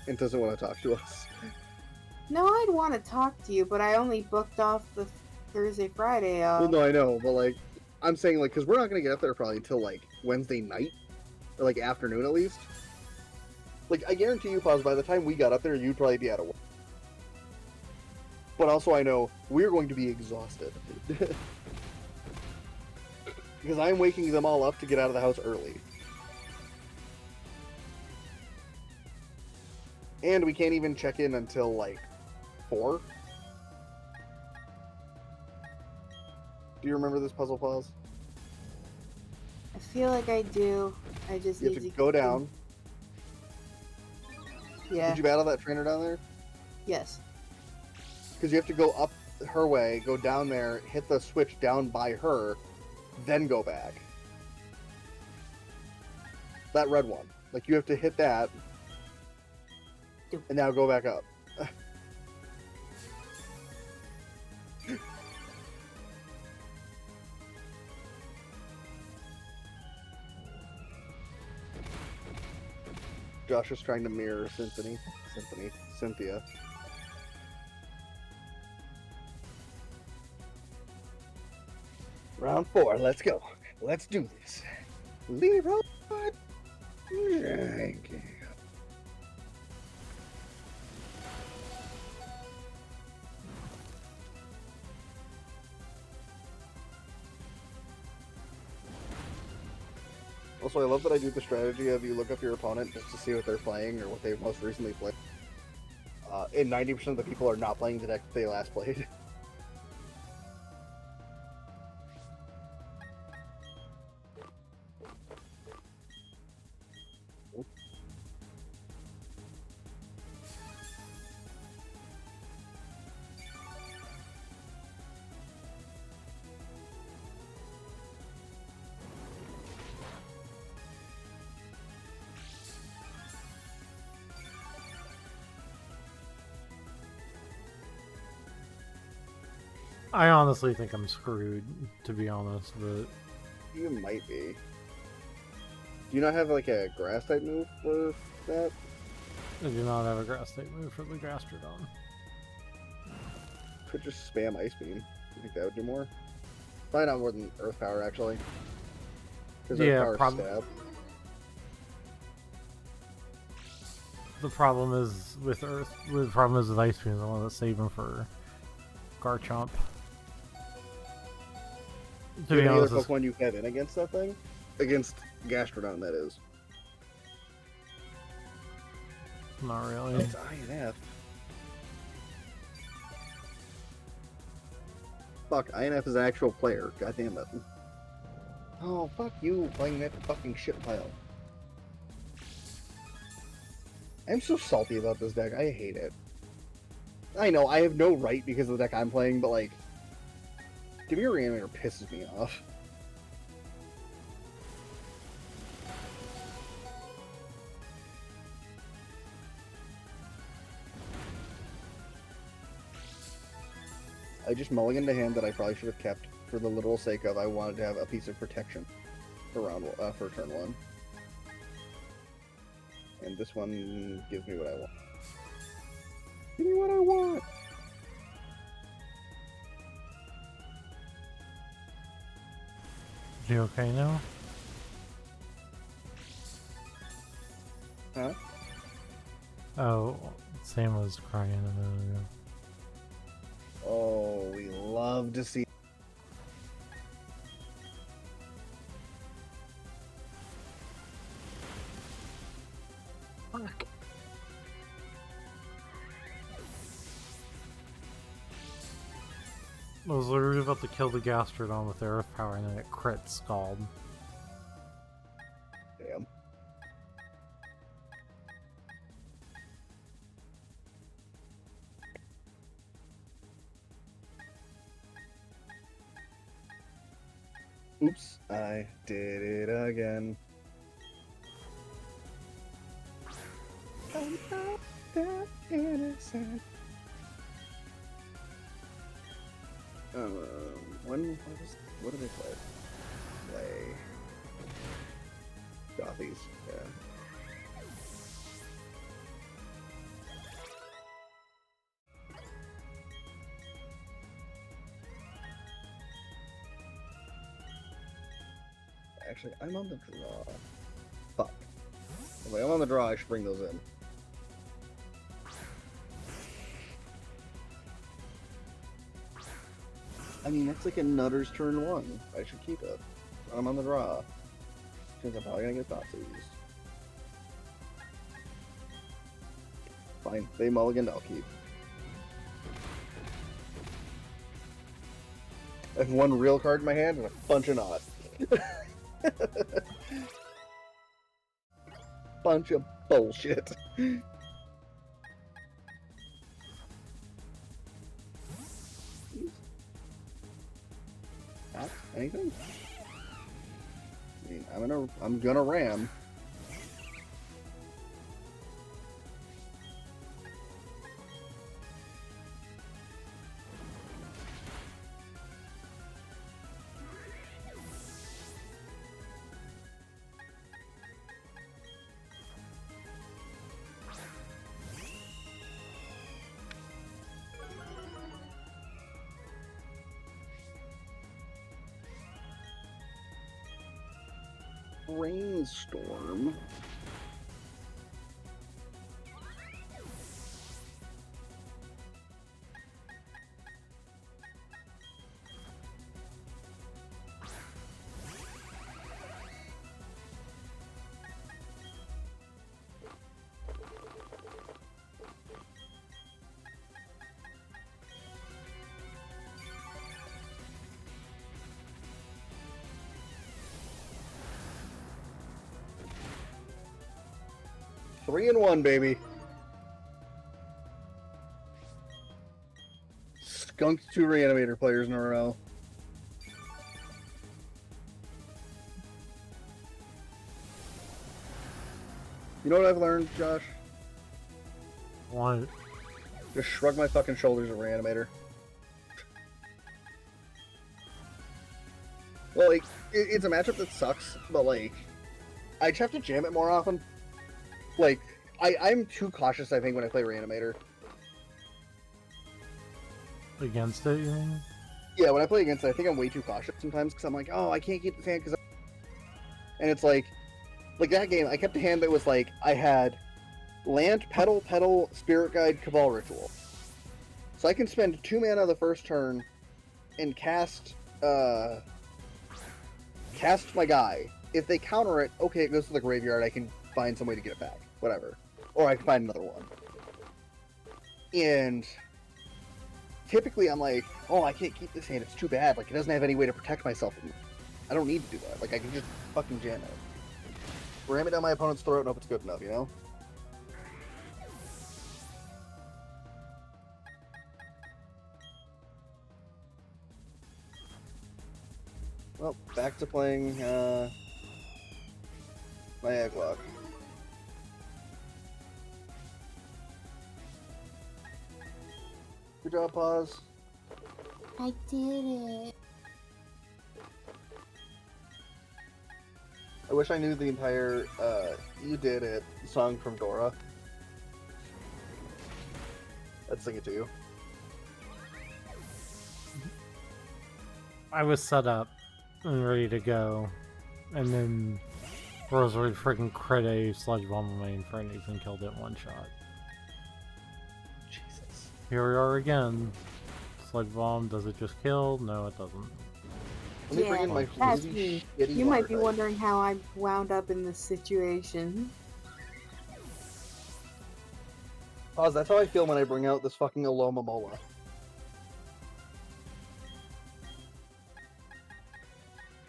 And doesn't want to talk to us. No, I'd want to talk to you, but I only booked off the Thursday, Friday off. Well, no, I know, but like, I'm saying like, because we're not gonna get up there probably until like Wednesday night, or like afternoon at least. Like, I guarantee you, Pause, by the time we got up there, you'd probably be out of work. But also, I know we're going to be exhausted. Because I'm waking them all up to get out of the house early. And we can't even check in until, like, 4. Do you remember this puzzle, Pause? I feel like I do. I just You need have to go down. Yeah. Did you battle that trainer down there? Yes. Because you have to go up her way, go down there, hit the switch down by her, then go back. That red one. Like, you have to hit that, and now go back up. Josh is trying to mirror Cynthia. Round 4, let's go. Let's do this. Leroy Jenkins. Also, I love that I do the strategy of you look up your opponent just to see what they're playing or what they most recently played. And 90% of the people are not playing the deck they last played. I honestly think I'm screwed, to be honest, but... You might be. Do you not have like a grass type move for that? I do not have a grass type move for the Gastrodon. Could just spam Ice Beam. You think that would do more? Probably not more than Earth Power, actually. Because Yeah, Earth Power stab. The problem is with Earth. The problem is with Ice Beam. I want to save him for Garchomp. To Do you be have any honest, other Pokemon you have in against that thing? Against Gastrodon, that is. not really. It's INF. Fuck, INF is an actual player. God damn it. Oh, fuck you playing that fucking shit pile. I'm so salty about this deck. I hate it. I know, I have no right because of the deck I'm playing, but like... Give me a Reanimator pisses me off. I just mulliganed a hand that I probably should have kept for the literal sake of I wanted to have a piece of protection for for turn 1. And this one gives me what I want. Give me what I want! You okay now? Huh? Oh, Sam was crying a minute ago. Oh, we love to see. Fuck. I was literally about to kill the Gastrodon with Earth Power and then it crit Scald. Damn. Oops, I did it again. I'm not that innocent. What do they play? Gothies, yeah. Actually, I'm on the draw. Fuck. Wait, I'm on the draw. I should bring those in. I mean, that's like a Nutter's turn 1. I should keep it. I'm on the draw. Since I'm probably gonna get Thoughtseize. Fine. They mulligan, I'll keep. I have one real card in my hand and a bunch of not. Bunch of bullshit. Anything? I mean, I'm gonna ram. Rainstorm. Three and one, baby. Skunked 2 Reanimator players in a row. You know what I've learned, Josh? What? Just shrug my fucking shoulders at Reanimator. Well, like, it's a matchup that sucks, but, like, I just have to jam it more often. Like, I'm too cautious, I think, when I play Reanimator. Against it, you mean? Yeah, when I play against it, I think I'm way too cautious sometimes, because I'm like, oh, I can't keep this hand, because and it's like that game, I kept a hand that was like, I had Land, Petal, Spirit Guide, Cabal Ritual. So I can spend 2 mana the first turn and cast my guy. If they counter it, okay, it goes to the graveyard, I can find some way to get it back. Whatever. Or I can find another one. And typically I'm like, oh, I can't keep this hand, it's too bad. Like, it doesn't have any way to protect myself. I don't need to do that. Like, I can just fucking jam it. Ram it down my opponent's throat and hope it's good enough, you know? Well, back to playing, my Egglock. Good job, Pause. I did it. I wish I knew the entire, You Did It song from Dora. I'd sing it to you. I was set up and ready to go, and then Rosary freaking crit a Sludge Bomb on my Inferno and killed it 1 shot. Jesus. Here we are again. Sludge Bomb, does it just kill? No, it doesn't. Let me bring in my that's really me. shitty You might be water type. wondering how I wound up in this situation. Pause, that's how I feel when I bring out this fucking Aloma Mola.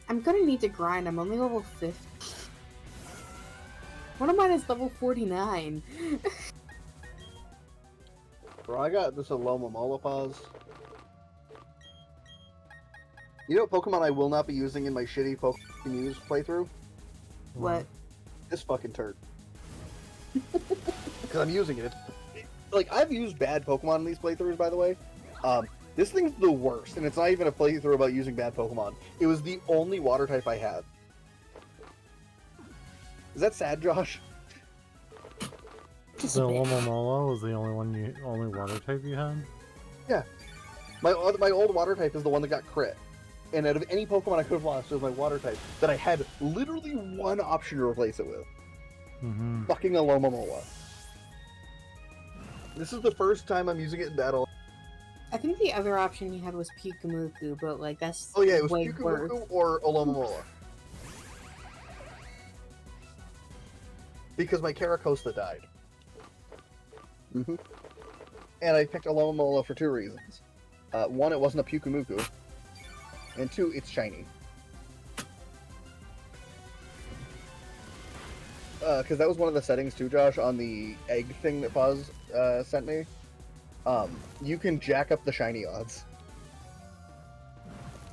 I'm gonna need to grind. I'm only level 50. One of mine is level 49. Bro, I got this Aloma Mola, Pause. You know what Pokemon I will not be using in my shitty Pokemon News playthrough? What? This fucking turd. Because I'm using it. Like, I've used bad Pokemon in these playthroughs, by the way. This thing's the worst, and it's not even a playthrough about using bad Pokemon. It was the only water type I had. Is that sad, Josh? Just The a bit. Lomomola was the only water type you had? Yeah. My old water type is the one that got crit. and out of any Pokemon I could have lost, it was my water type, that I had literally one option to replace it with. Fucking Alomomola. This is the first time I'm using it in battle. I think the other option you had was Pyukumuku, but like that's Oh yeah, it was way worse. Pyukumuku or Alomomola. Because my Caracosta died. And I picked Alomomola for two reasons. One, it wasn't a Pyukumuku. And two, it's shiny. Because that was one of the settings too, Josh, on the egg thing that Poz sent me. You can jack up the shiny odds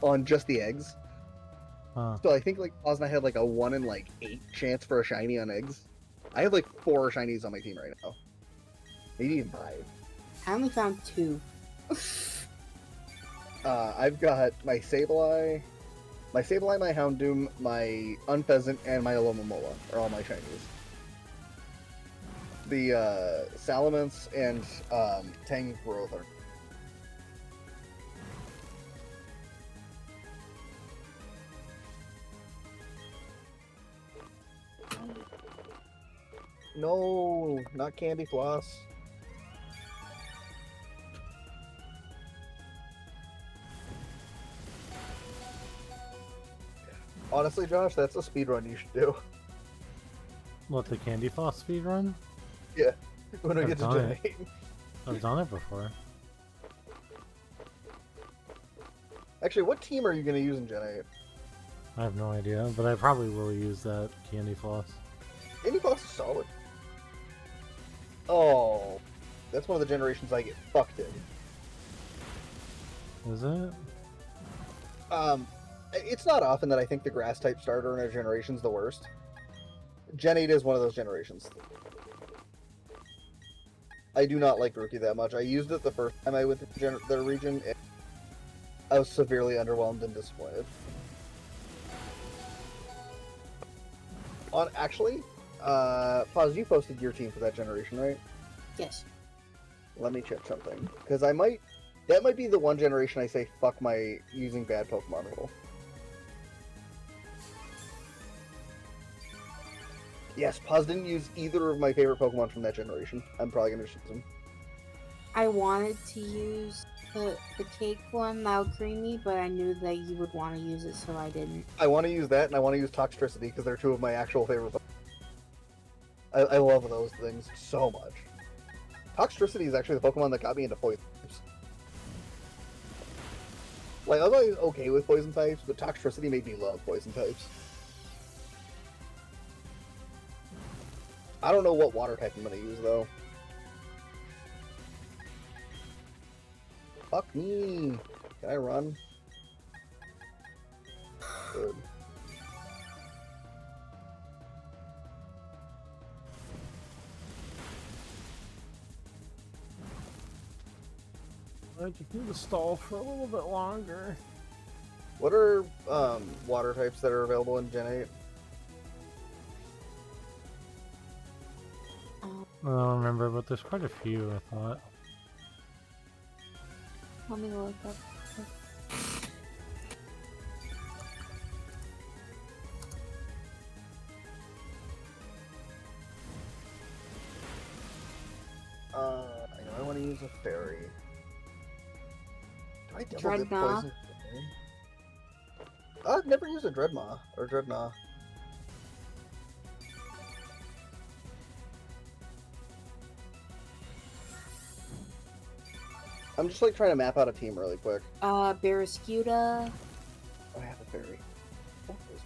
on just the eggs. So I think like Poz and I had like a 1 in like 8 chance for a shiny on eggs. I have like 4 shinies on my team right now. Maybe even 5. I only found 2. I've got my Sableye, my Houndoom, my Unpheasant, and my Alomomola are all my shinies. The Salamence and Tangrowth are. No, not Candy Floss. Honestly, Josh, that's a speedrun you should do. What, the Candy Floss speed run? Yeah, when we I've get to done Gen it. 8. I've done it before. Actually, what team are you going to use in Gen 8? I have no idea, but I probably will use that Candy Floss. Candy Floss is solid. Oh, that's one of the generations I get fucked in. Is it? It's not often that I think the grass type starter in a generation's the worst. Gen 8 is one of those generations. I do not like Grookey that much. I used it the first time I went to the region. I was severely underwhelmed and disappointed. Actually, Paz, you posted your team for that generation, right? Yes. Let me check something. Because that might be the one generation I say fuck my using bad Pokemon rule. Yes, Paz didn't use either of my favorite Pokemon from that generation. I'm probably going to choose them. I wanted to use the cake one, now creamy, but I knew that you would want to use it, so I didn't. I want to use that, and I want to use Toxtricity, because they're two of my actual favorite Pokemon. I love those things so much. Toxtricity is actually the Pokemon that got me into poison types. Like, I was always okay with poison types, but Toxtricity made me love poison types. I don't know what water type I'm going to use, though. Fuck me! Can I run? Good. I just need to stall for a little bit longer. What are water types that are available in Gen 8? I don't remember, but there's quite a few, I thought. Let me look up. I know I want to use a fairy. Do I double dip Dreadnought? poison fairy? I've never used a Dreadmaw or Dreadnought. I'm just like trying to map out a team really quick. Barraskewda. Oh, I have a fairy. Oh, poison.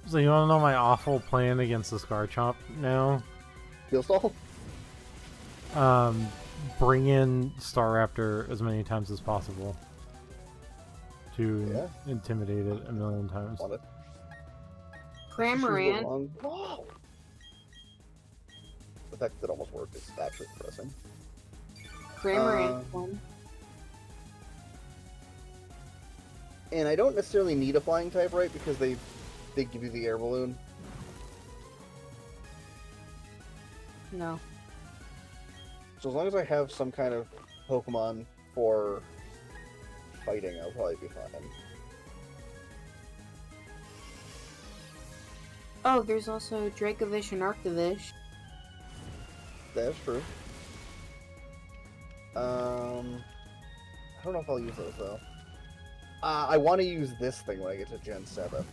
So you want to know my awful plan against the Scarchomp now? Steel Stall? Bring in Staraptor as many times as possible to intimidate it a million times. Want it. Cramorant. Wow. The fact that it almost worked is actually depressing. Cramorant one. And I don't necessarily need a flying type, right? Because they give you the air balloon. No. So as long as I have some kind of Pokemon for fighting, I'll probably be fine. Oh, there's also Dracovish and Arctovish. That's true. I don't know if I'll use those though. I want to use this thing when I get to Gen 7.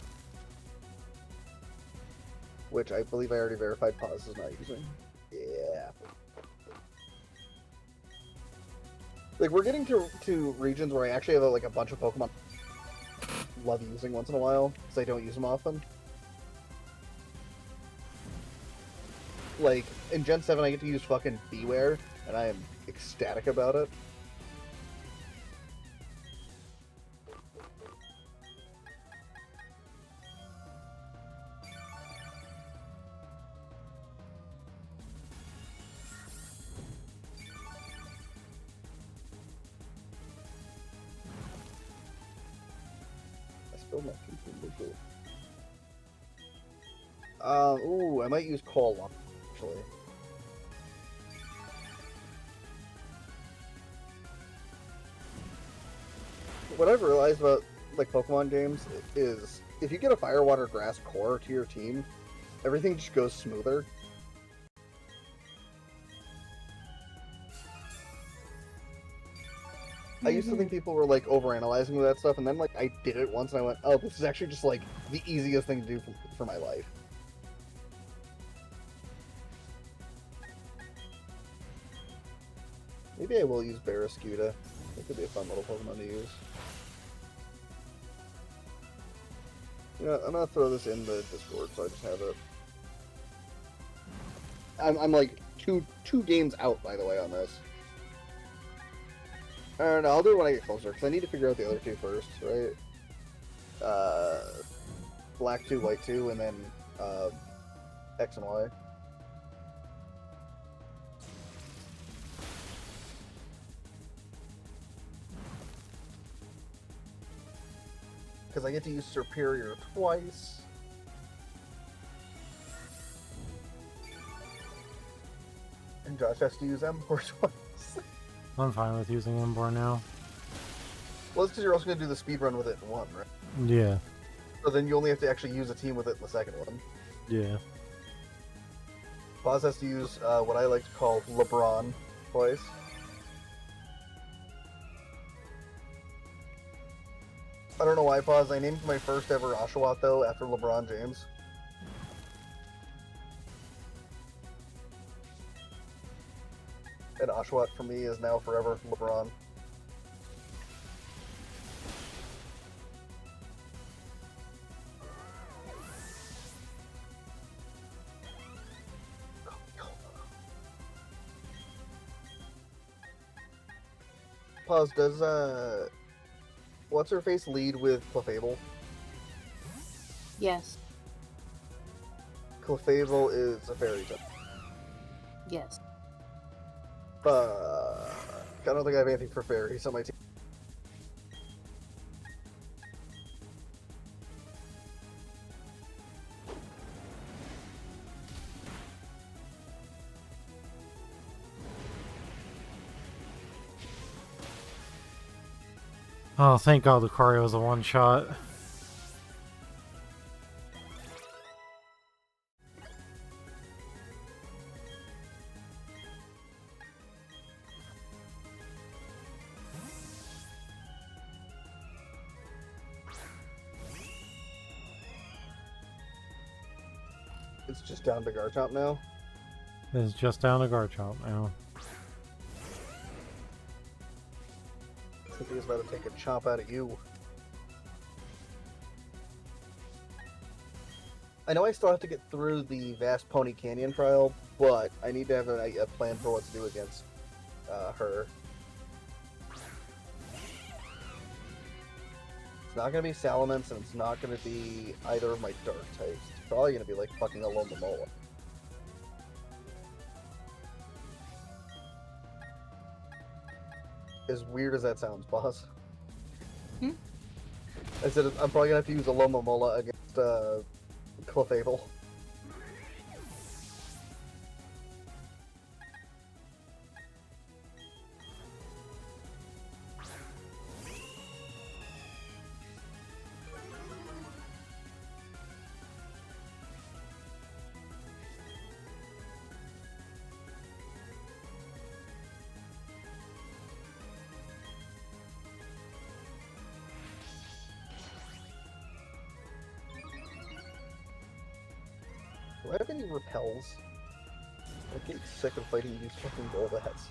Which I believe I already verified Pause is not using. Yeah. Like, we're getting to regions where I actually have like a bunch of Pokemon I love using once in a while, because I don't use them often. Like, in Gen 7 I get to use fucking Beware, and I am ecstatic about it. I spilled my Pikachu. Ooh, I might use Call Lock, actually. What I've realized about like Pokemon games is if you get a Fire, Water, Grass core to your team, everything just goes smoother. I used to think people were like overanalyzing that stuff, and then like I did it once and I went, oh, this is actually just like the easiest thing to do for my life. Maybe I will use Barraskewda. It could be a fun little Pokemon to use. You know, I'm gonna throw this in the Discord so I just have it. I'm like two games out, by the way, on this. I don't know, I'll do it when I get closer, because I need to figure out the other two first, right? Black 2, White 2, and then X and Y. Because I get to use Superior twice. And Josh has to use Ember twice. I'm fine with using Ember now. Well, it's because you're also going to do the speed run with it in one, right? Yeah. So then you only have to actually use a team with it in the second one. Yeah. Paz has to use what I like to call LeBron twice. I don't know why, Paz. I named my first ever Oshawott, though, after LeBron James. And Oshawott, for me, is now forever LeBron. Pause, does, what's-her-face lead with Clefable? Yes. Clefable is a fairy type. Yes. I don't think I have anything for fairies on my team. Oh, thank God Lucario was a one-shot. It's just down to Garchomp now. It's just down to Garchomp now. I think he's about to take a chomp out of you. I know I still have to get through the Vast Pony Canyon trial, but I need to have a plan for what to do against her. It's not going to be Salamence, and it's not going to be either of my Dark types. It's probably going to be like fucking Alomomola. As weird as that sounds, boss. Hmm? I said I'm probably going to have to use Alomomola against Clefable. I have any repels? I'm getting sick of fighting these fucking Golbats.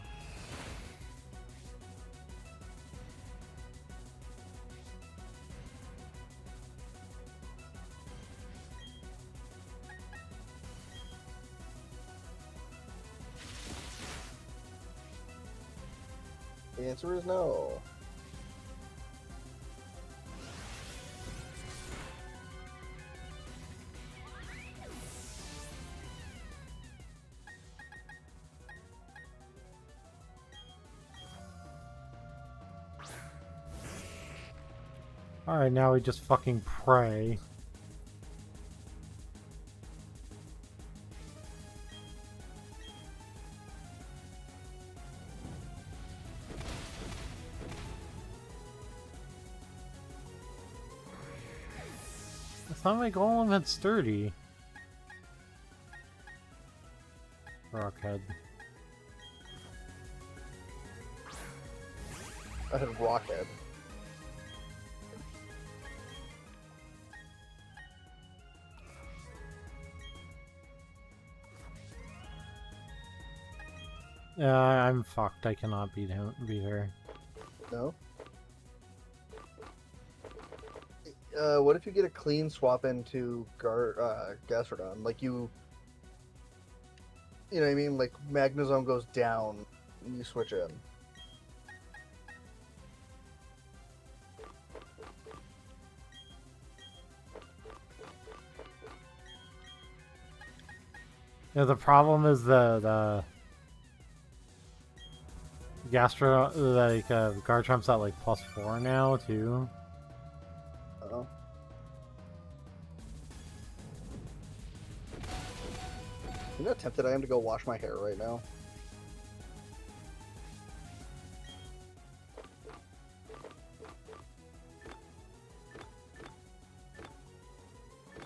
The answer is no. Alright, now we just fucking pray. It's not my golem that's sturdy. Rockhead. I had Rockhead. Yeah, I'm fucked. I cannot beat her. No? What if you get a clean swap into Gastrodon? Like you know what I mean? Like Magnezone goes down and you switch in. Yeah, the problem is the Gastro, like, Garchomp's at like +4 now, too. Uh-oh. You know how tempted I am to go wash my hair right now?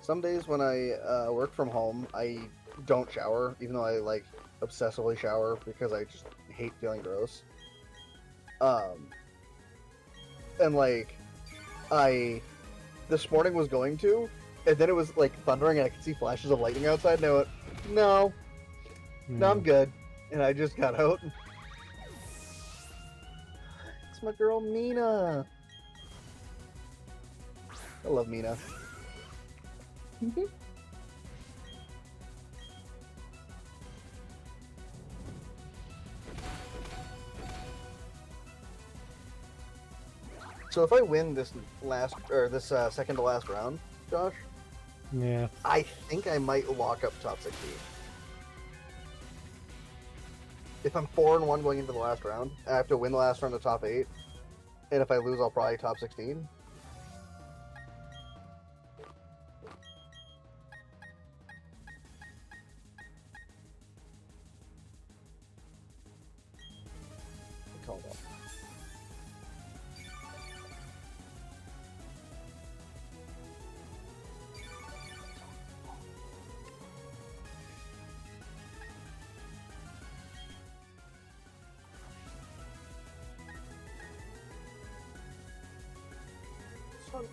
Some days when I work from home, I don't shower, even though I like obsessively shower because I just hate feeling gross. And like, this morning was going to, and then it was like thundering and I could see flashes of lightning outside, and I went, no, I'm good. And I just got out. It's my girl Mina. I love Mina. So if I win this second to last round, Josh, Yeah. I think I might lock up top 16. If I'm 4-1 going into the last round, I have to win the last round to top 8. And if I lose, I'll probably top 16. Call it off. Son.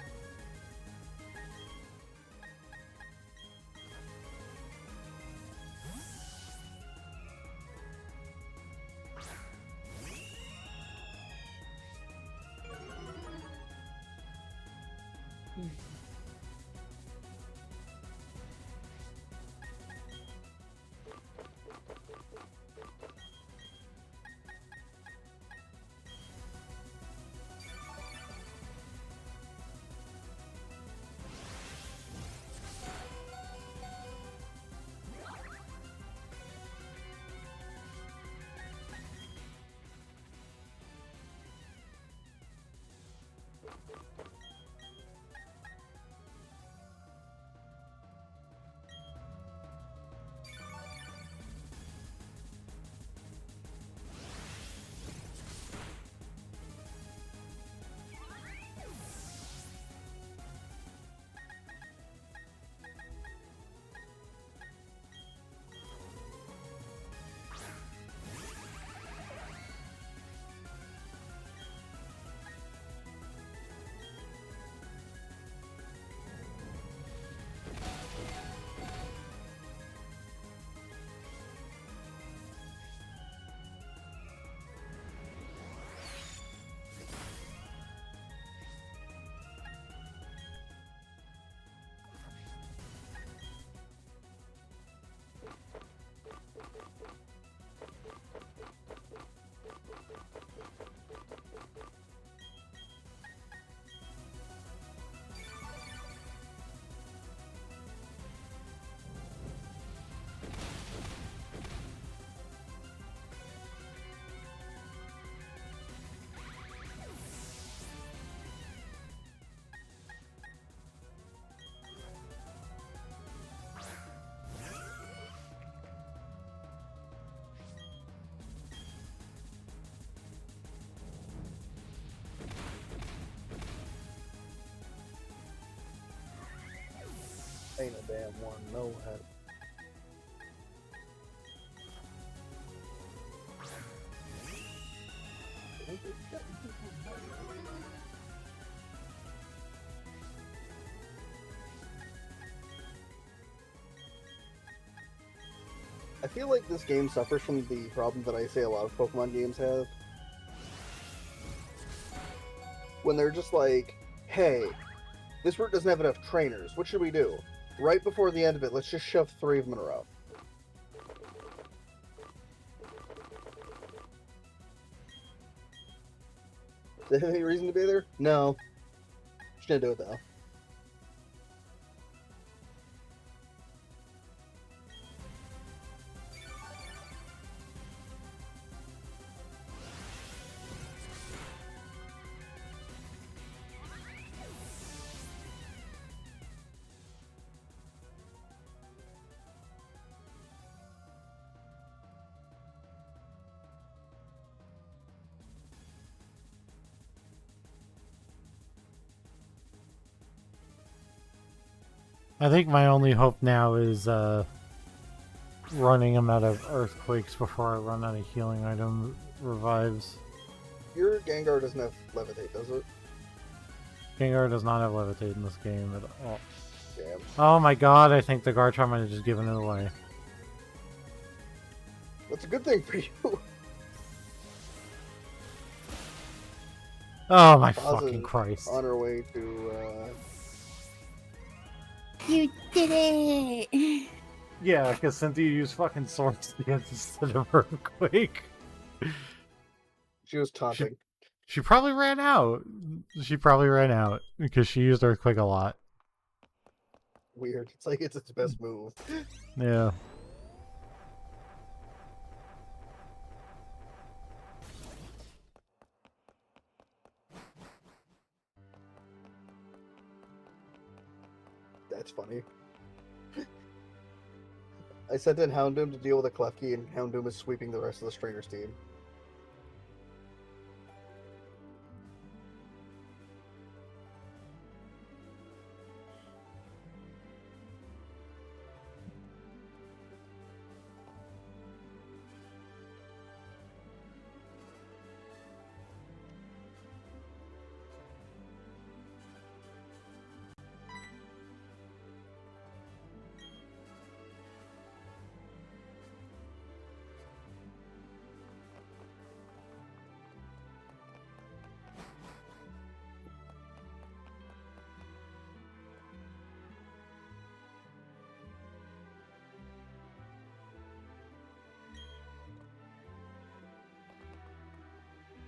Ain't a damn one, no head. I feel like this game suffers from the problem that I say a lot of Pokemon games have. When they're just like, hey, this route doesn't have enough trainers, what should we do? Right before the end of it, let's just shove 3 of them in a row. Does it have any reason to be there? No. Just gonna do it though. I think my only hope now is running him out of earthquakes before I run out of healing item revives. Your Gengar doesn't have Levitate, does it? Gengar does not have levitate in this game at all. Damn. Oh my god, I think the Garchomp might have just given it away. That's a good thing for you. Oh my Paz fucking is Christ. On her way to, You did it! Yeah, because Cynthia used fucking Swords Dance instead of Earthquake. She was taunting. She probably ran out. She probably ran out because she used Earthquake a lot. Weird. It's like it's its best move. Yeah. That's funny. I sent in Houndoom to deal with a Klefki, and Houndoom is sweeping the rest of the Stringers team.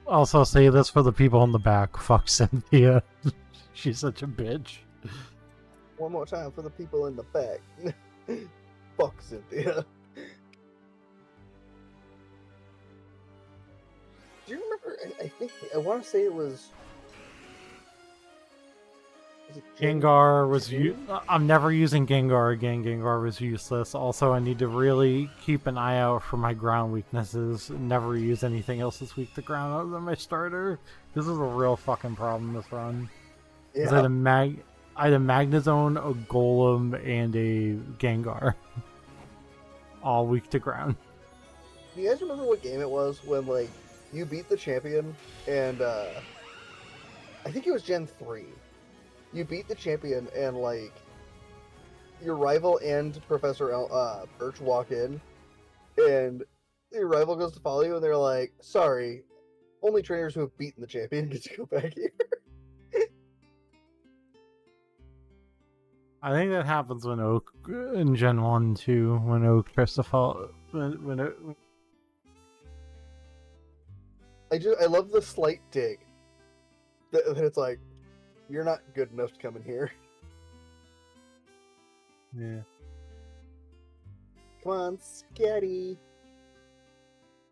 Also, say this for the people in the back. Fuck Cynthia. She's such a bitch. One more time for the people in the back. Fuck Cynthia. Do you remember? I think I want to say it was. Is it Gengar was June? I'm never using Gengar again. Gengar was useless. Also, I need to really keep an eye out for my ground weaknesses. Never use anything else that's weak to ground other than my starter. This is a real fucking problem this run. 'Cause I Yeah. had a Magnezone, a Golem, and a Gengar. All weak to ground. Do you guys remember what game it was when like you beat the champion and I think it was Gen 3. You beat the champion and like your rival and Professor Birch walk in and your rival goes to follow you and they're like, sorry, only trainers who have beaten the champion get to go back here. I think that happens when Oak in Gen 1 too, when Oak tries to follow. I love the slight dig. That it's like, you're not good enough to come in here. Yeah. Come on, Scatty.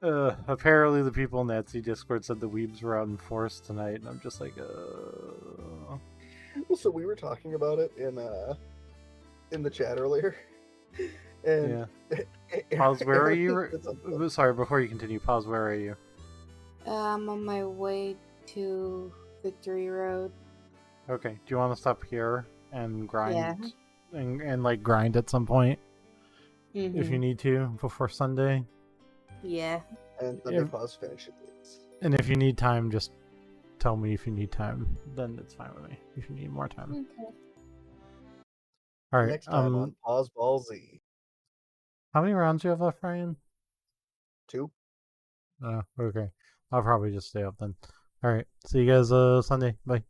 Apparently the people in the Etsy Discord said the weebs were out in force tonight, and I'm just like, Well, so we were talking about it in the chat earlier. And yeah. Pause, where are you? Sorry, before you continue, pause, where are you? I'm on my way to Victory Road. Okay, do you want to stop here and grind? Yeah. and like grind at some point if you need to before Sunday. Yeah. And Sunday pause finish it, please. And if you need time, just tell me if you need time. Then it's fine with me. If you need more time. Okay. All right. Next time on Pause Ball Z. How many rounds do you have left, Ryan? 2. Okay. I'll probably just stay up then. All right. See you guys Sunday. Bye.